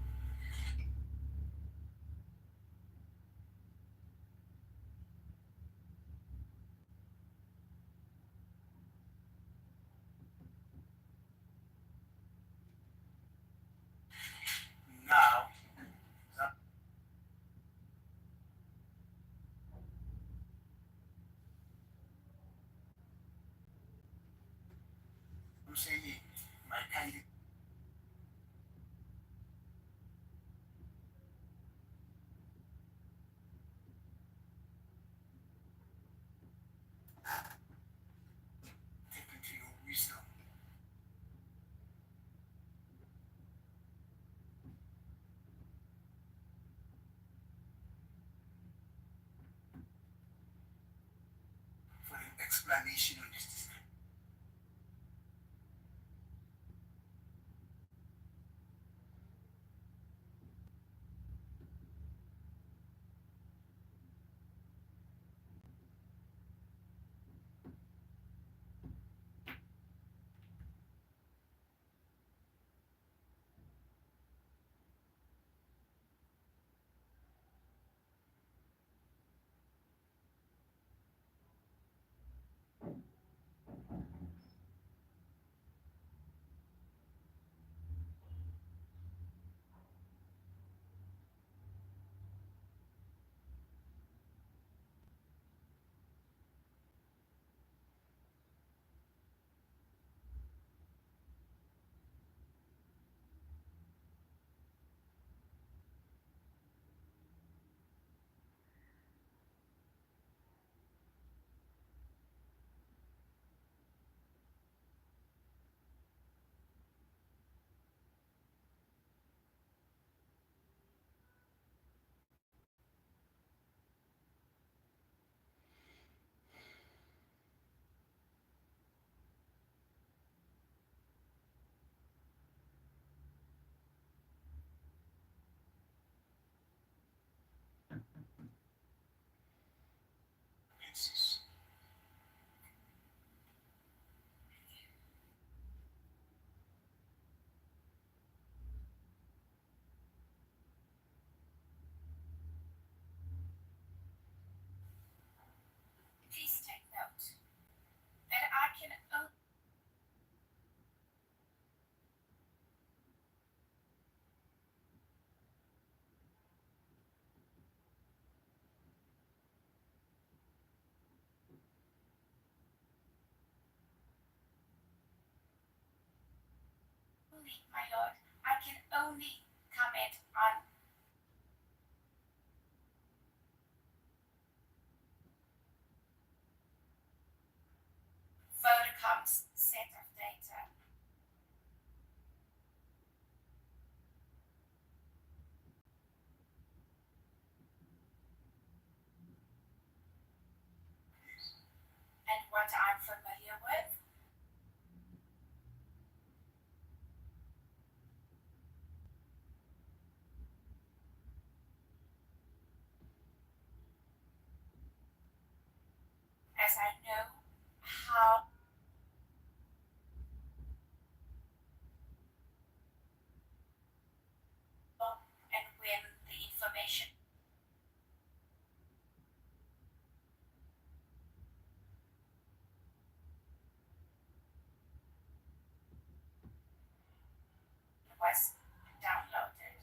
Now, I'm saying my candidate. Tap into your wisdom. For an explanation on this. It's Please take note that I can only, my lord, I can only comment on Vodacom's set of data. And what I'm familiar with. As I know how was downloaded.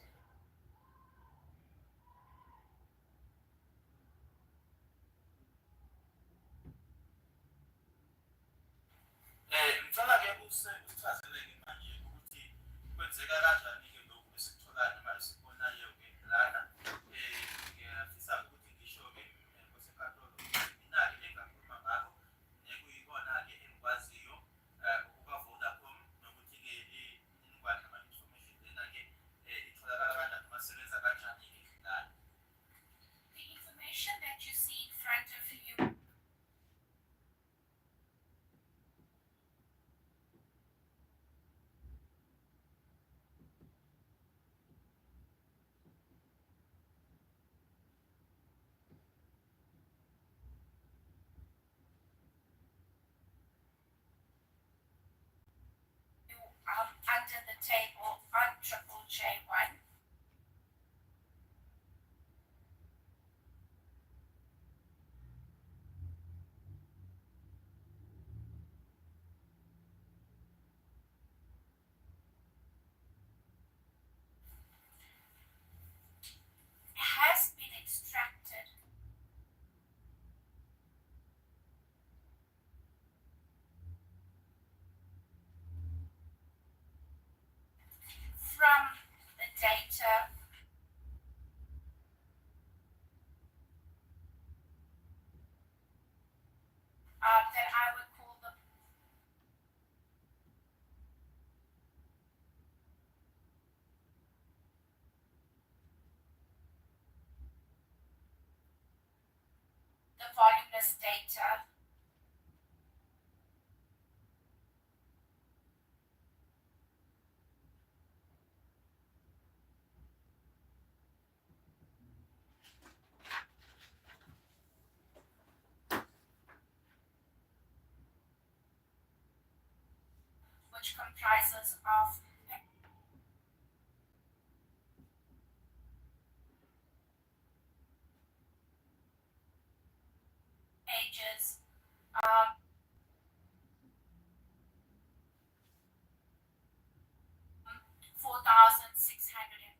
Ngicela ke usichazeleke manje ukuthi kwenzeka kanjani ke lokhu esikutholayo noma esikubonayo ke lana ngiyafisa ukuthi ngisho ke kwasenkantolo mina-ke engakhuluma ngakho nekuyikona ke engikwaziyo kuka-Vodacom nokuthi-ke iningwane nama-information lena-ke itholakala kanjani noma sebenza kanjani-ke lana. The information that you see in front of you under the table on Triple J1. Has been extracted from the data that I would call the voluminous data which comprises of pages, 4,649.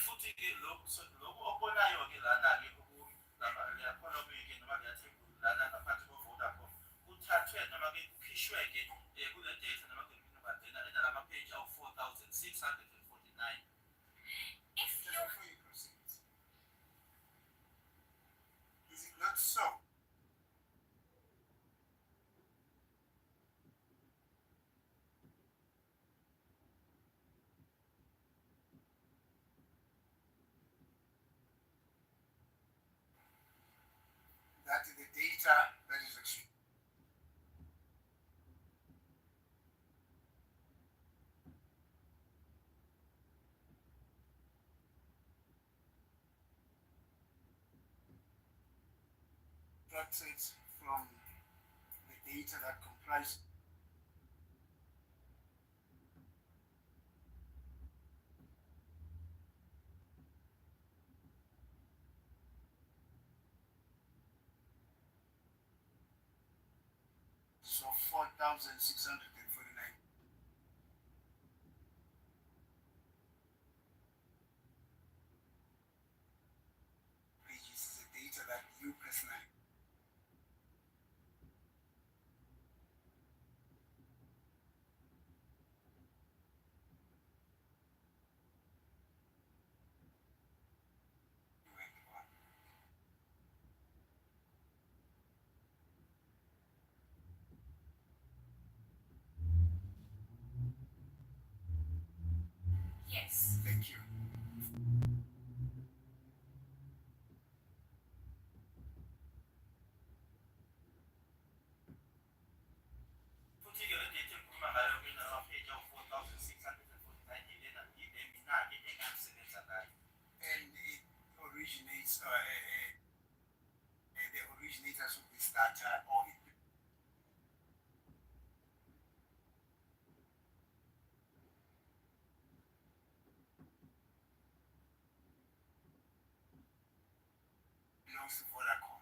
Futhi-ke lokhu okubonayo-ke lana-ke liyakhona okuyi-ke noma liyathembula lana ngaphansi ko-Vodacom kuthathwe noma-ke kukhishwe-ke kule data noma kuyinkinobandela enalamapheyiji awu-4,649. If Just you before you proceed, is it not so? That the data that is extracted from the data that comprise so 4,649 pages is the data that you personally went on. yes, Thank you. Futhi-ke le data engikhuluma ngayo-ke inalamapheyiji awu-4,649 lena yile mina-ke engangisebenza ngayo. And it originates, the originators of this data, or it belongs to Vodacom.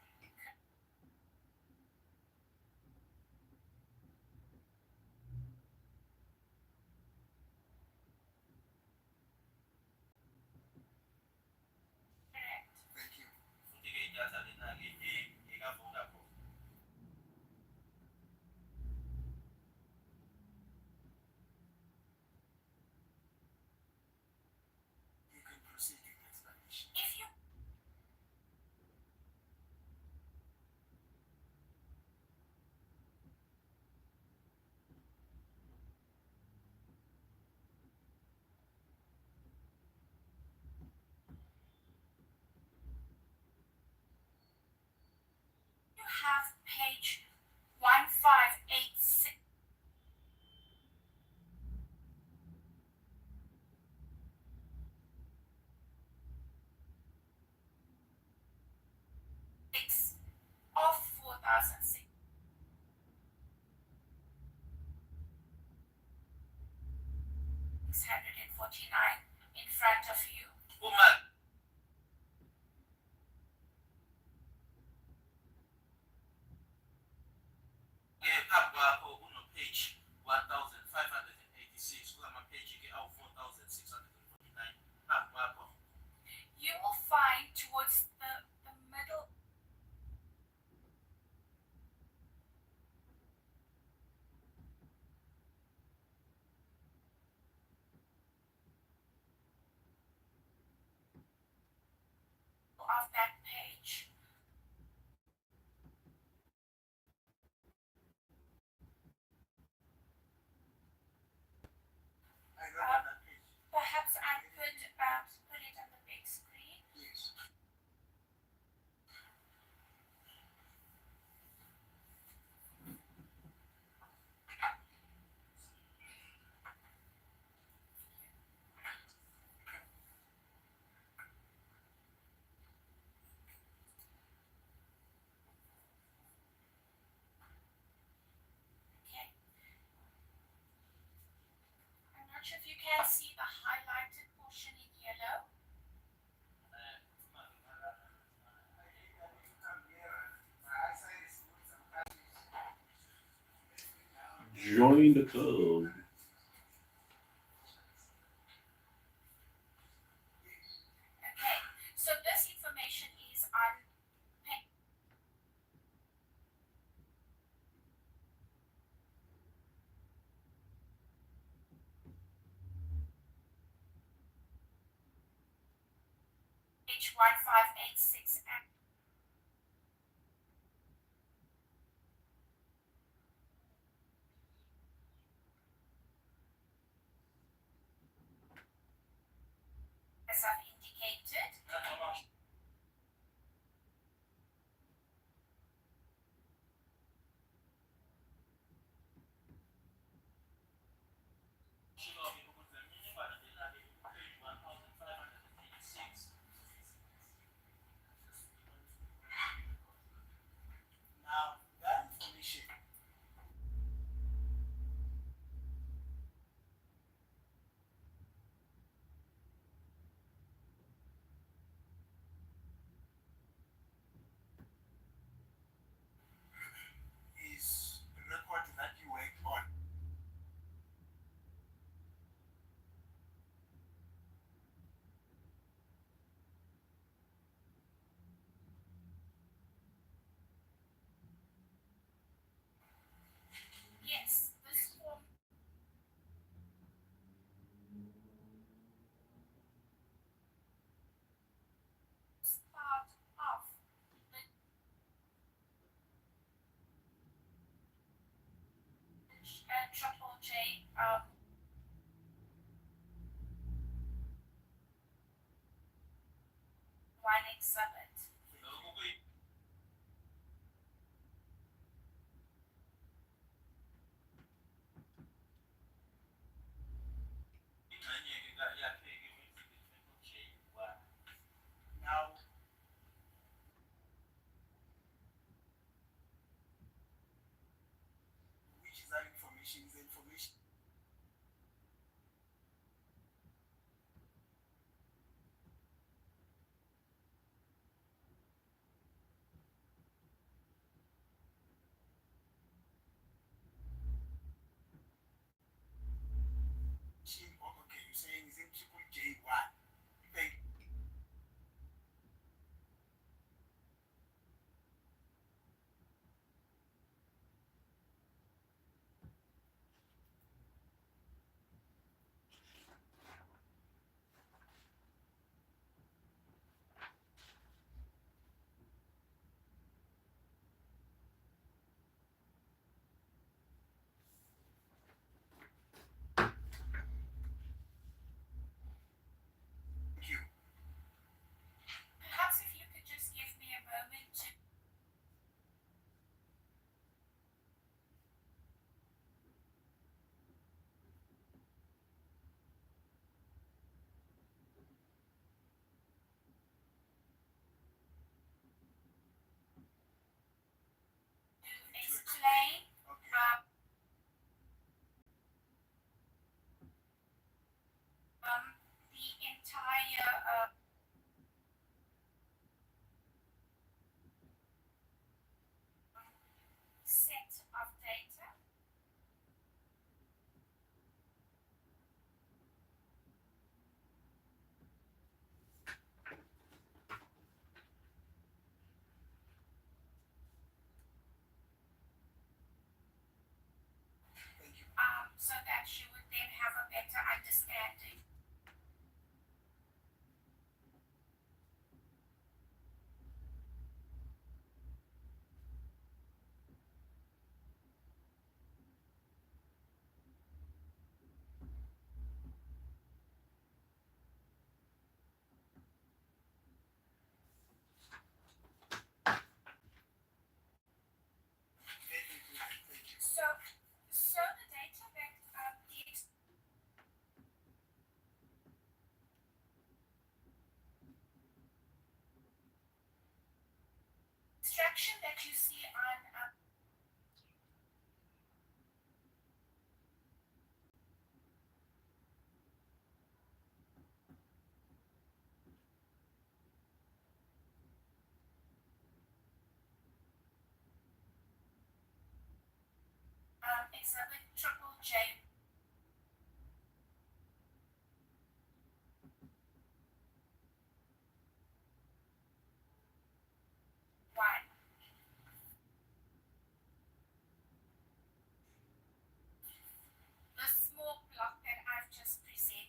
Correct. Thank you. futhi-ke idatha lena-ke eka-Vodacom. You can proceed with the explanation. If you have page 1586. Of 4,649 in front of you. Uma ke phambi kwakho uno-page 1586 kulama-page-ke awu-4649 phambi kwakho. You will find towards the middle of that page. I got that page. Perhaps I could put it on the big screen. Yes. Okay. I'm not sure if you can see the highlighted portion in yellow. Join the club. Okay. So this information is on page 1586 and as I've indicated. Now, that information is the record that you worked on. Yes, this form is part of the Triple J one exhibit. Now, which is that information? Is the information explain the entire set of data. So that you would then have a better understanding. So the data that the extraction that you see on exhibit triple J. One. The small block that I've just presented.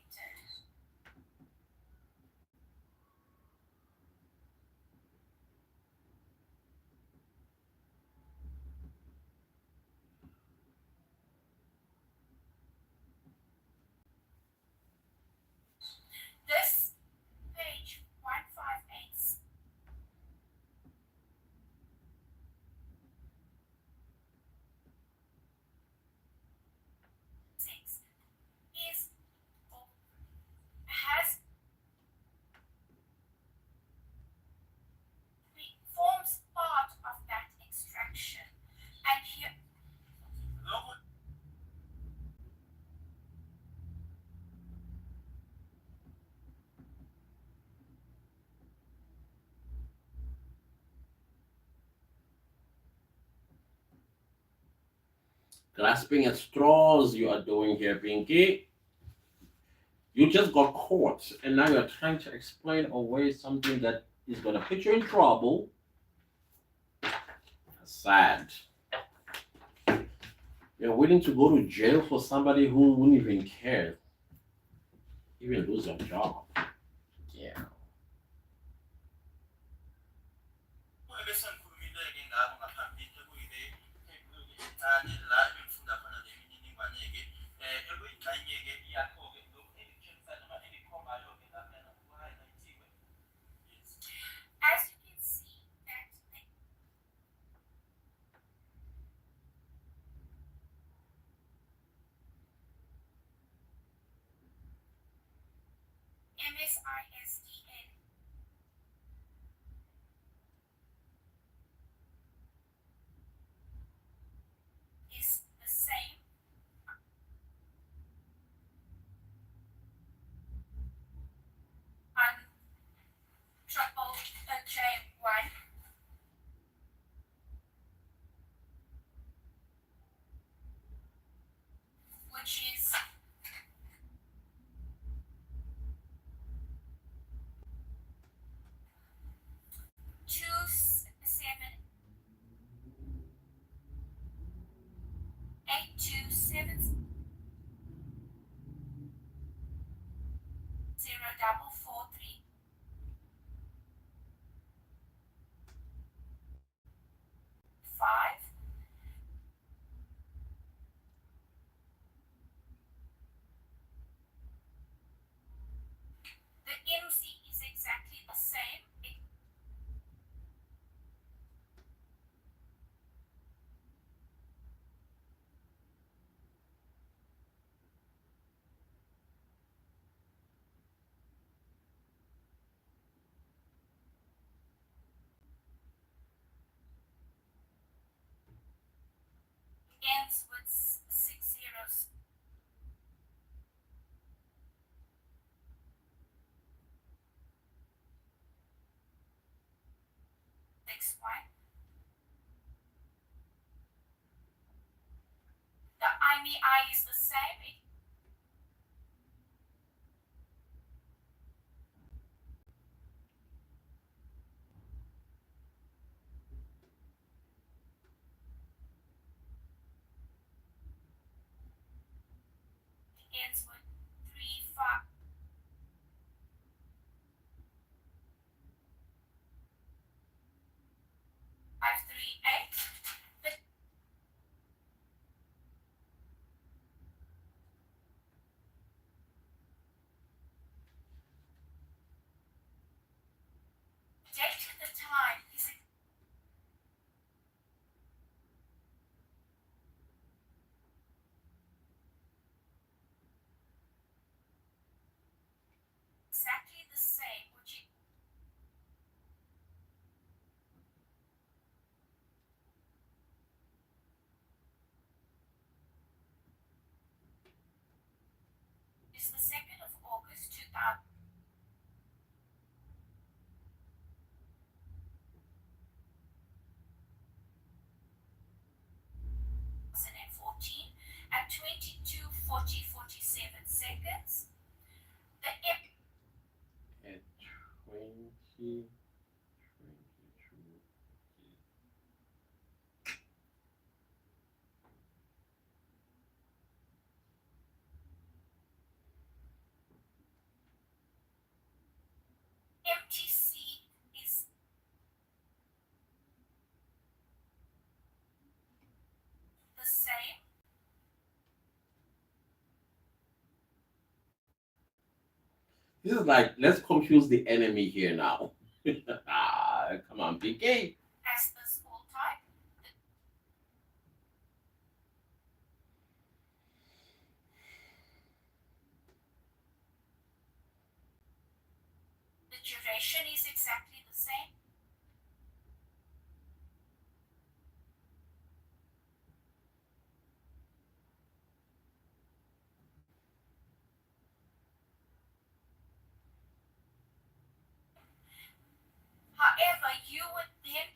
This page 158 is or has forms part of that extraction. And here Grasping at straws you are doing here, Pinky. You just got caught, and now you're trying to explain away something that is going to put you in trouble. That's sad. You're willing to go to jail for somebody who wouldn't even care, even lose your job. Yeah. ebesangikhulumile-ke ngabo ngaphambili ekuyile la ebengifunda khona le mininingwane-ke ekuyingxenye-ke yakho-ke lokhu engikutshengisayo noma engikhombayo-ke laphana ku-highlight-iwe. as you can see that the MSISDN is the same on triple J1, which is two seven 8270 443 5. The MC is exactly the same. Next one. The IMEI is the same. Ends with 3, 5. 538. The date and the time is exactly the same, which is the 2nd of August 2014 at 22:40:47 seconds. The At 20, 22. MTC is the same. This is like, let's confuse the enemy here now. Come on, PK. As the school time. The duration is exactly the same. However, you would then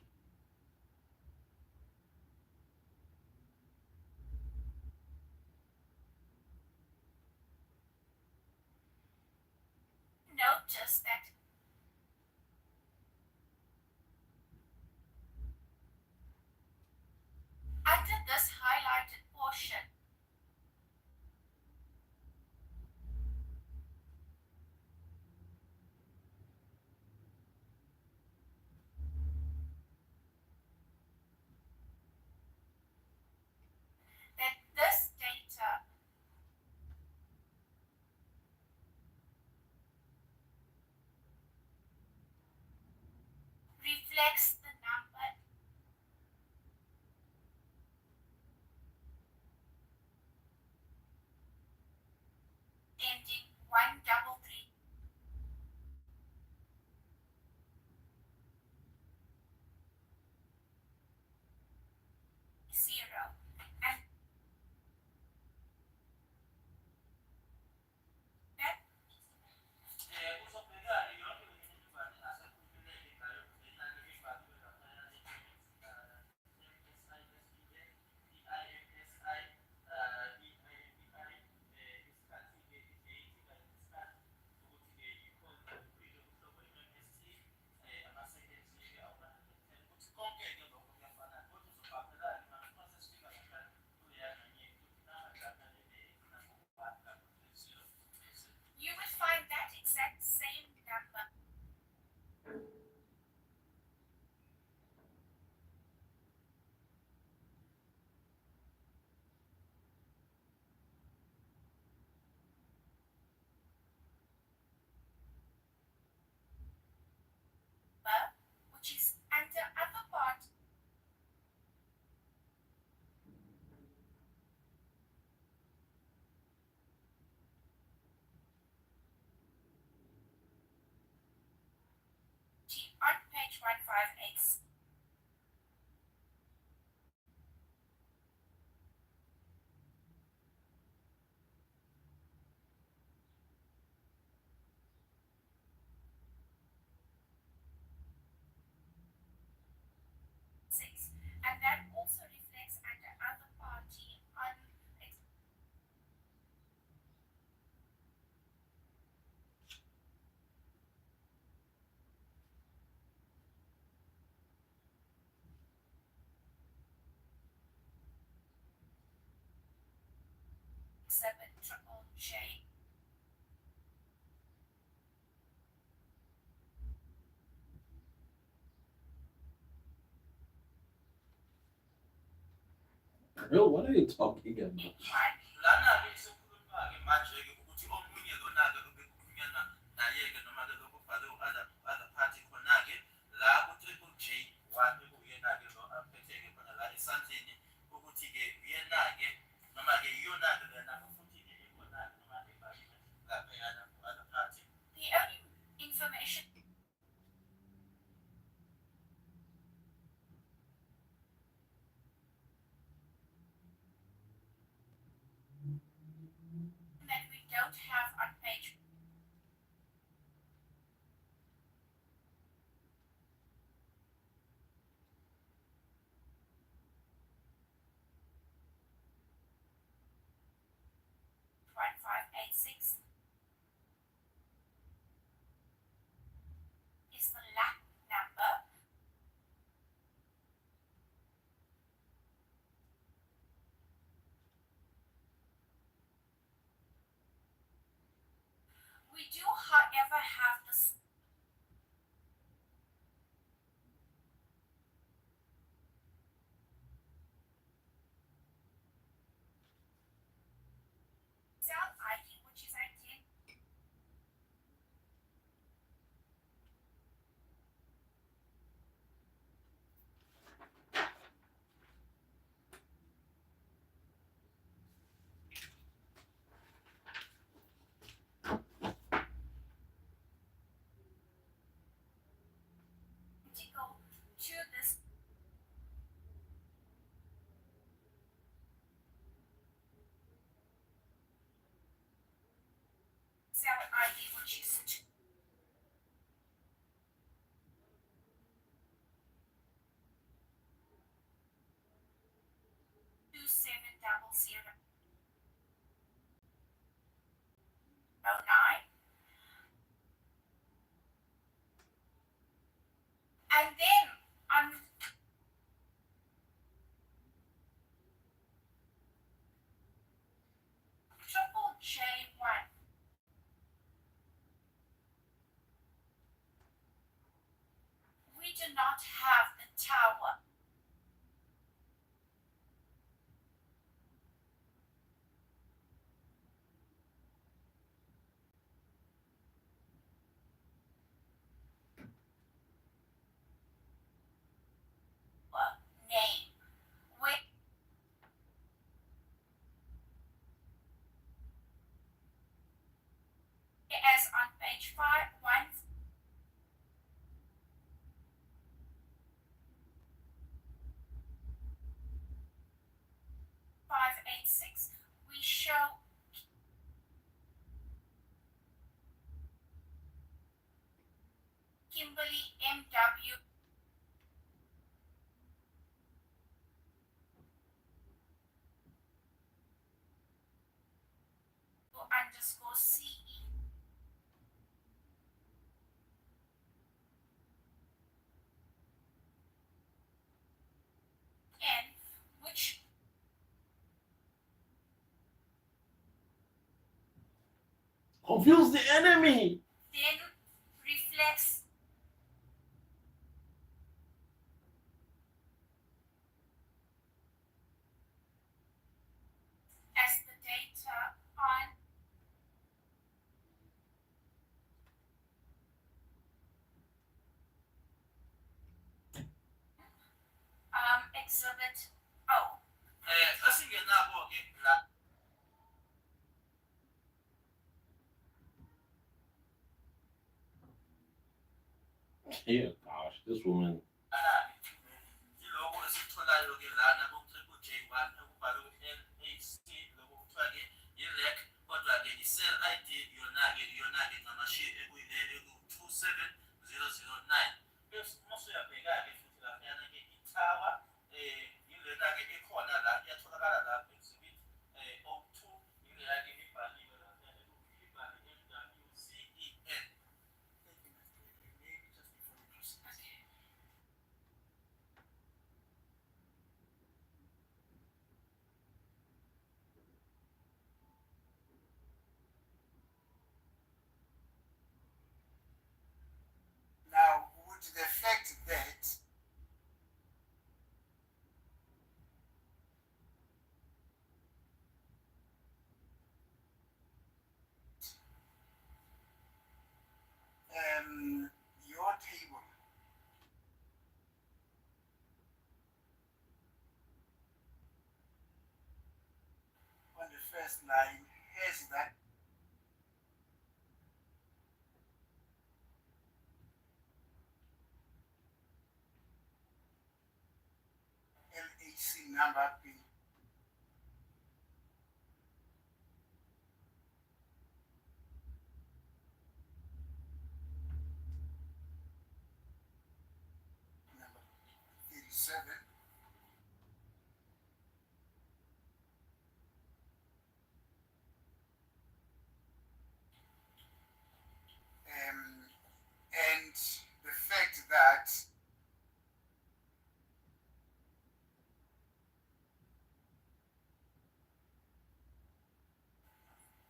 notice that under this highlighted portion, that this data reflects the number ending 133. Zero. And that you would find that exact same number. Which is under other part. On page 158. exhibit triple J. Bro, what are you talking about? lana-ke sekukhulunywa-ke manje-ke ukuthi omunye lona-ke obekukhulunyana naye-ke noma-ke lokubhalwe u-other party khona-ke la ku-triple J ekuyena-ke lo aphethe-ke khona la esandleni ukuthi-ke uyena-ke noma-ke iyona-ke lena-ke futhi-ke ekhona-ke noma-ke ebhaliwe laphayana ku-other party. The only information that we don't have on page one five eight six is the LAC number. We do, however, have this cell ID, which is identical. To this cell ID, which is 270009. And then on triple J1, we do not have the tower. Name. As on page 586, we show Kimberly MW underscore CE. And which Confuse the enemy. then reflects as the data on exhibit O. Asingenabo-ke la Yeah, gosh, this woman. yiloko esikutholayo-ke lana ku-triple J1 ekubhalwe LHC lokho kuthiwa-ke yi-LAC kodwa-ke i-cell ID yona-ke ncamashi ekuyile eku-27009 bese uma usuyabheka-ke futhi laphayana-ke ithawa yilena-ke ekhona la iyatholakala la exhibit O2 yilena-ke ibhaliwe laphayana ibhale MWCEN. first line has that LAC number being number 37. And the fact that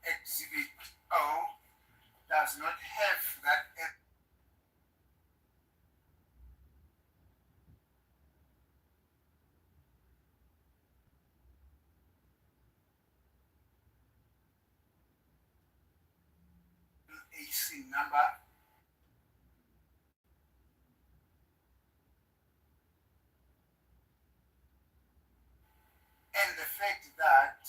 Exhibit O does not have that LAC number. And the fact that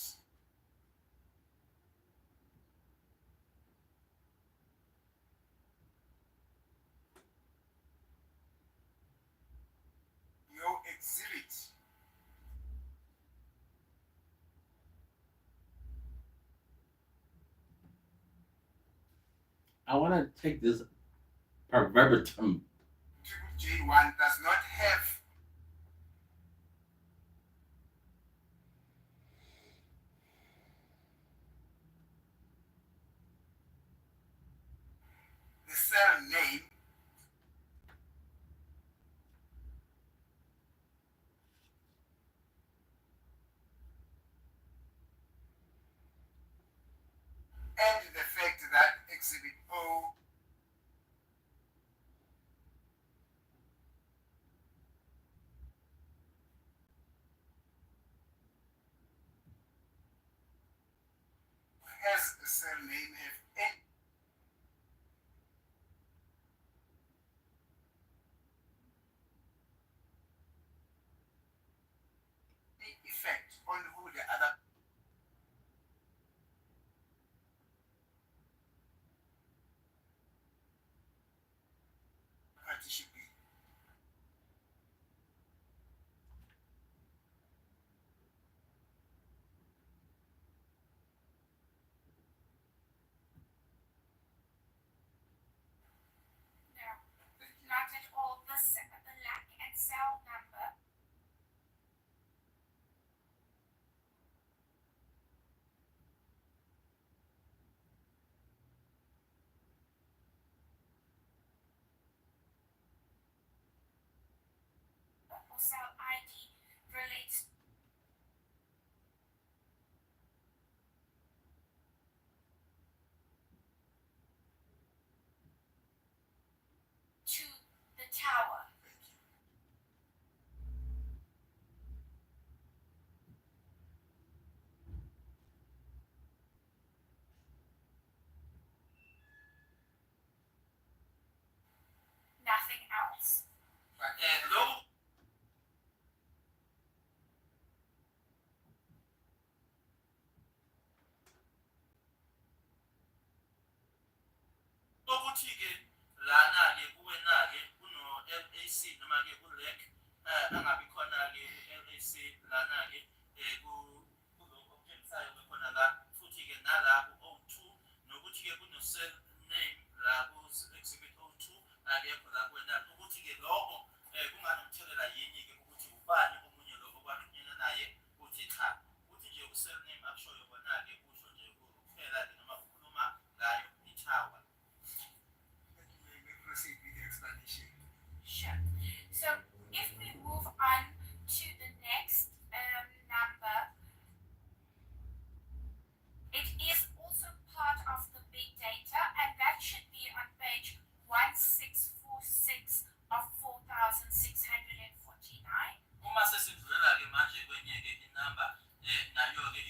your exhibit I want to take this per verbatim. J1 does not have the cell name and the fact that Exhibit O has the cell name have any effect on who the other party should be. No, not at all. The lack and cell number or cell ID relates to the tower. Nothing else. Lo ukuthi-ke lana-ke kuwena-ke kuno-LAC noma-ke ku-LAC angabi khona-ke u-LAC lana-ke kulokho okutshengisayo khona la futhi-ke nala ku-O2 nokuthi-ke kuno-cell name la ku-Exhibit O2 akekho la kuwena ukuthi-ke lokho kunganomthelela yini-ke ukuthi ubani omunye lo okwaxhunyana naye uthi cha uthi nje u-cell name akushoyo kona-ke kusho nje kuphela-ke noma ukhuluma ngayo ithawa. Proceed with the explanation. Sure. So if we move on to the next number, it is also part of the big data, and that should be on page 1646 of 4649. Uma sesidlulela-ke manje kwenye-ke inamba nayo-ke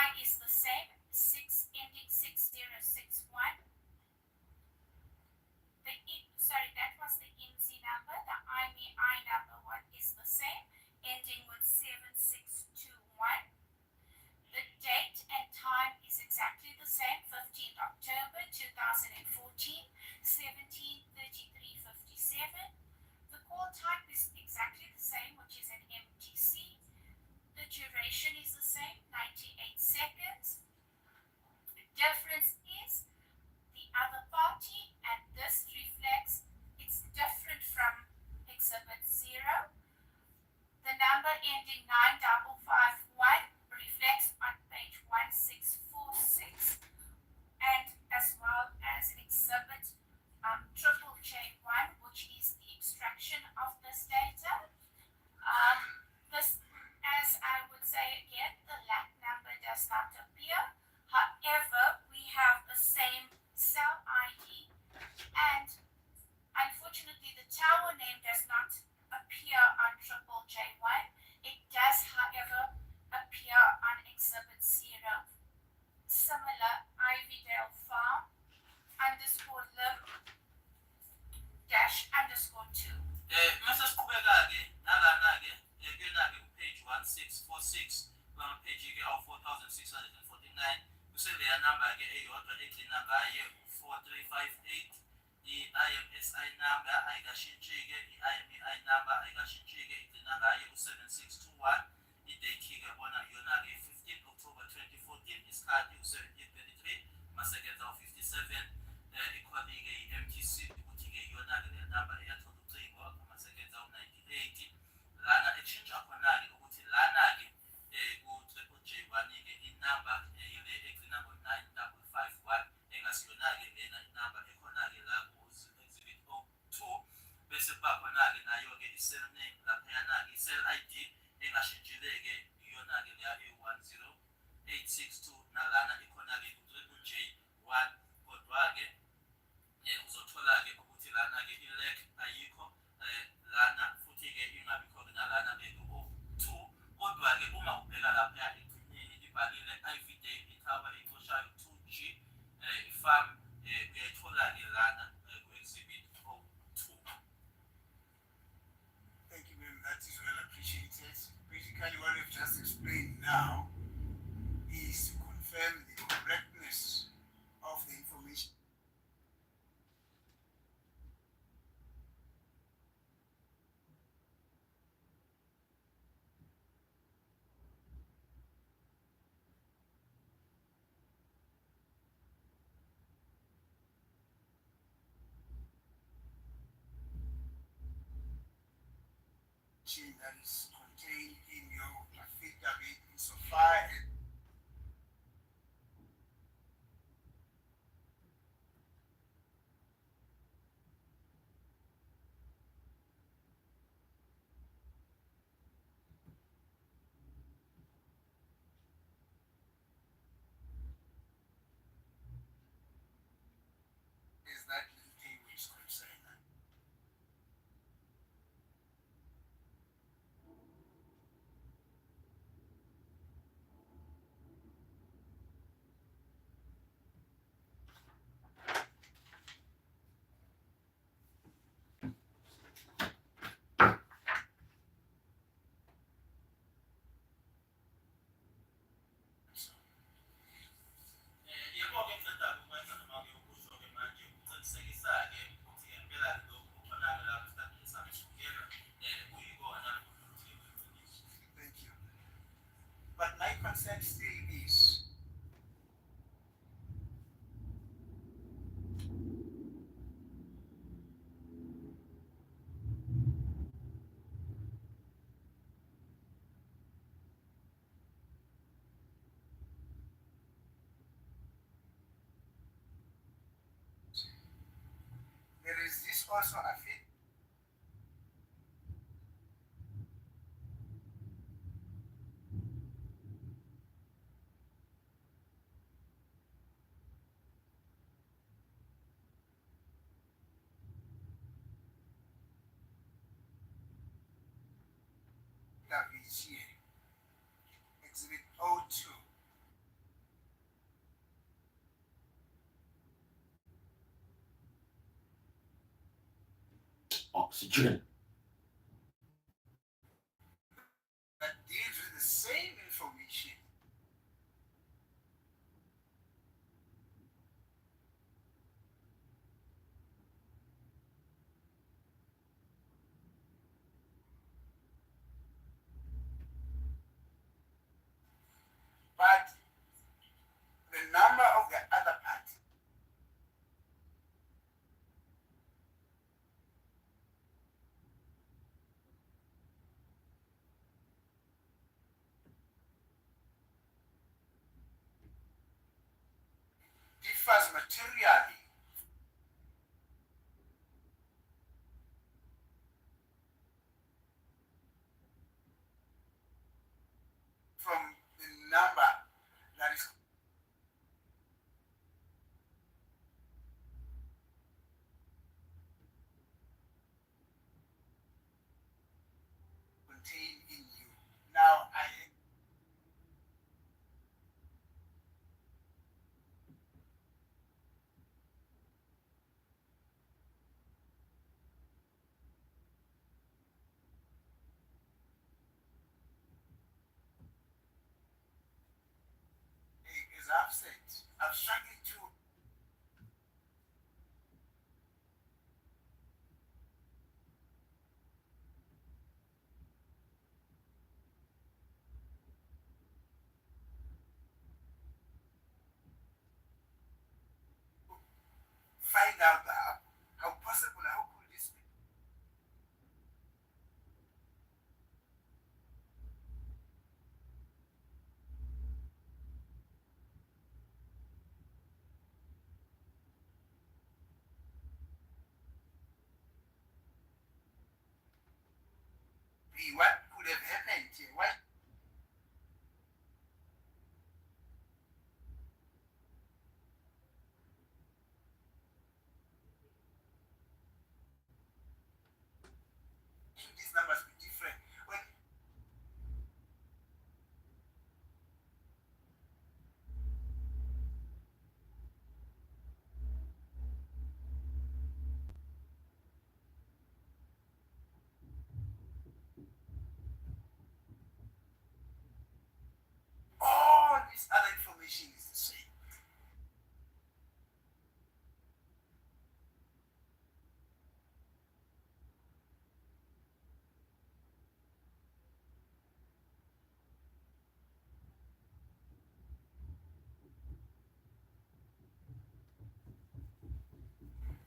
I is the same, 6 ending 6061. That was the NZ number. The IMEI number one is the same, ending with 7621. The date and time is exactly the same, 15th October 2014, 17:33:57. The call type is exactly the same, which is an MTC. The duration is the same, 98 seconds. The difference is the other party, and this reflects it's different from Exhibit 0. The number ending 9551 reflects on page 1646, and as well as Exhibit triple J1, which is the extraction of this data. This, as I would say again, the LAC number does not appear. However, we have the same cell ID, and unfortunately, the tower name does not appear on triple J1. It does, however, appear on Exhibit 0. Similar, Ivydale Farm underscore lim dash underscore 2. Mase siqhubeka-ke nalana-ke kuyona-ke upage 1646 kulama page-ke awu-4649 kuseleya number-ke eyodwa egcina ngaye u-4358. I-IMSI number ayikashintshi-ke, i-IMEI number ayikashintshi-ke, igcina ngaye u-7621. Idate-ke bona iyona-ke 15 October 2014, isikhathi u-17:33, masekenza u-57. Ikhona-ke i-MTC ukuthi-ke iyona-ke le number eyathola ucingo, masekenza u-98. Lana ekshintsha khona-ke ukuthi lana-ke ku-triple J1-ke inumber yile egcina ngo-9551 engasiyona-ke lena inumber ekhona-ke la ku-Exhibit 02. Bese kuba khona-ke nayo-ke i-cell name laphayana-ke i-cell ID engashintshile-ke iyona-ke leya e-10862. Nalana ikhona-ke ku-triple J1, kodwa-ke uzothola-ke ukuthi lana-ke i-lag ayikho lana, futhi-ke ingabikho-ke nalana-ke ku-02. Kodwa-ke uma ubheka laphaya ekugcineni ibhalile Ivydale ithaba ixoshayo 2G farm, uyayithola-ke lana ku-Exhibit 02. Thank you, ma'am. That is well appreciated. Basically, what we've just explained now is to confirm the correctness of the information. That is contained in your affidavit insofar as that little table is concerned. Yebo-ke ngithanda ukwenza noma-ke ukusho-ke manje ukuqinisekisa-ke ukuthi ngempela lokhu khona-ke lapho esitandeni sami sukuyena kuyikona futhi kuyiciniso. Thank you. But my concern still is there is this also a fit. That is here. Exhibit 02. oxygen. That deals with the same information. But the number of the other party differs materially from the number that is contained in you. Now, as I've said, I've struggled to find out how possible, how could this be? What could have happened here? Why? Should these numbers be different? When all this other information is the same.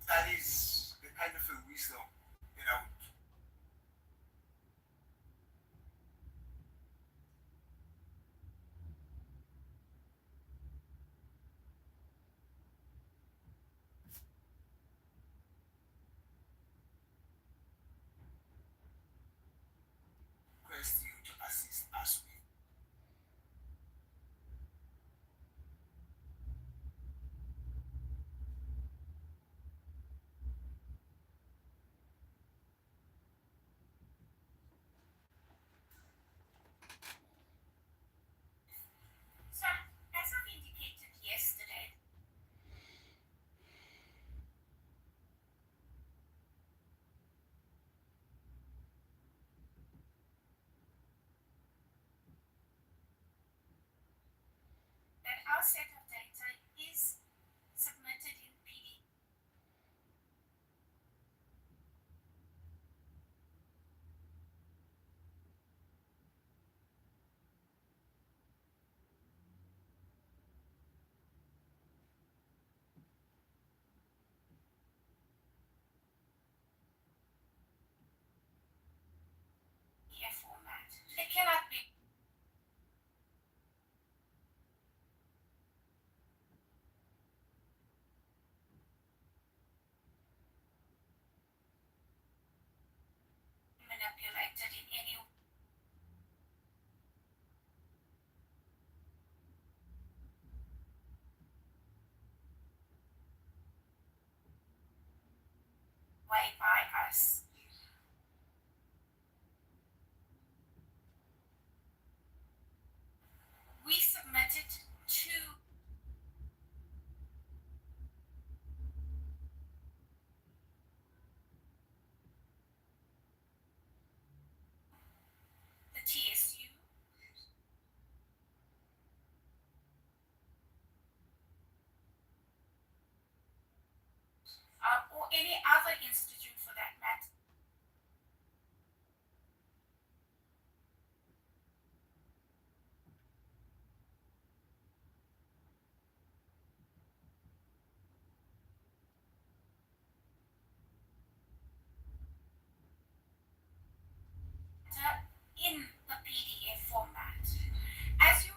That is the kind of a wisdom that I would request you to assist us with. So, as I've indicated yesterday, that our set of data is submitted in PDF. Format. It cannot be manipulated in any way by us. We submitted to or any other institute for that matter. In the PDF format. As you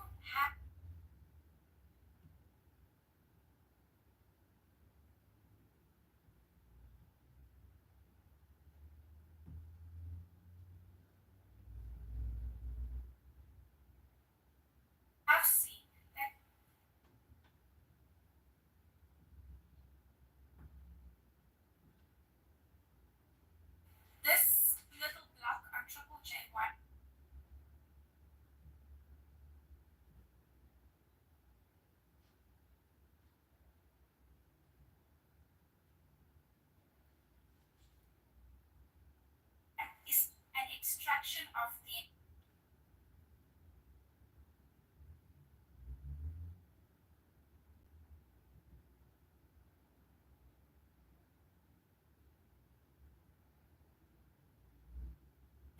have seen that this little block on triple J1 is an extraction of the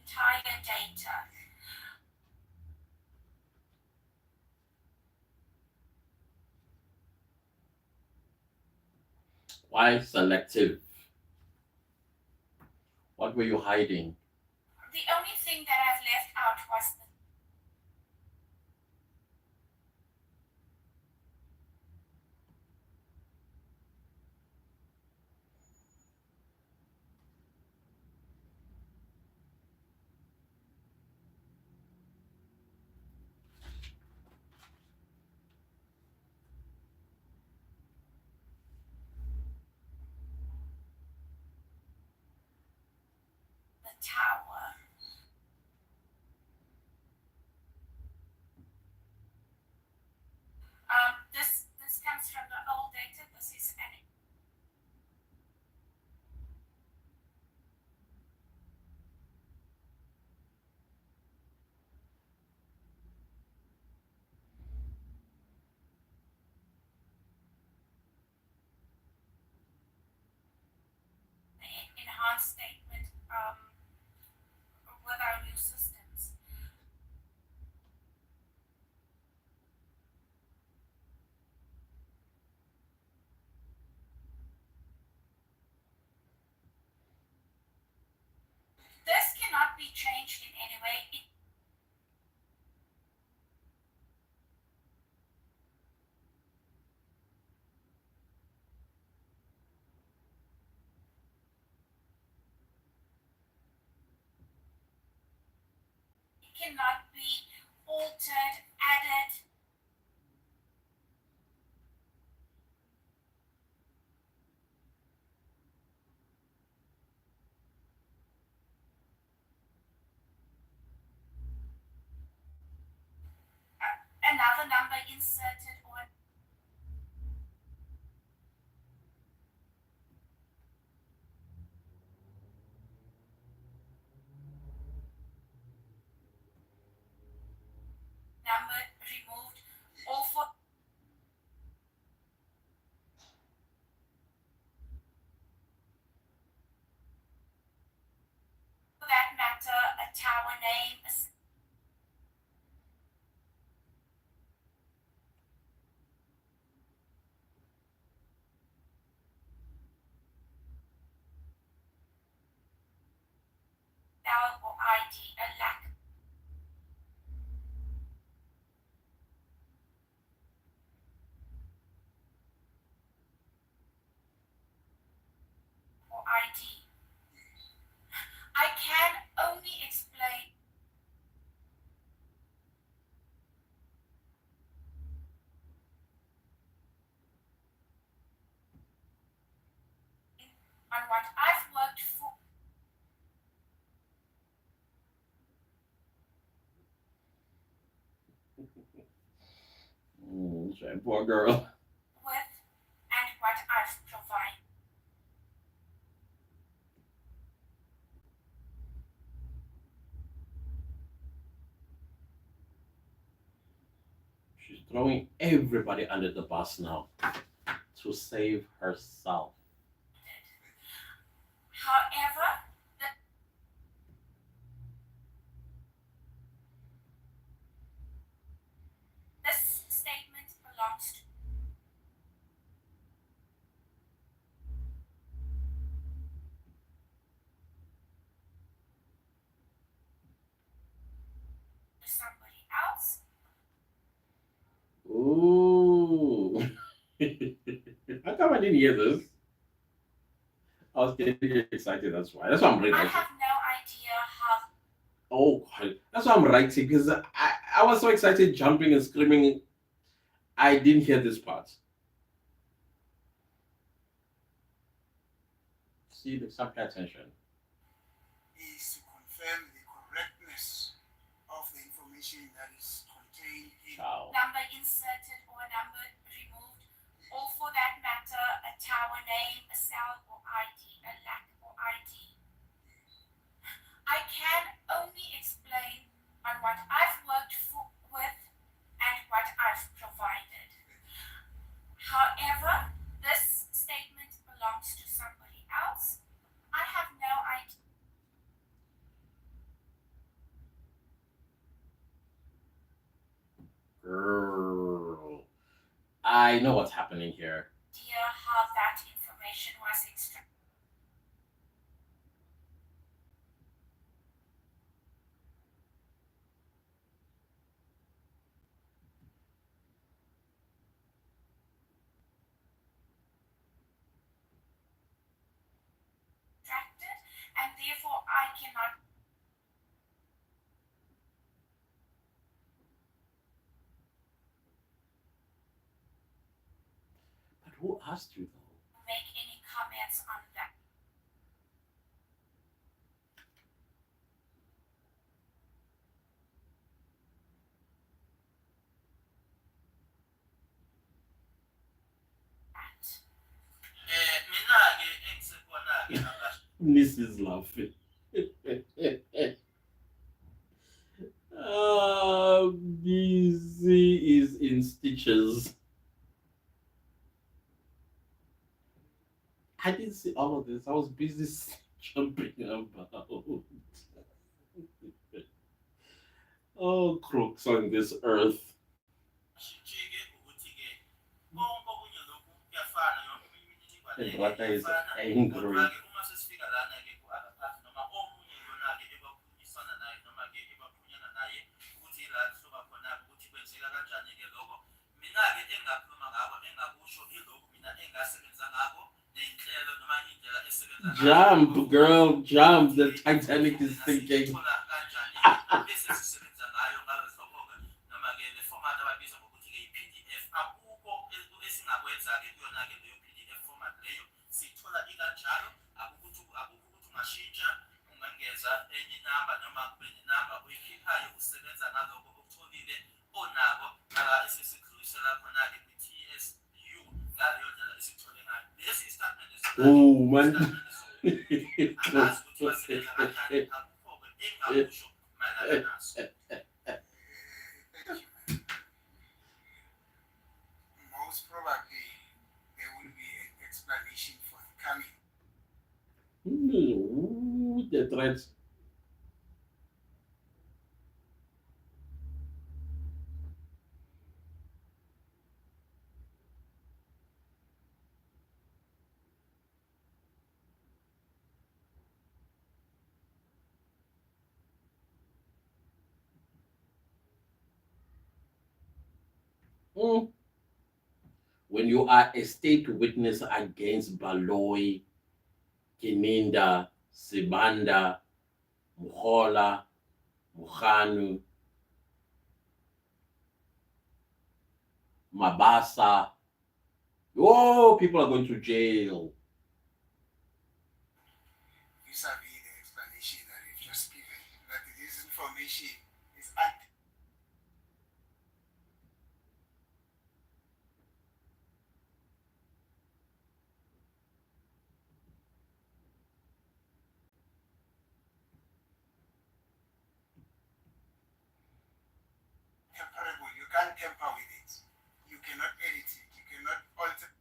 entire data. Why selective? What were you hiding? The only thing that I've left out was the tower. This comes from the old data. This is an enhanced statement with our new systems. This cannot be changed in any way. It cannot be altered, added. Another number inserted or number removed, or for that matter, a tower name, tower or ID, a lack or ID. I can only explain on what I've worked for. Poor girl. With and what I've provided. She's throwing everybody under the bus now to save herself. However, this statement belongs to somebody else. Ooh. How come I didn't hear this? I was getting excited, that's why. That's why I'm I writing. have no idea how Oh, that's why I'm writing, because I was so excited, jumping and screaming. I didn't hear this part. See, some pay attention. is to confirm the correctness of the information that is contained in Ciao. number inserted or number removed, or for that matter, a tower name, a cell or ID, a lack or ID. I can only explain on what I've worked with and what I've provided. However, this statement belongs to somebody else. I have no idea. Girl. I know what's happening here. How that information was extracted. And therefore I cannot. But who asked you though? Make any comments on that. Mina-ke engisekubona-ke Mrs. Laughing. Busy is in stitches. I didn't see all of this. I was busy jumping about. Oh, crooks on this earth. And Rata is angry. Jump, girl, jump. The Titanic is sinking. Oh, man. most probably there will be an explanation forthcoming. Ooh, the threats. When you are a state witness against Baloyi, Kininda, Sibanda, Muhola, Muhanu, Mabasa, oh, people are going to jail. Vis-a-vis the explanation that you've just given, that this information is active. Temperable, you can't temper with it. You cannot edit it. You cannot alter.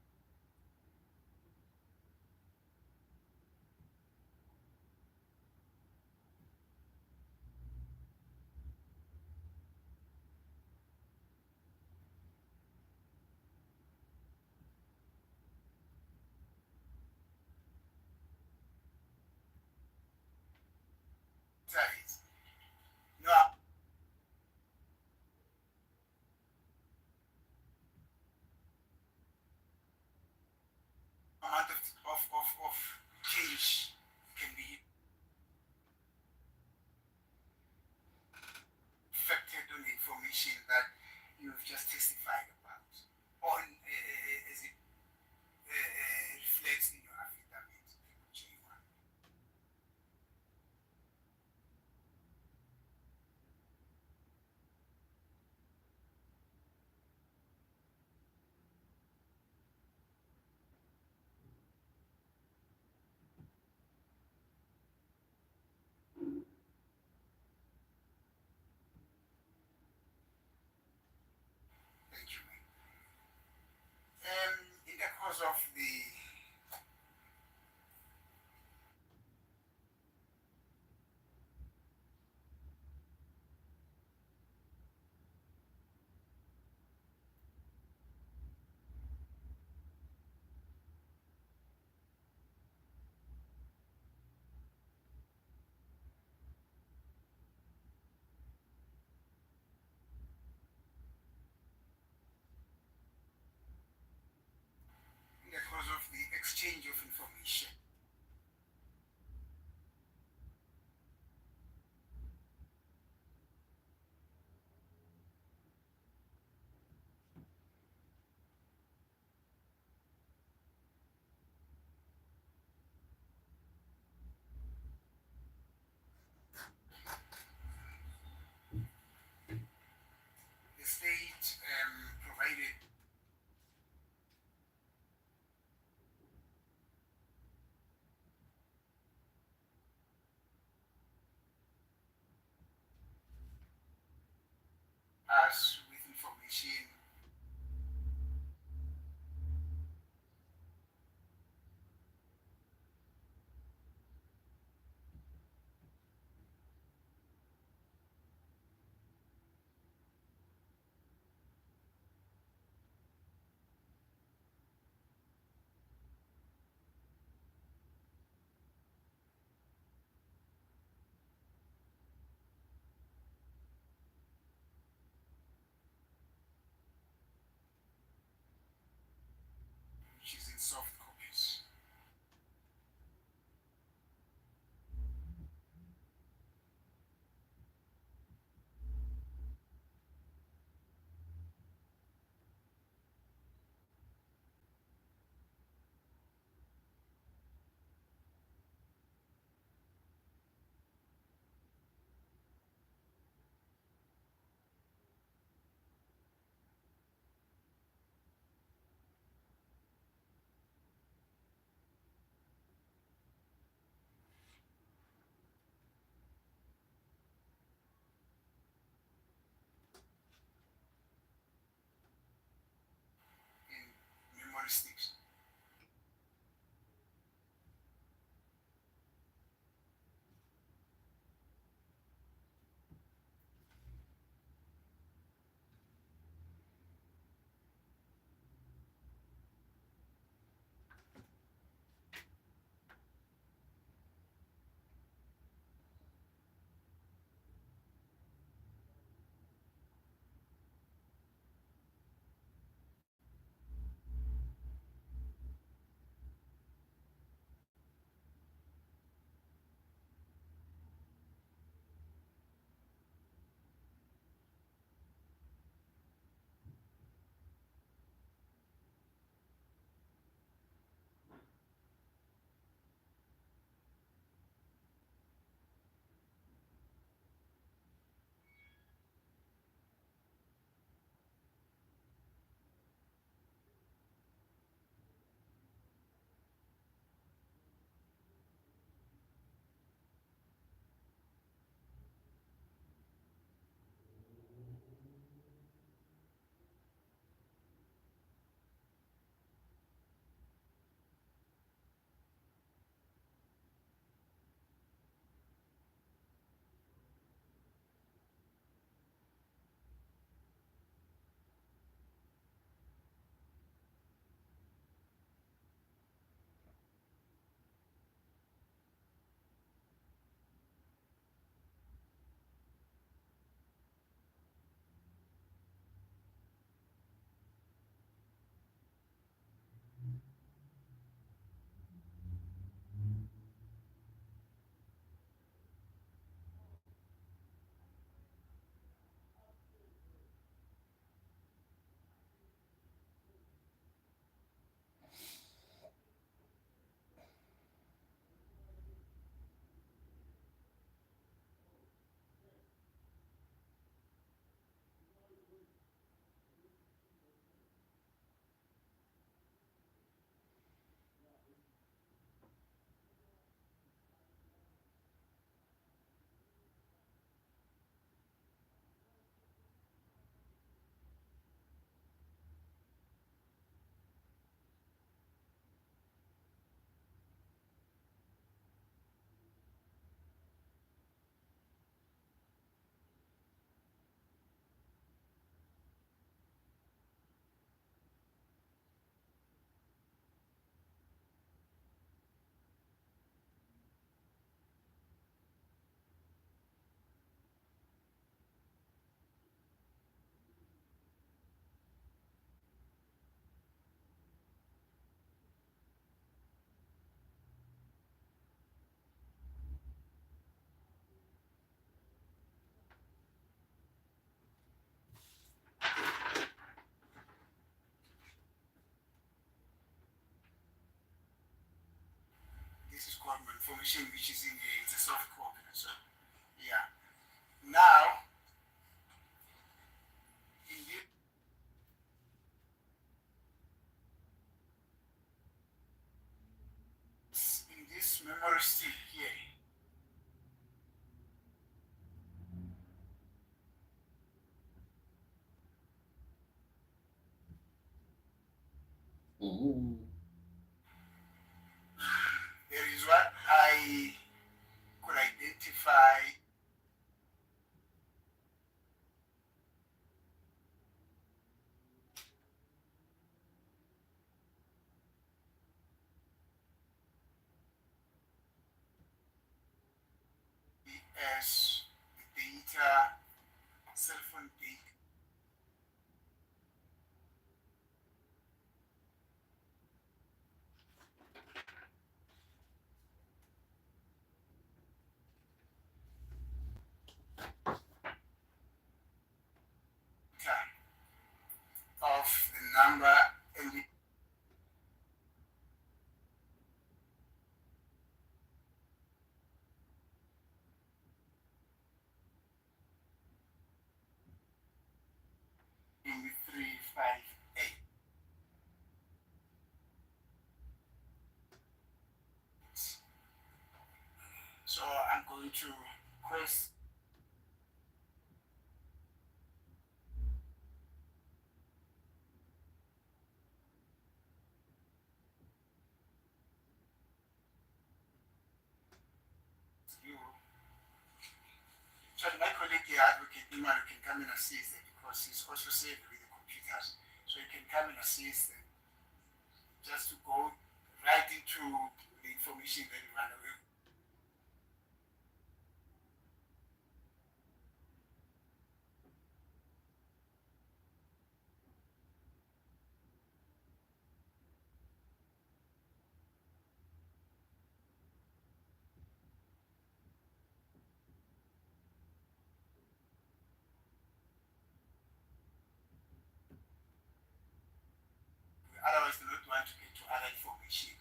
exchange of information. The state provided us with information information which is in here. It's a soft copy. So, yeah. Now, in this memory stick here, there is what I could identify as the data, cell phone data. Of the number and the in the 358. So I'm going to quest you. So my colleague, the advocate, Imar, can come and assist them because he's also saved with the computers. So he can come and assist them just to go right into the information that you want to. Otherwise, they don't want to get to other information.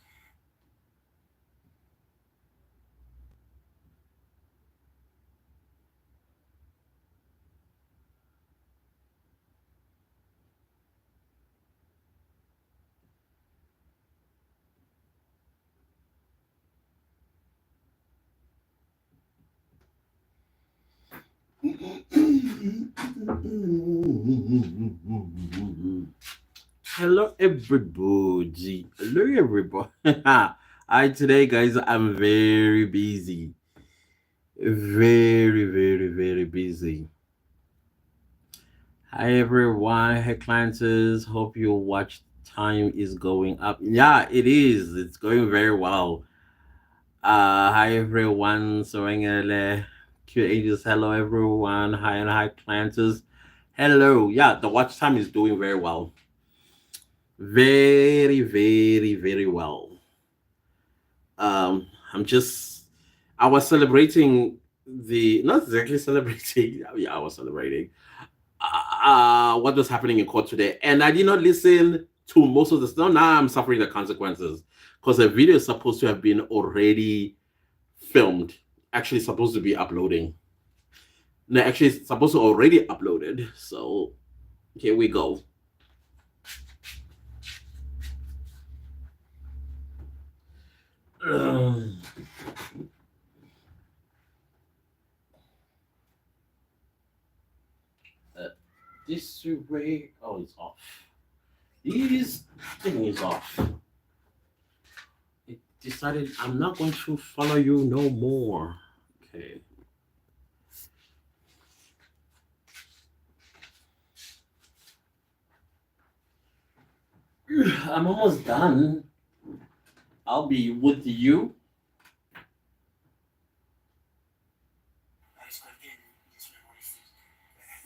Hello everybody. Hello everybody. Hi, today guys, I'm very busy. Very busy. Hi everyone. Hey clients. Hope your watch time is going up. Yeah, it is. It's going very well. Hi everyone. Sorengele. Q Ages. Hello everyone. Hi clients. Hello. Yeah, the watch time is doing very well. Very well. I'm just, I was celebrating not exactly celebrating. Yeah, I was celebrating what was happening in court today, and I did not listen to most of the stuff. Now I'm suffering the consequences because the video is supposed to have been already filmed, actually supposed to be uploading. No, actually it's supposed to already uploaded. So here we go. This way. Oh, it's off. This thing is off. It decided I'm not going to follow you no more. Okay. I'm almost done. I'll be with you.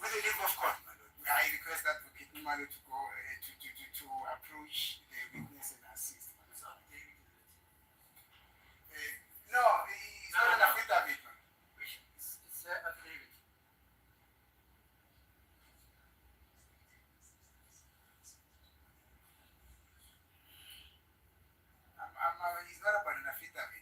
With the leave of court, my lord, I request Advocate Nimalo to go to approach the witness and assist. No, it's not an affidavit. It's an affidavit. It's not about an affidavit.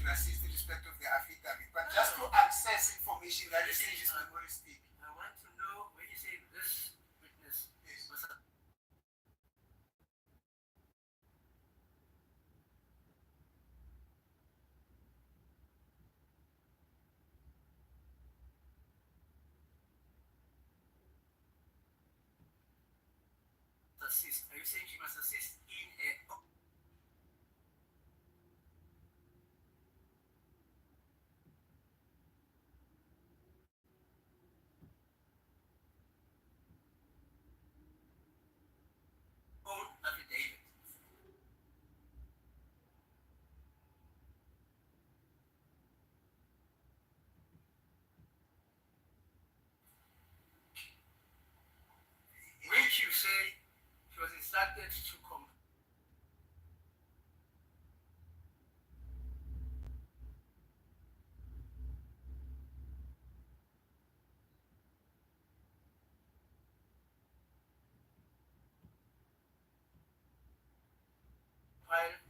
should assist in respect of the affidavit, but just to access information that is in his memory stick. I want to know when you say this witness was assist. Are you saying she must assist in a own affidavit? Which you say she was instructed to compile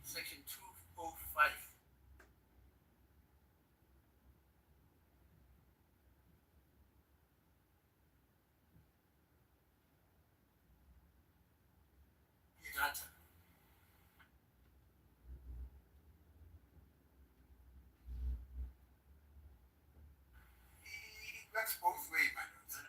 section 205. Data. That's both ways, my lord.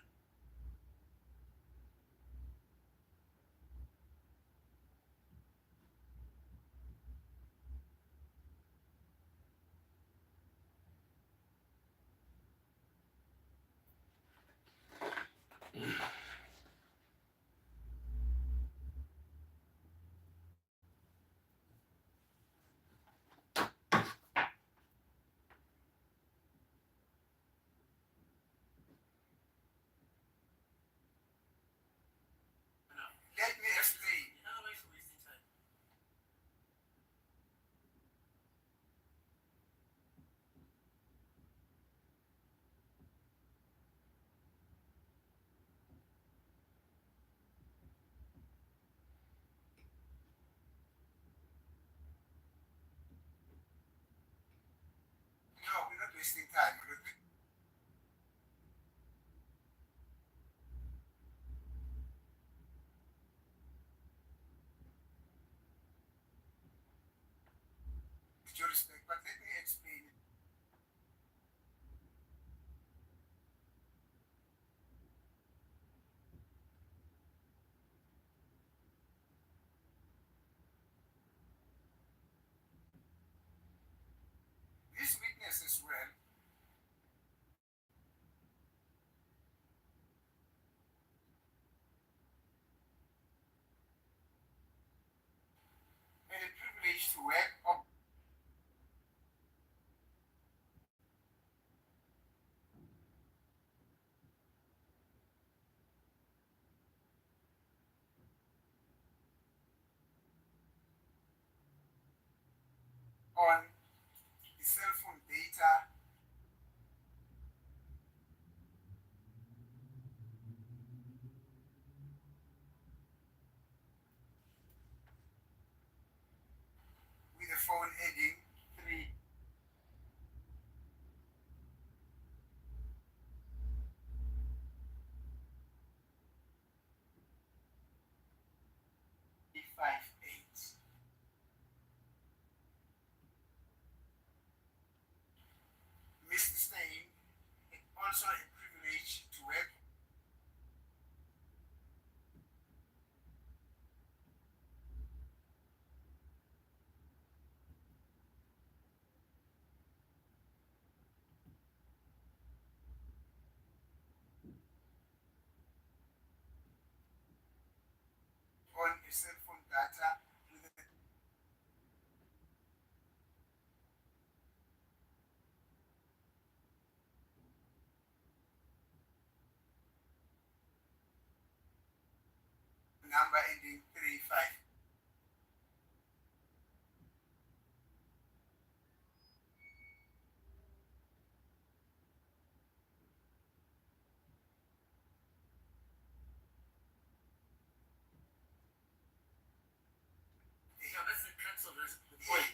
Let me explain. How am I wasting time? No, we're not wasting time. my lord. With your respect, but let me explain. This witness as well had a privilege to work up on the cell phone data with the phone ending 3. Five eight. Mr. Stein had also a privilege to work on a cell phone data with a number ending 35. Yeah, that's the crux of this, the point.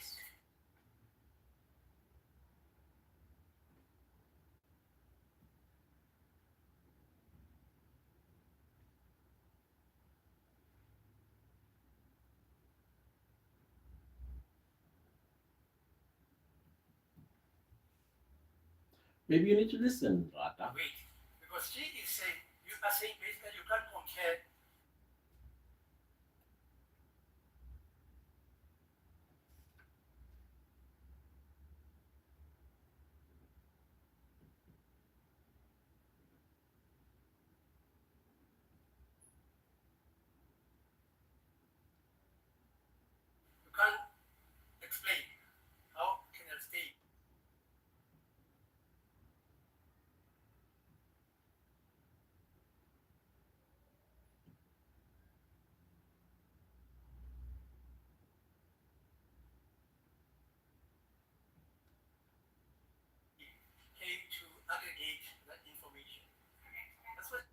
Maybe you need to listen, Rata. Wait, because she is saying, you are saying basically you can't compare. You can't explain how can a state came to aggregate that information. That's what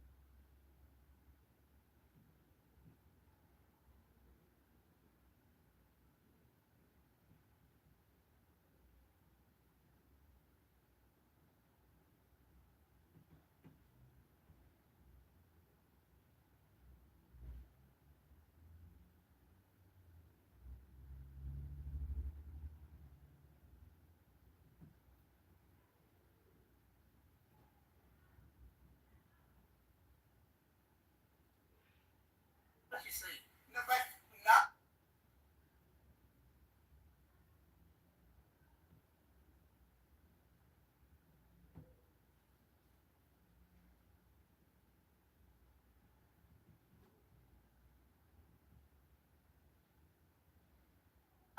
she's saying. No, but now,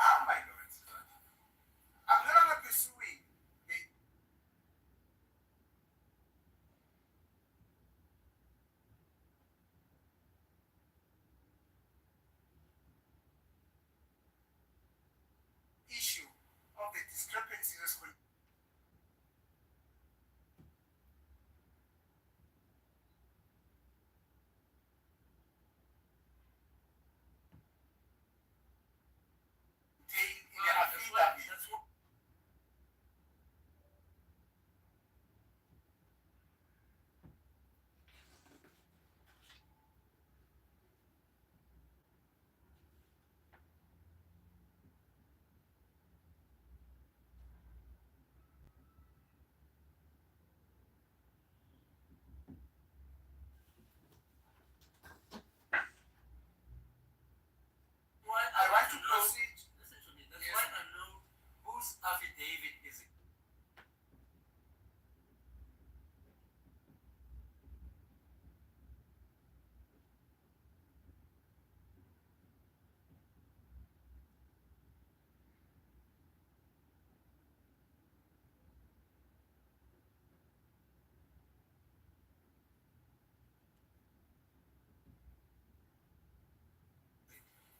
oh my lord, I'm no longer pursuing the issue of the discrepancies contained in the affidavit. That's what why I want to know. proceed. Listen to me. That's Yes. why I know whose affidavit is it.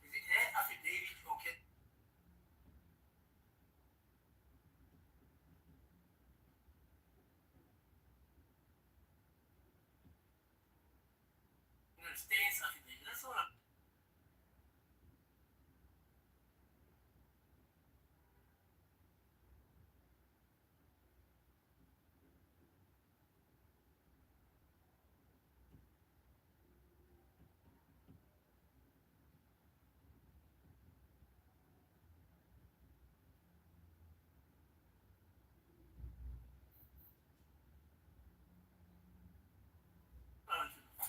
Is it her affidavit or can States affidavit? That's all I'm trying to know.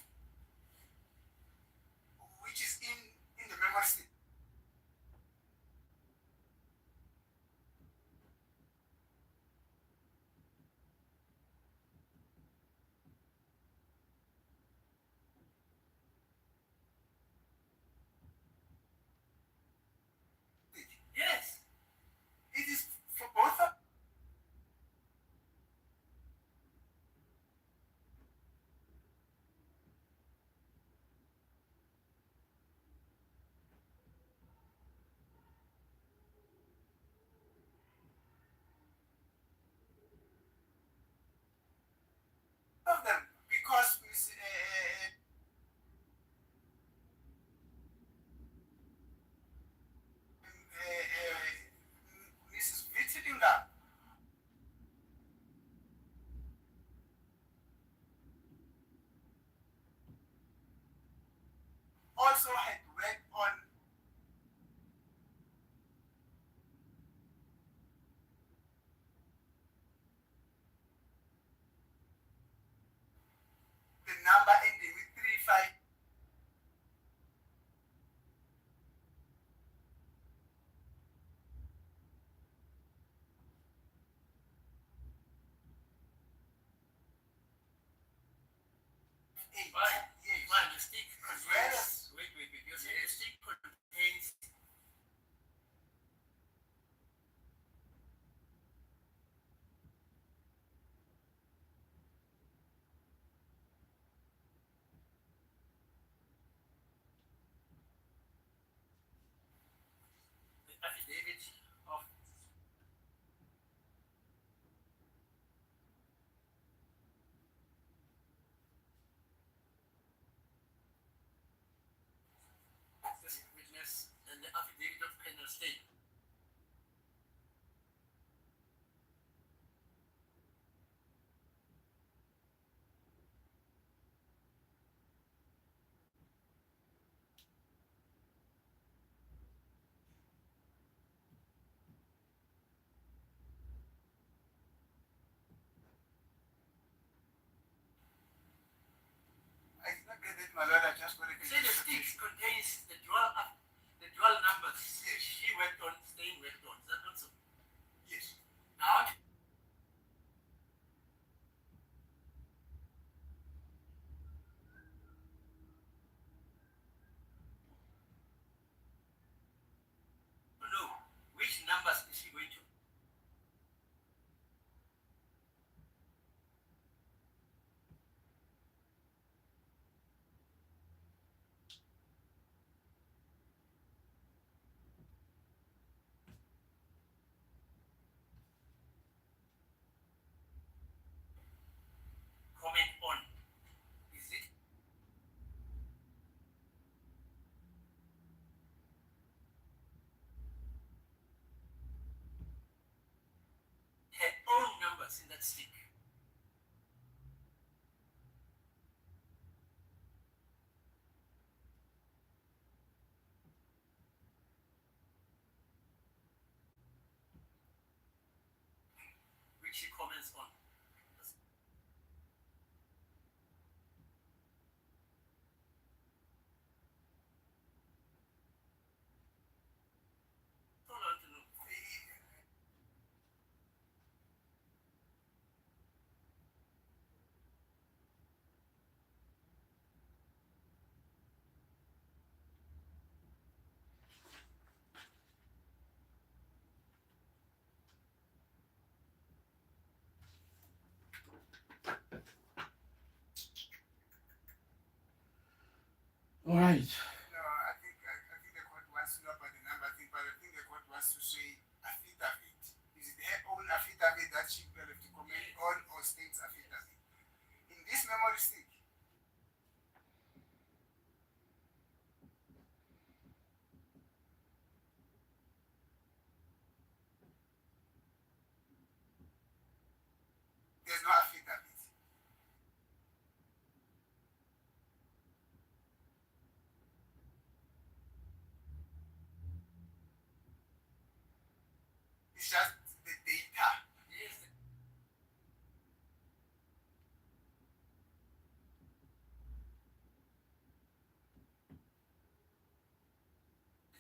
the number ending with 35. Fine, the stick contains, wait, you say the stick contains the affidavit of this witness and the affidavit of penal state. I did not get it, my lord. I just got it. Say the stick contains the dual numbers. Yes. She worked on, Stain worked on. Is that not so? Yes. Now, no. Which numbers is she going to? Comment on. Is it her own numbers in that stick? Which she comments on. All I want to know. All right. No, I think the court wants to know about the number thing, but I think the court wants to say affidavit. Is it her own affidavit that she will have to comment on, or state's affidavit? In this memory stick, there's no affidavit. It's just the data. Yes, the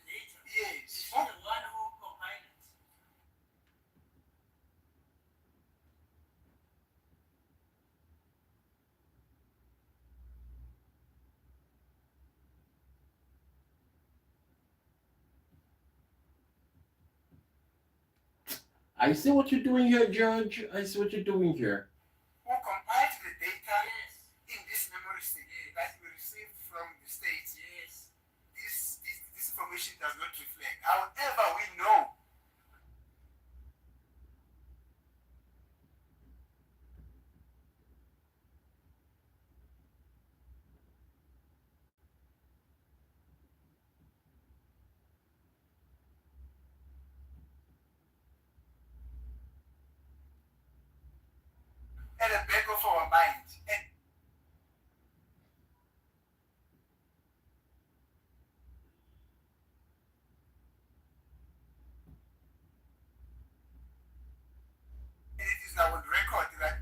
data. Yes. Is she the one who compiled it? I see what you're doing here, Judge. I see what you're doing here. Who compiled the data Yes. in this memory stick Yes. that we received from the states? Yes. This information does not reflect. However, we know at the back of our mind. And it is now on record that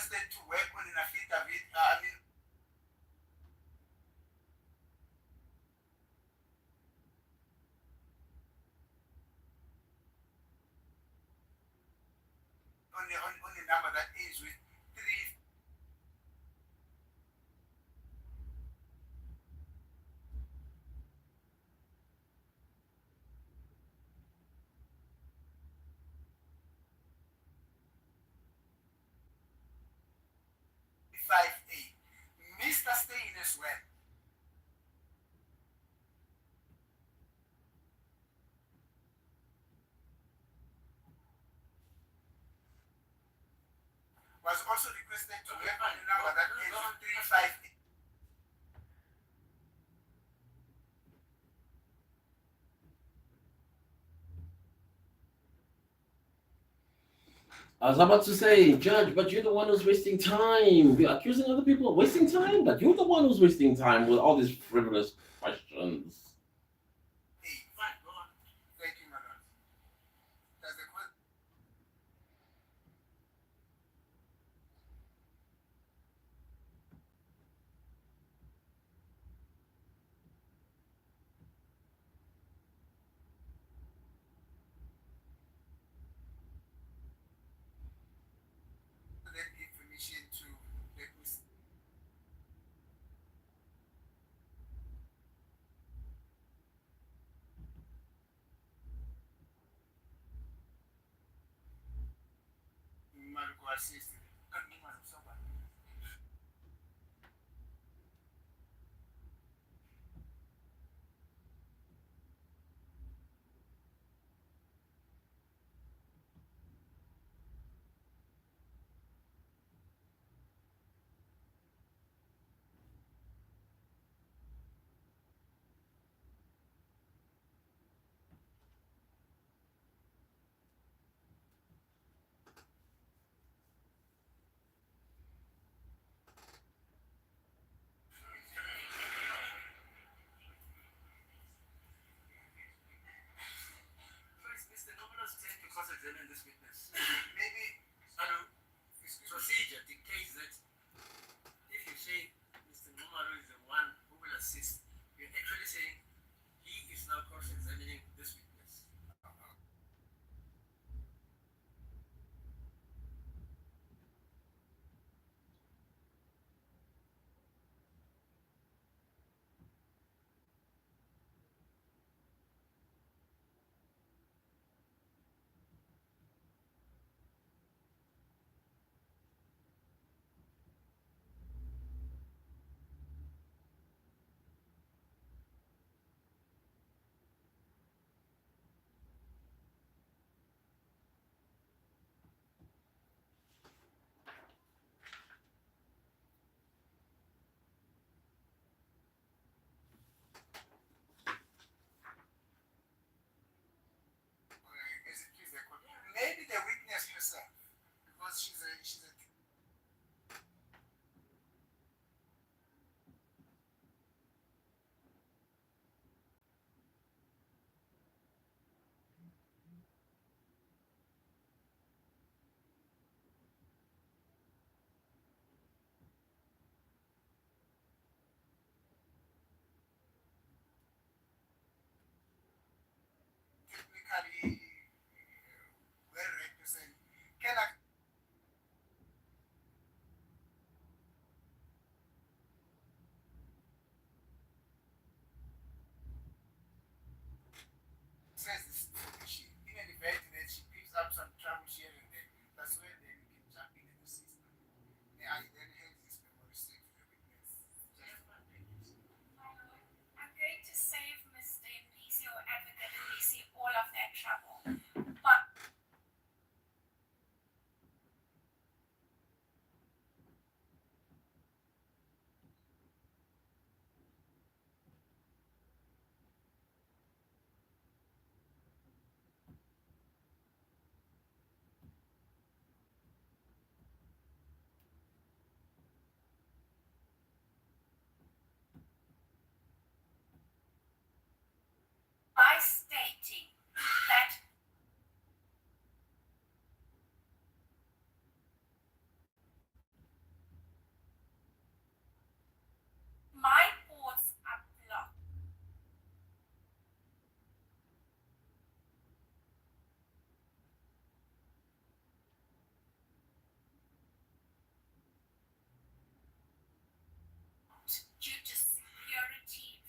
requested to work on an affidavit, on a number that ends with 3. Mr. Staying as well. Was also requested to work on a number that ends with 358. I was about to say, Judge, but you're the one who's wasting time. You're accusing other people of wasting time, but you're the one who's wasting time with all these frivolous questions. Fine, go on. Thank you, my lord. Does the question? That information to let me see. Marco assist. Mr. Nominous tend to cross-examine this witness. Maybe Procedure dictates that if you say Mr. Nomaro is the one who will assist, you're actually saying he is now cross-examining this witness. maybe the witness herself, because she's a technically well represented. Can I says this she in an event that she picks up some trouble here and there, that's where then we can jump into the system. May I then hand this memory stick to the witness? I'm going to save Mr. Mbisi or Advocate Mbisi all of that trouble. due to security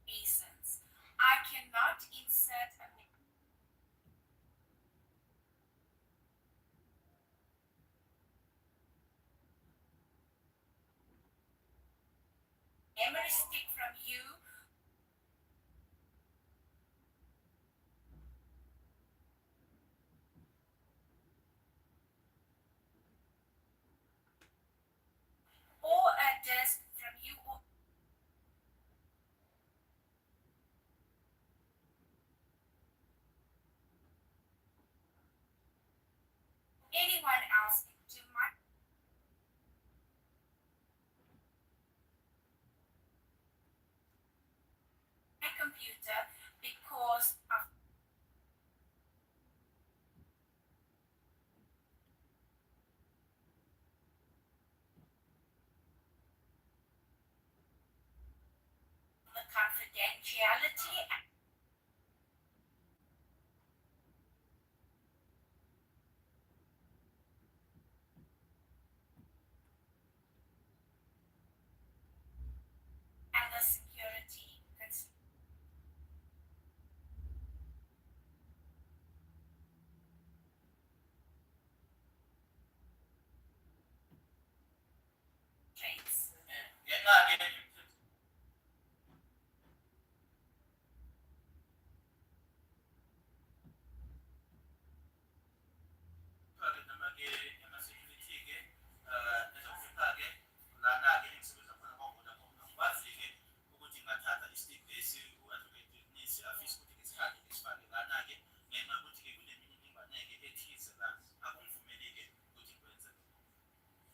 reasons, I cannot insert a memory stick from you or a disk from you or anyone else into my computer because of the confidentiality and the security constraints.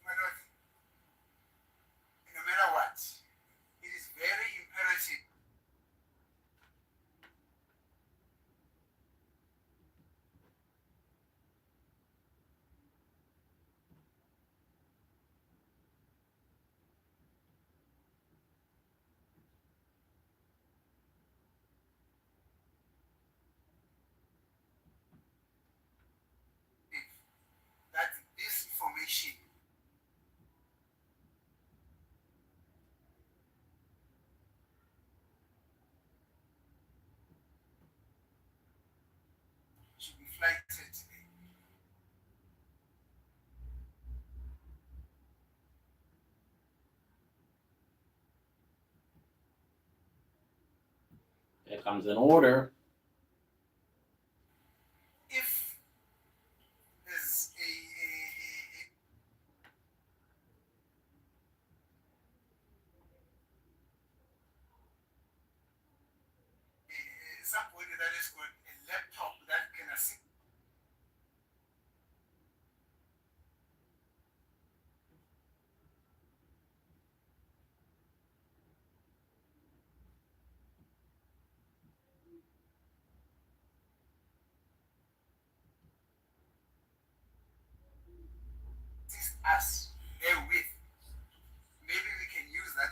My lord, no matter what, it is very imperative that this information should be flighted today. Here comes an order. If there's somebody that has got a laptop that can assist us therewith, maybe we can use that.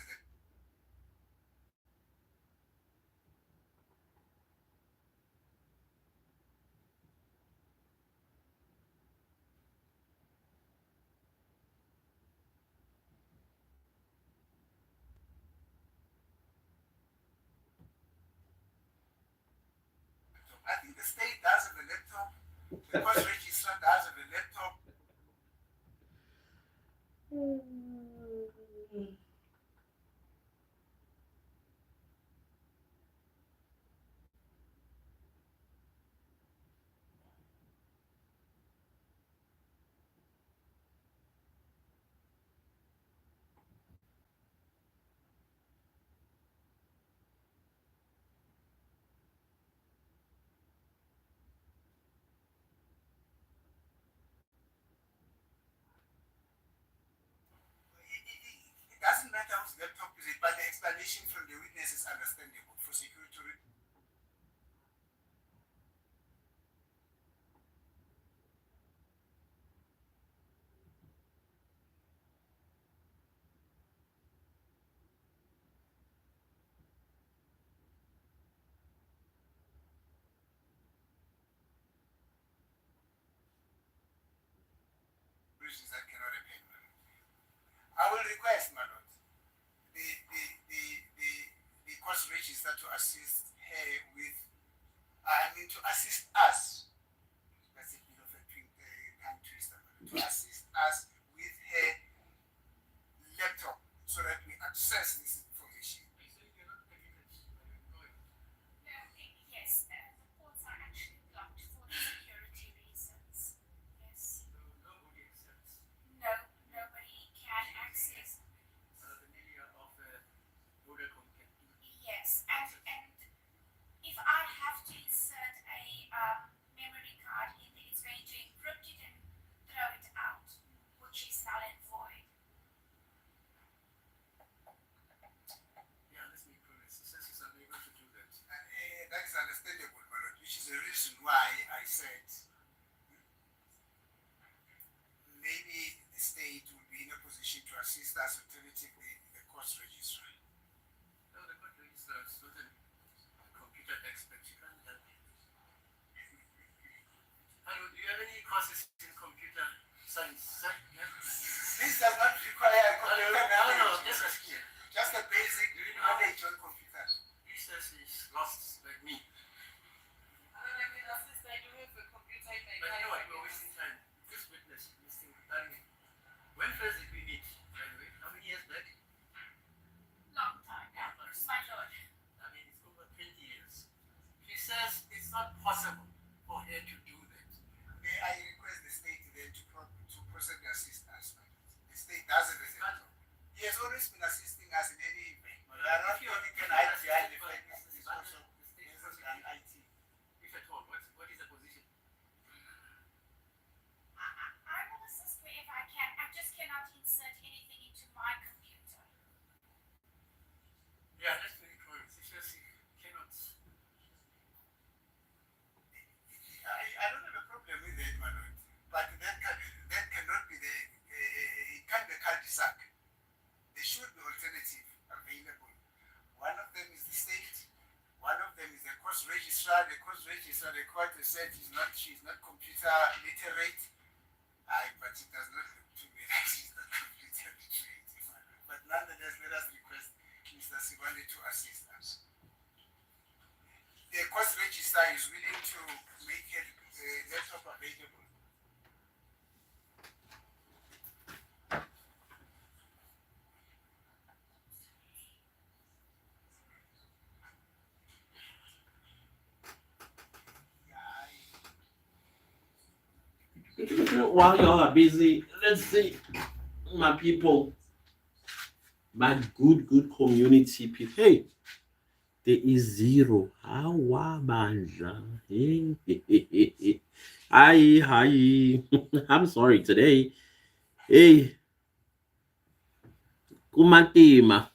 I think the state does have a laptop, the cost registrar does have a laptop. which is that cannot happen. I will request, my lord, the course register to assist her with, to assist us. That's a bit of a tongue twister. To assist us with her laptop so that we access this information. Yes, the ports are actually blocked for security reasons. Yes. Nobody accepts. No, nobody can access. The media of Vodacom can do it. Yes, and if I have to insert a memory card in there, it's going to encrypt it and throw it out, which is null and void. Yeah, let's make progress. It says he's unable to do that. That is understandable, my lord, which is the reason why I said maybe the state will be in a position to assist us alternatively the course registrar. No, the court register is not a computer expert. You can't help me. Hello, do you have any courses in computer science, sir? This does not require a computer knowledge. No, this is here. Just a basic knowledge on computers. He says he's lost like me. I can assist. I do have a computer in my But you know what? car. We're wasting time. This witness, Mr. Mutani. When first did we meet, by the way? How many years back? Long time now, my lord. I mean, it's over 20 years. She says it's not possible for her to do that. May I request the state then to process the assistance? The state does it as a job. He has always been assisting us in any event. We are not only can hide behind the fact that he's also business and IT. If at all, what is the position? I will assist wherever I can. I just cannot insert anything into my computer. Yeah, that's very correct. She says she cannot. I don't have a problem with that, my lord. But that cannot be it can't be cul-de-sac. There should be alternative available. One of them is the state. One of them is the course registrar. The course registrar, the court has said she's not computer literate. But it does not look to me like she's not computer literate. But nonetheless, let us request Mr. Sibali to assist us. The course registrar is willing to make a laptop available. While y'all are busy, let's see, my people, my good community people. Hey, there is zero. Awabanja. Hey. Hi. I'm sorry today. Hey, Kumatima.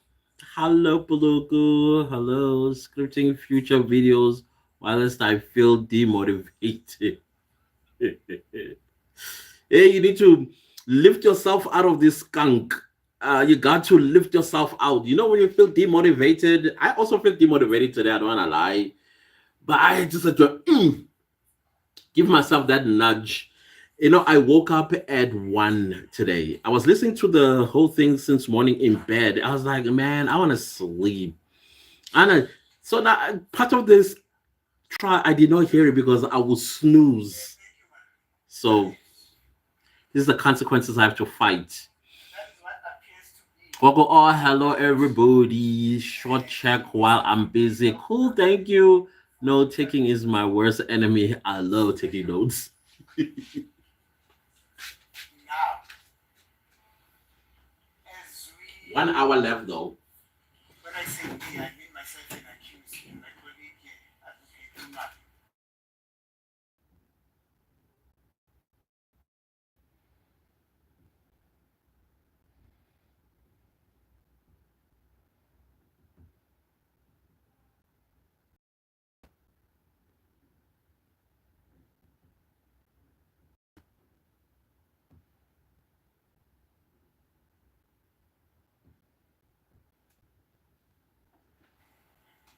Hello, Puluku. Hello, scripting future videos whilst I feel demotivated. Hey, you need to lift yourself out of this skunk. You got to lift yourself out. You know, when you feel demotivated, I also feel demotivated today. I don't want to lie, but I just had to give myself that nudge. You know, I woke up at 1 today. I was listening to the whole thing since morning in bed. I was like, man, I want to sleep. So that part of this try, I did not hear it because I will snooze. So these are the consequences I have to fight. Gogo, oh, hello everybody. Short check while I'm busy. Cool, thank you. Note taking is my worst enemy. I love taking notes. Now, as we 1 hour left though. when I say me, I mean myself and accused and my colleague here, Advocate Umar.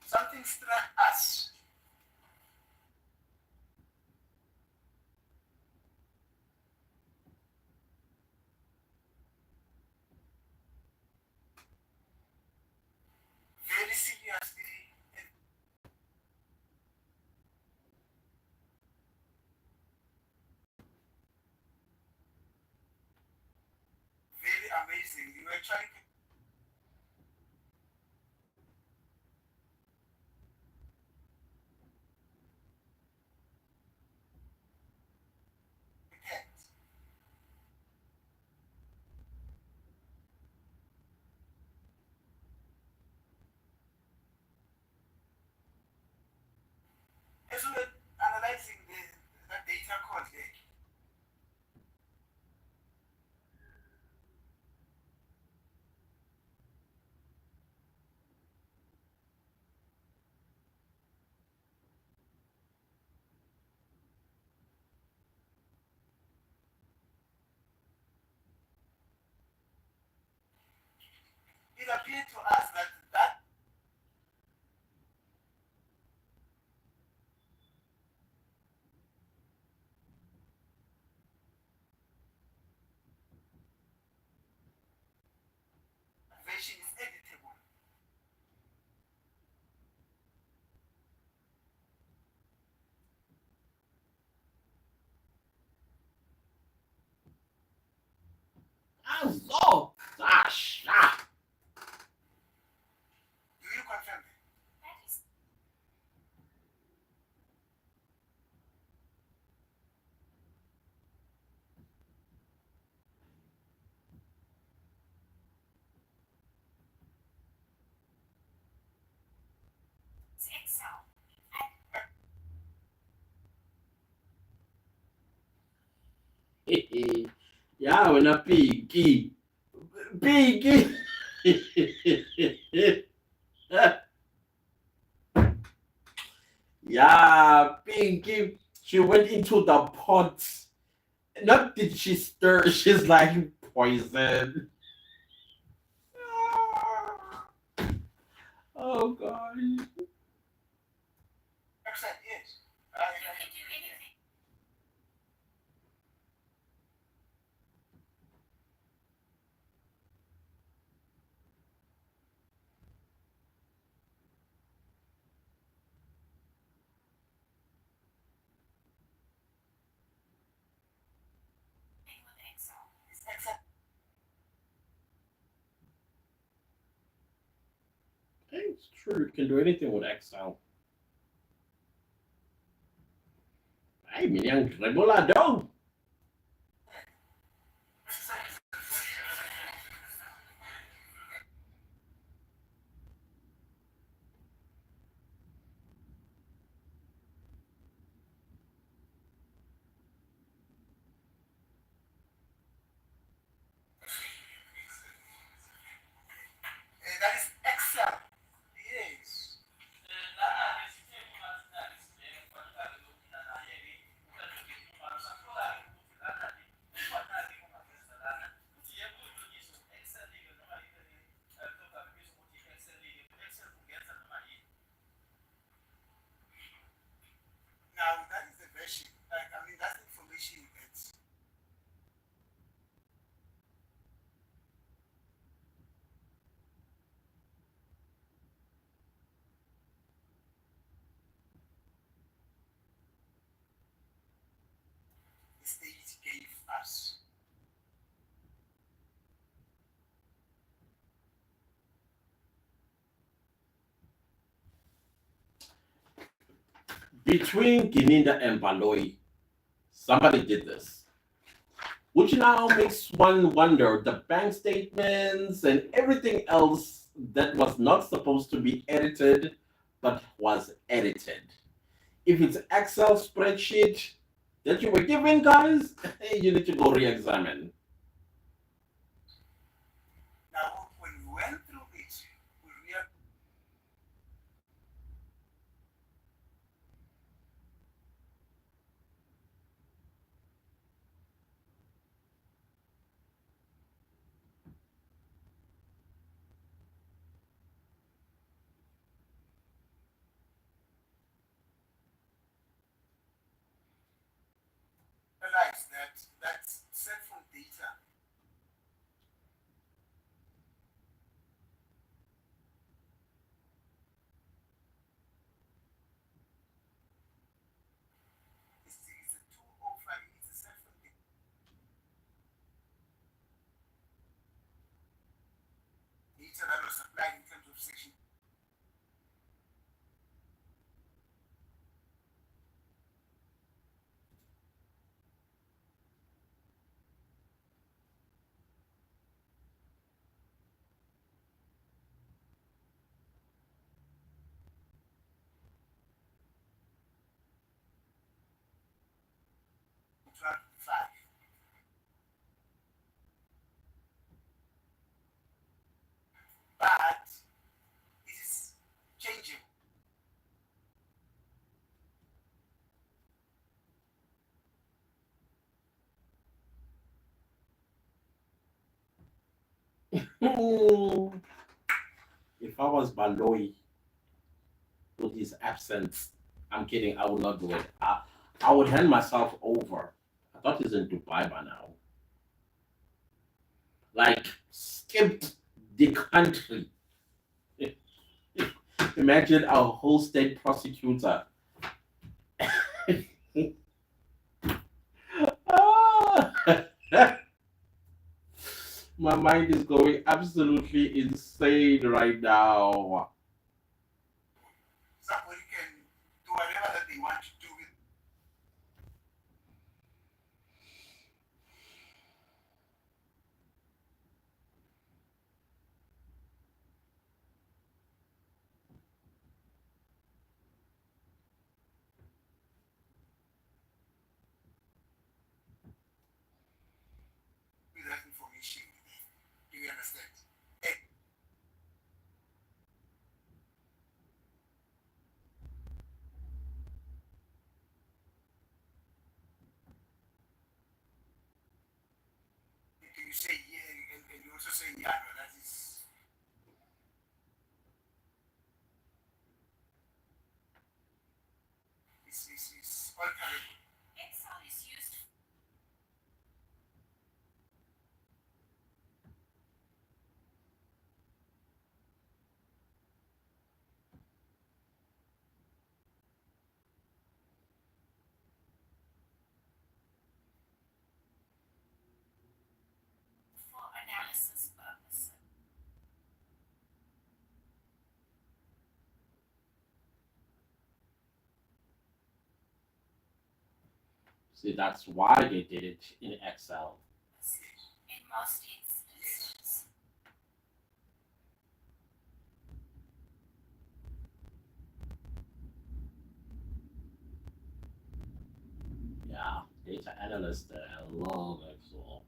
Something struck us. virtually depends. As we were analyzing the data code there, it appeared to us that that version is editable. So, Sasha. Do you confirm that? That is it's Excel. Yeah, when a piggy. Piggy. Yeah, Pinky. She went into the pot. Not did she stir, she's like poison. Oh gosh. Excellent, yes. You can do anything. With Excel. It's excellent. It's true, you can do anything with Excel. Ay, minang rebolado. That is excellent. Yes. Now that is the version. I mean, that's information that's the state gave us. Between Gininda and Baloi, somebody did this. Which now makes one wonder the bank statements and everything else that was not supposed to be edited but was edited. If it's Excel spreadsheet that you were given, guys, you need to go re-examine. Now, when we went through it, we realized that that's set from data. It's a 205, it's a set from data. data that was supplied in terms of section. But it is changing. If I was Baloyi with his absence, I'm kidding, I would not do it. I would hand myself over. I thought he's in Dubai by now. Like, skipped the country. Imagine a whole state prosecutor. Ah! My mind is going absolutely insane right now. Somebody can do whatever that they want to do with. With that information. Do you understand? You say yeah, and you also say yeah, no, that is. It's all correct. Excel is used for analysis purposes. See, that's why they did it in Excel. In most instances. Yeah, data analyst, I love Excel.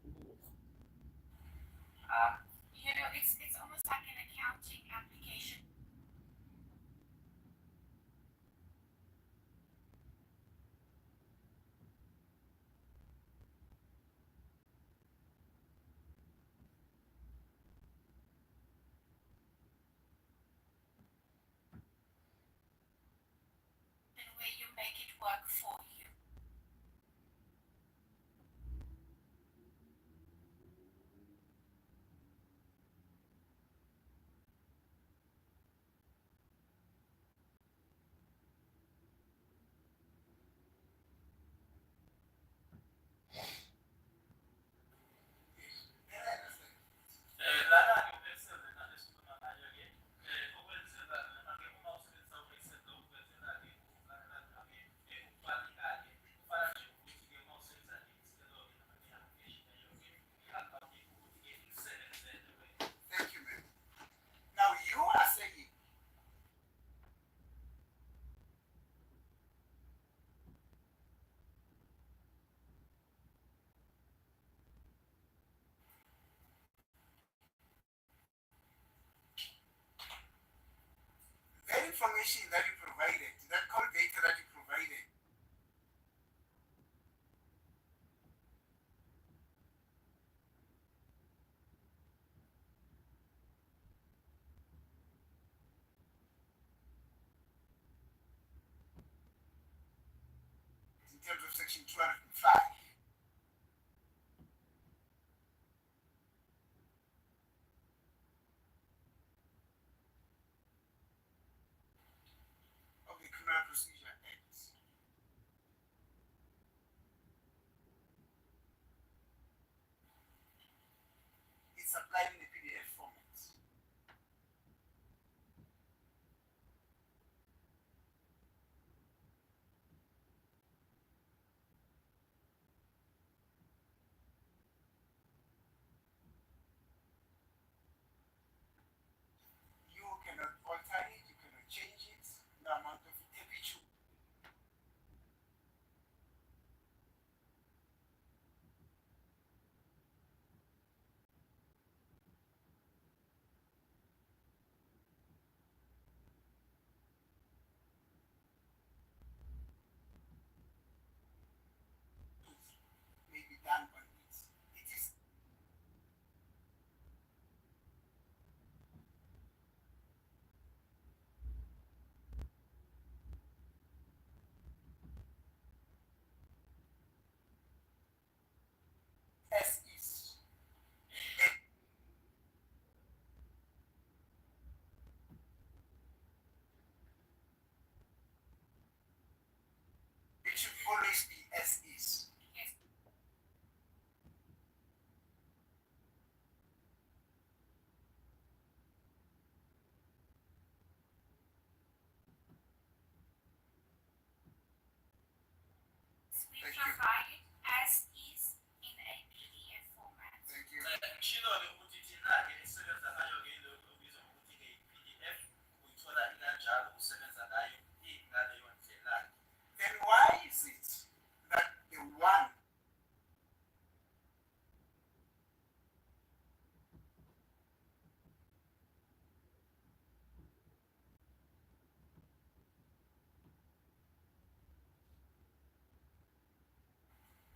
It's almost like an accounting application. And where you make it work for you. Thank you, ma'am. Now you are saying that information that you provided, that call data that you provided, in terms of section 205. Of the Criminal Procedure Act. It's applied in the PDF format.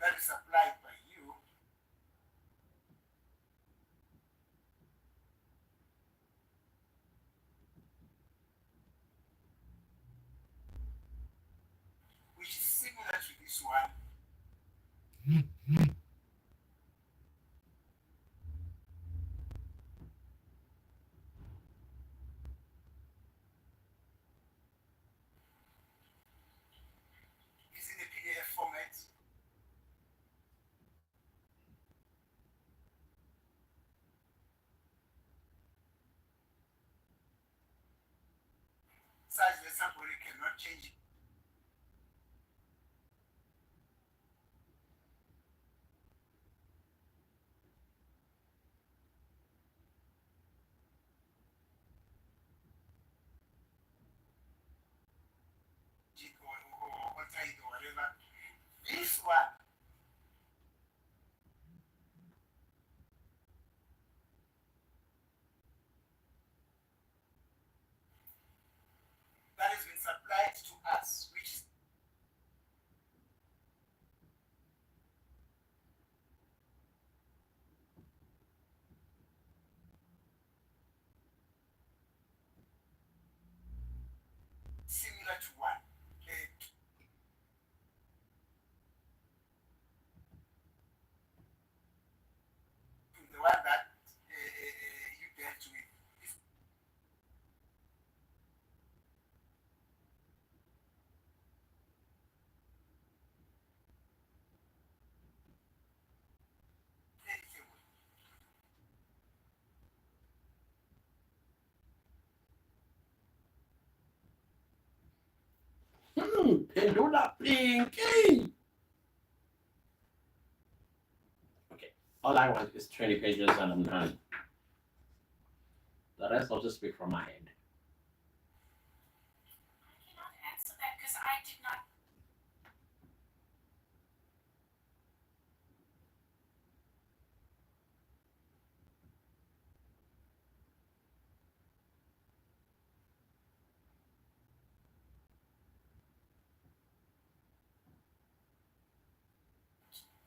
that is supplied by you which is similar to this one. Is in a PDF format. Such that somebody cannot change it. Or alter it or whatever. This one that has been supplied to us, which is similar to one. The one that you dealt with. Pendula Pinky. Okay, all I want is 20 pages and I'm done. The rest I'll just speak from my head. I cannot answer that because I did not.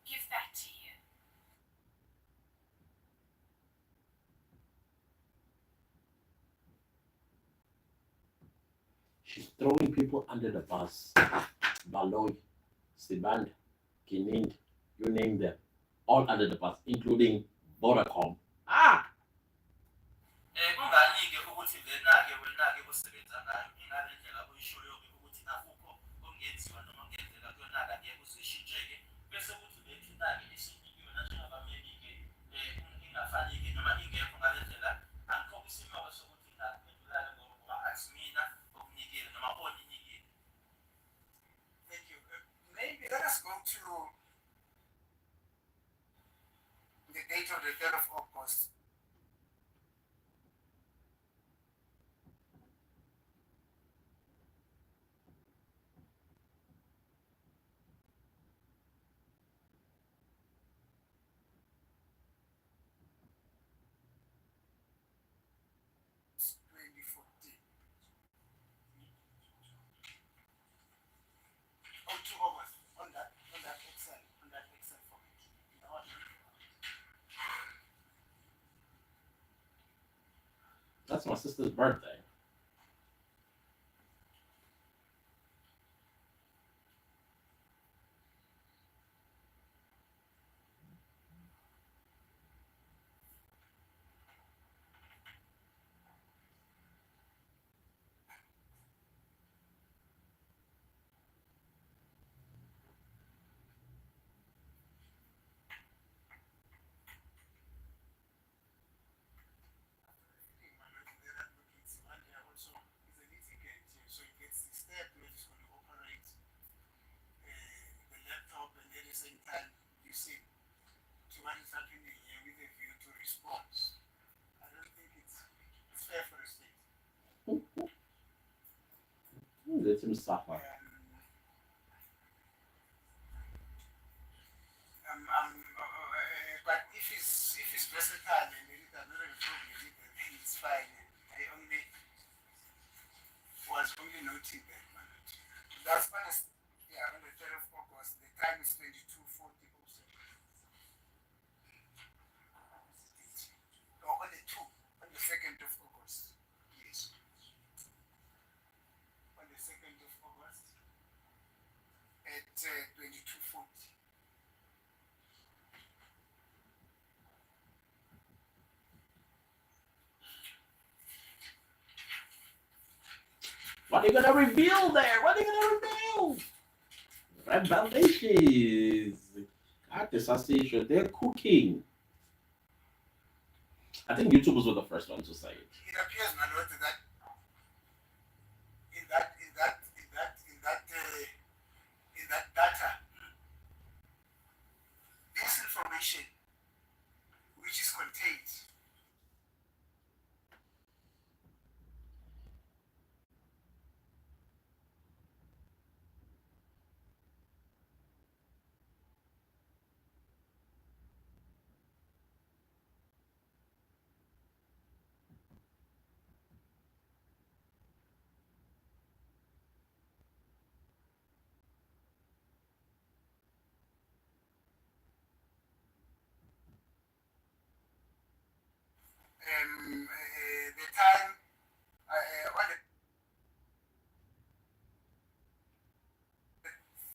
Give that to you. She's throwing people under the bus. Baloy, Siband, Kinind, you name them. All under the bus, including Vodacom. Ah! Kunganingi ukuthi lena-ke wena-ke osebenza ngayo ingale ndlela oyishoyo-ke ukuthi akukho okungenziwa noma kungenzeka kuyona-ke ngeke uzishintshe-ke bese kuthi lethina-ke esinikiwe nanjengabameli-ke ingafani-ke noma ingekho ngale ndlela angikho isimoko sokuthi ingaphendulane ngoba akumina okunikile noma oninikile. Thank you. Maybe let us go to the date of the 3rd of August. That's my sister's birthday. Let him suffer. But if it's versatile and it does not have a problem with it, then it's fine. I was only noting that. That's honest. Yeah, on the 3rd of August, the time is 22:40. What are you gonna reveal there? What are you gonna reveal? Revelations. Art association. They're cooking. I think YouTubers were the first one to say it. It appears, my lord, that in that data, this information which is contained the time on the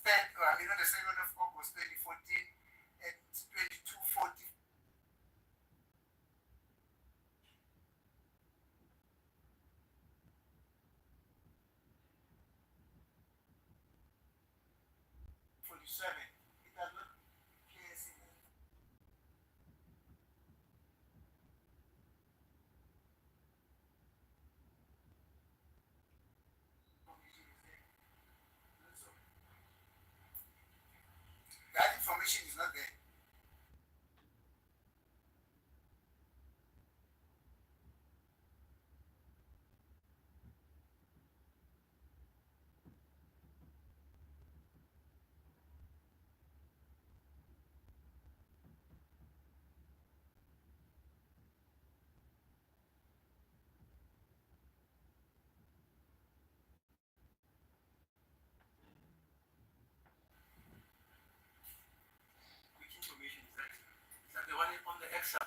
third, on the 2nd of August 2014 at 22:40. It does not clear signal. That information is not there. Which information is that? Is that the one on the Excel?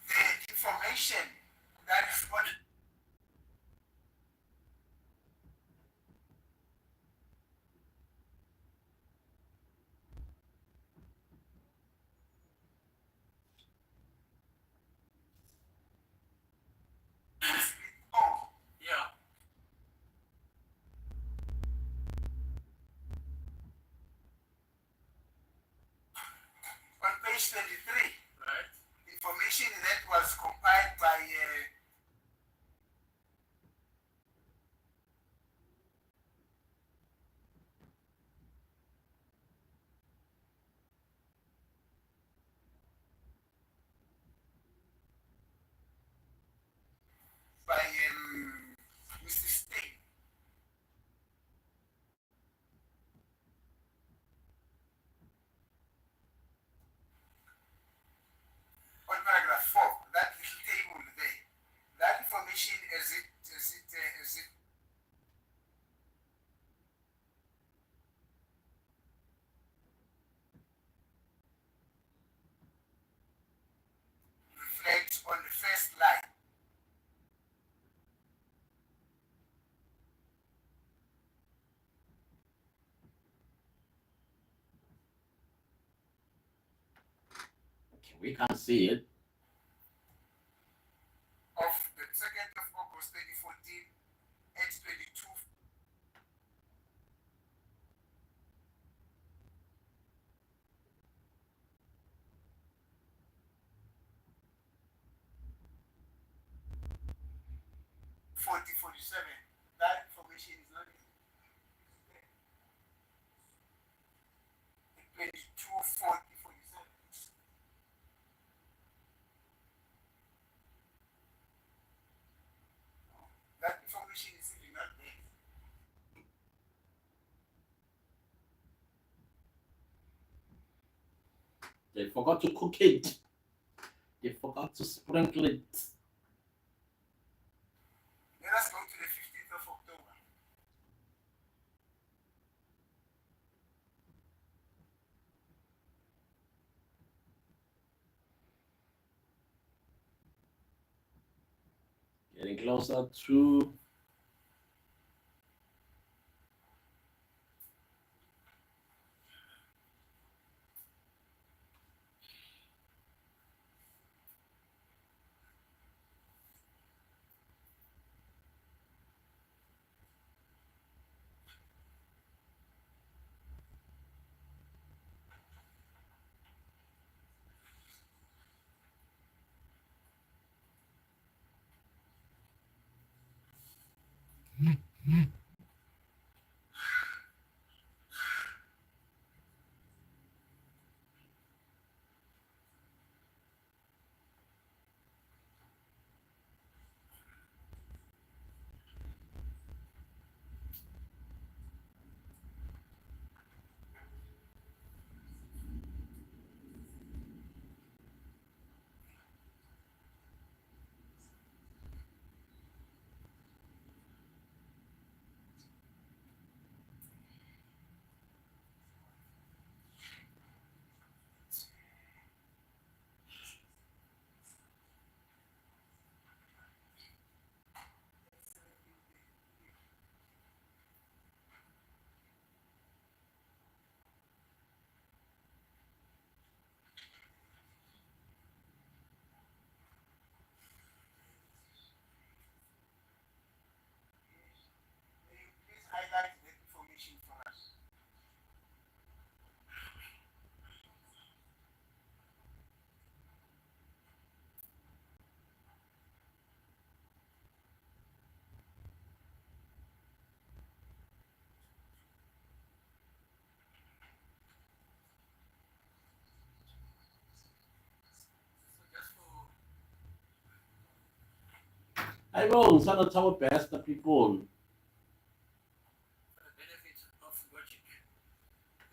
The information that is on yeah. On page 23, right? Information that was compiled by Mr. Sting. On paragraph 4, that little table there, that information as it reflects on the first line. Okay, we can't see it. Of the 2nd of August 2014 at 22. That information is not there. 22:40:47. That information is simply not there. They forgot to cook it. They forgot to sprinkle it. Let us go to the 15th of October. getting closer to. Please highlight the information for us. I will sana tawo best people. For the benefit of logic,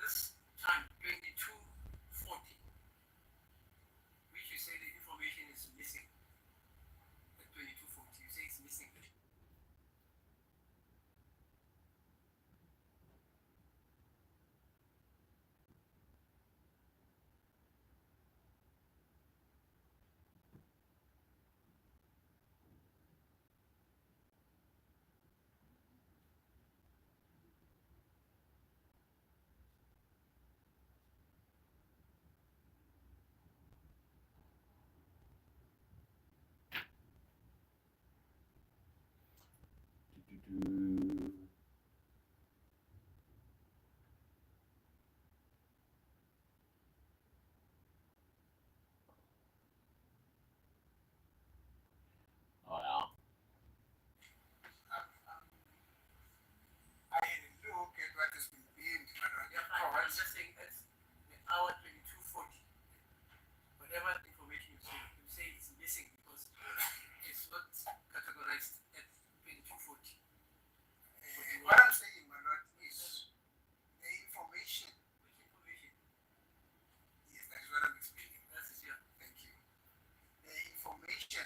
this time 2240, which you say the information is missing, at 2240, you say it's missing. Oh yeah. I had a look at what has been beamed, but I Yeah, don't fine. know I'm what's just saying that's the hour 2240. Whatever information you say it's missing because it's not categorized at 2240. what I'm saying, my lord, is the information. Which information? Yes, that is what I'm explaining. That's it, yeah. Thank you. The information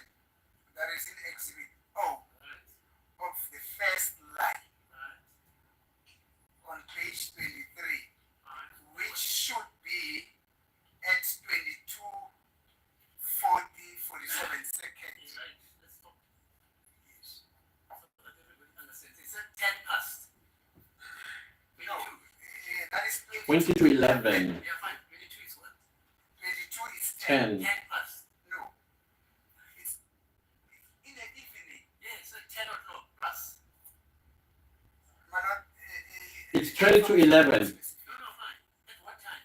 that is in Exhibit O Right, of the first line right, on page 23, right. which should be at 22:40:47 seconds. Right, let's talk Yes. so that everybody understands. It's at 10 past. No, 22. that is 20 to 11. Yeah, fine. 22 is what? 22 is 10. 10. 10 past. No. It's in the evening. Yeah, so 10 o'clock plus. My lord, It's 20 to 11. No, fine. At what time?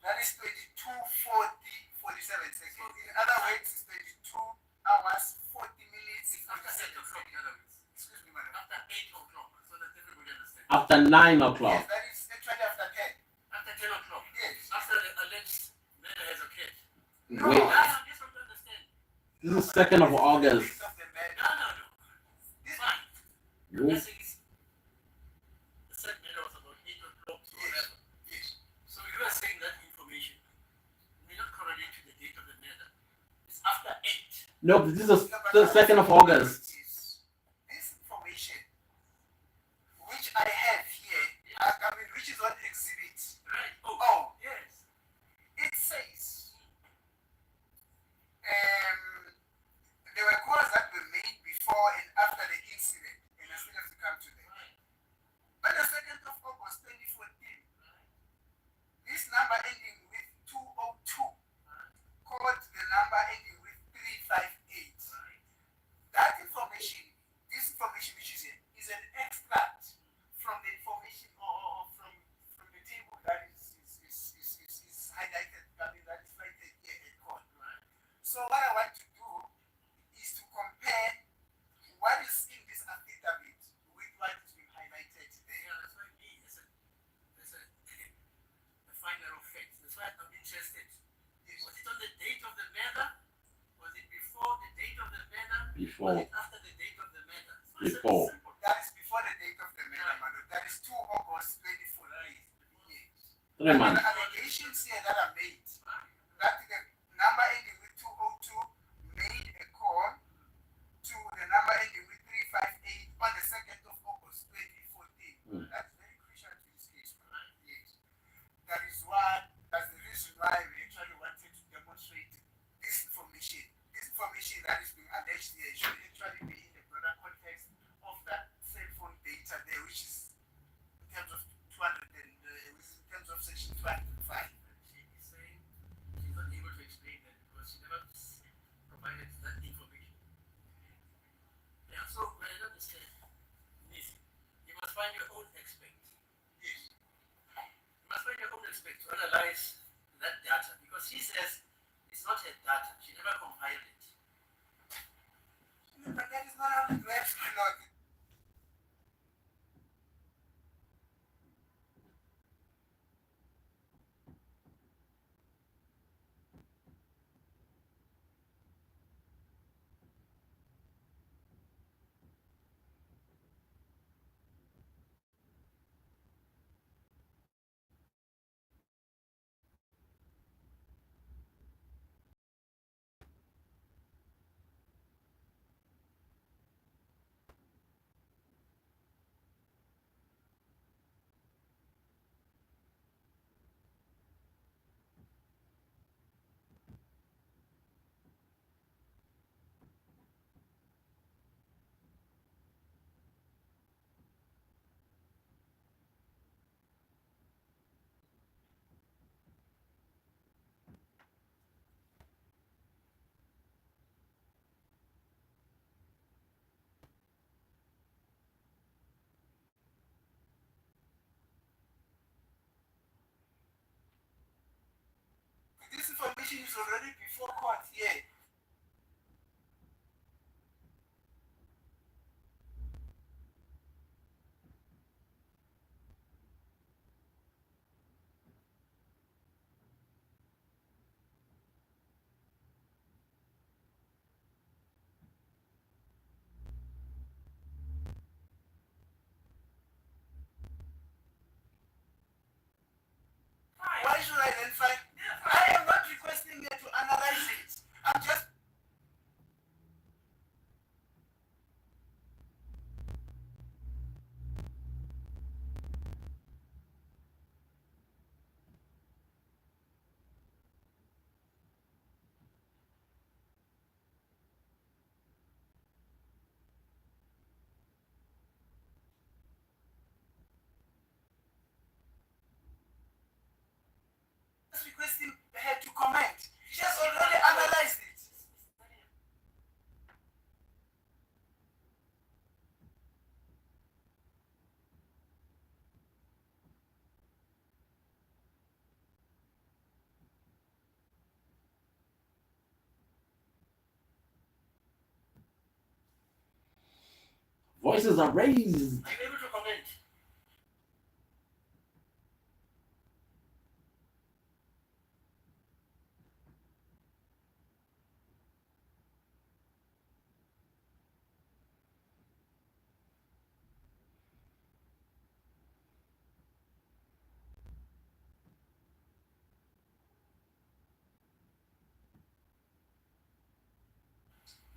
that is 22:40:47 seconds. In other words, it's 22 hours, 40 minutes, It's after 8 47 o'clock, in other words. Excuse me, madam. After 8 o'clock, so that everybody understands. After 9 Yes, o'clock. that is actually after 10. After 10 o'clock. Yes. After the alleged man has occurred. Wait, I just want to understand. this is 2nd of August. Of the man. No. Fine. You- Let's say it's the set matter was about 8 o'clock or whatever. Yes. So you are saying that information may not correlate to the date of the matter. It's after 8. No, this is No, but the 2nd of August. is this information, which I have here, I mean, which is on exhibit. Right? Oh, yes. it says there were calls that were made before and So what I want to do is to compare what is in this affidavit with what is being highlighted there. Yeah, that's why me, there's a finder of facts. That's why I'm interested. Yes. Was it on the date of the matter? Was it before the date of the matter? Before. Was it after the date of the matter? So it's Before. simple. That is before the date of the matter, madam. That is 2 August 2014. Yes. 3 months. The allegations here that are made, that the number ending with 202 made a call to the number ending with 358 on the 2nd of August 2014. That's very crucial to this case, right? Yes. That's the reason why we actually wanted to demonstrate this information. This information that is being alleged here should actually be in the broader context of that cell phone data there, which is in terms of 200 and which is in terms of section 205. She is saying she's not able to explain that because she never provided that information. Yeah, so when I understand this, you must find your own expert. Yes. You must find your own expert to analyze that data because she says it's not her data. She never compiled it. No, but that is not how it works, my lord. This information is already before court here. Why should I then find? I am not requesting you to analyze it. I'm just. Requesting her to comment. She has already analyzed it. Voices are raised. Are you able to comment?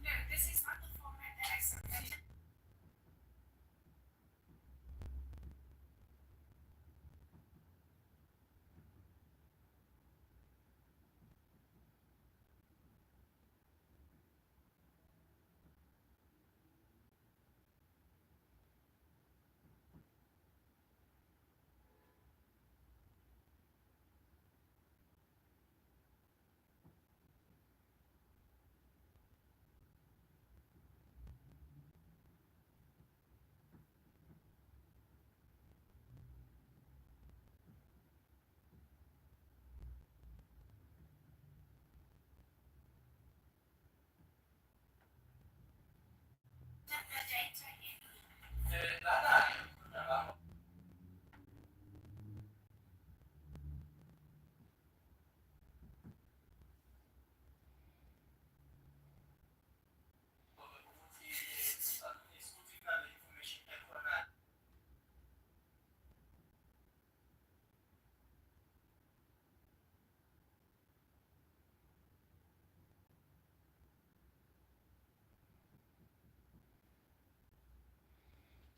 No, this is not the format that I submitted.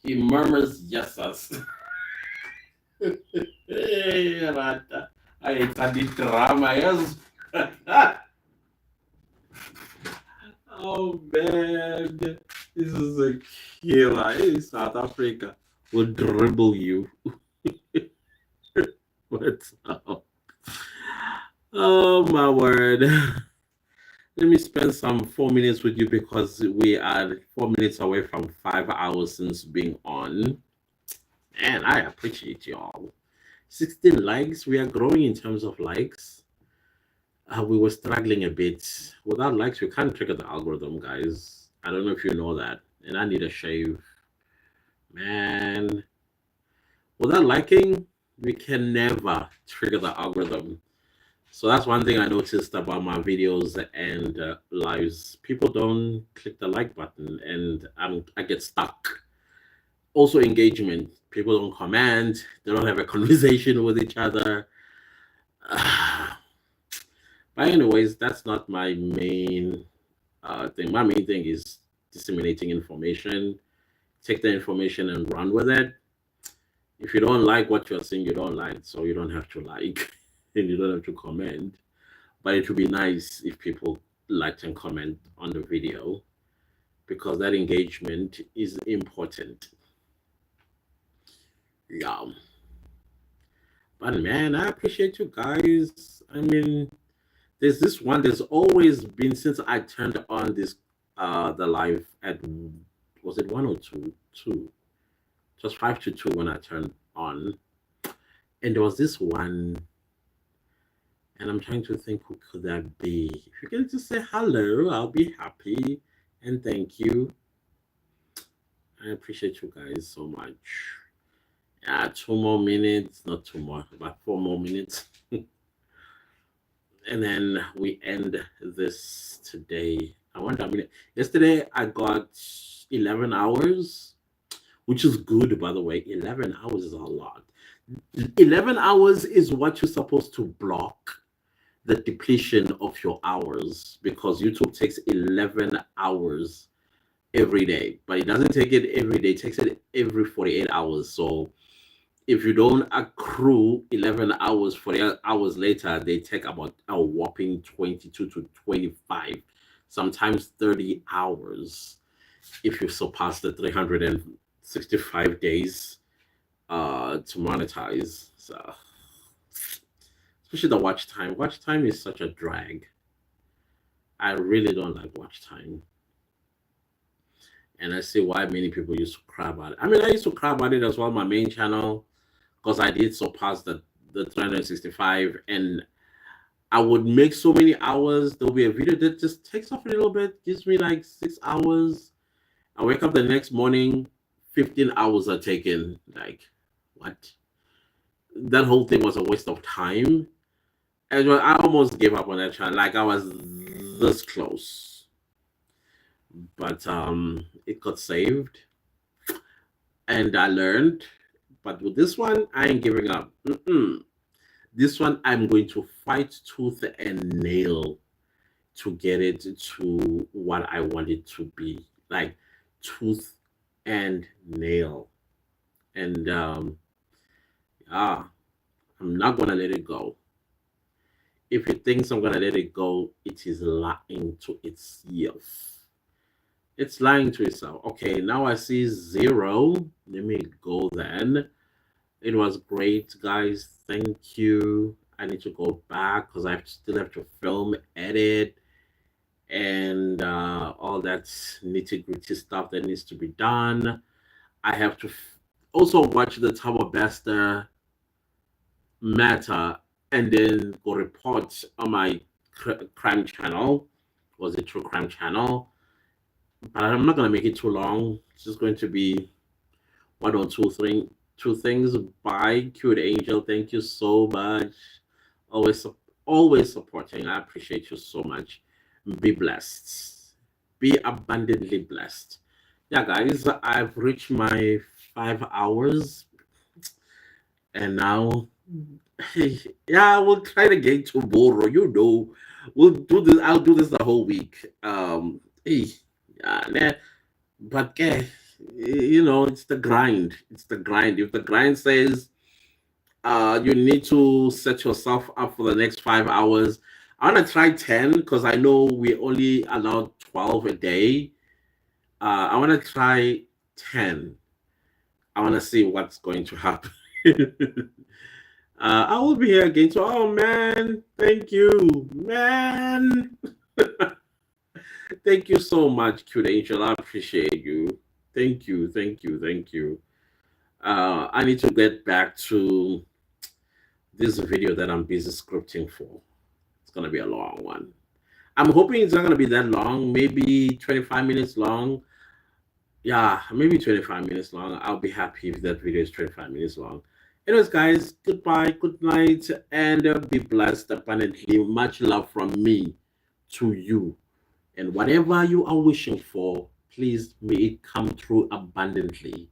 He murmurs yeses. Rata. I studied drama, yes. Oh man, this is a killer. Hey, South Africa will dribble you. What's up? Oh my word. Let me spend some 4 minutes with you because we are 4 minutes away from 5 hours since being on. And I appreciate y'all. 16 likes. We are growing in terms of likes. We were struggling a bit. Without likes, we can't trigger the algorithm, guys. I don't know if you know that. And I need a shave. Man. Without liking, we can never trigger the algorithm. So that's one thing I noticed about my videos and lives. People don't click the like button and I get stuck. Also, engagement. People don't comment. They don't have a conversation with each other. But anyways, that's not my main thing. My main thing is disseminating information. Take the information and run with it. If you don't like what you're seeing, you don't like. So you don't have to like. And you don't have to comment, but it would be nice if people liked and comment on the video because that engagement is important. Yeah, but man, I appreciate you guys. I mean, there's this one. There's always been since I turned on this the live at, was it 102? Just 5 to 2 when I turned on, and there was this one. And I'm trying to think who could that be. If you can just say hello, I'll be happy. And thank you. I appreciate you guys so much. Yeah, 2 more minutes. Not 2 more, but 4 more minutes. And then we end this today. Yesterday I got 11 hours, which is good, by the way. 11 hours is a lot. 11 hours is what you're supposed to block the depletion of your hours, because YouTube takes 11 hours every day, but it doesn't take it every day. It takes it every 48 hours. So if you don't accrue 11 hours, 48 hours later, they take about a whopping 22 to 25, sometimes 30 hours if you surpass the 365 days to monetize. So especially the watch time. Watch time is such a drag. I really don't like watch time. And I see why many people used to cry about it. I mean, I used to cry about it as well, my main channel, because I did surpass the 365, and I would make so many hours. There'll be a video that just takes off a little bit, gives me like 6 hours. I wake up the next morning, 15 hours are taken. Like, what? That whole thing was a waste of time. And I almost gave up on that channel. Like, I was this close. But it got saved. And I learned. But with this one, I ain't giving up. This one, I'm going to fight tooth and nail to get it to what I want it to be. Like, tooth and nail. And I'm not going to let it go. If it thinks I'm going to let it go, it is lying to itself. It's lying to itself. Okay, now I see 0. Let me go then. It was great, guys. Thank you. I need to go back because I still have to film, edit, and all that nitty-gritty stuff that needs to be done. I have to also watch the Thabo Bester matter and then go report on my crime channel. Was it True Crime channel? But I'm not going to make it too long. It's just going to be 1 or 2 things. Bye, cute angel. Thank you so much. Always supporting. I appreciate you so much. Be blessed. Be abundantly blessed. Yeah, guys, I've reached my 5 hours. And now, yeah, we'll try to get tomorrow. You know, we'll do this. I'll do this the whole week. But You know, it's the grind. It's the grind. If the grind says you need to set yourself up for the next 5 hours, I want to try 10 because I know we only allow 12 a day. I want to try 10. I want to see what's going to happen. I will be here again. So, oh man, thank you, man. Thank you so much, Cute Angel. I appreciate you. Thank you, thank you, thank you. I need to get back to this video that I'm busy scripting for. It's gonna be a long one. I'm hoping it's not gonna be that long, maybe 25 minutes long. Yeah, maybe 25 minutes long. I'll be happy if that video is 25 minutes long. Anyways, guys, goodbye, good night, and be blessed abundantly. Much love from me to you. And whatever you are wishing for, please may it come through abundantly.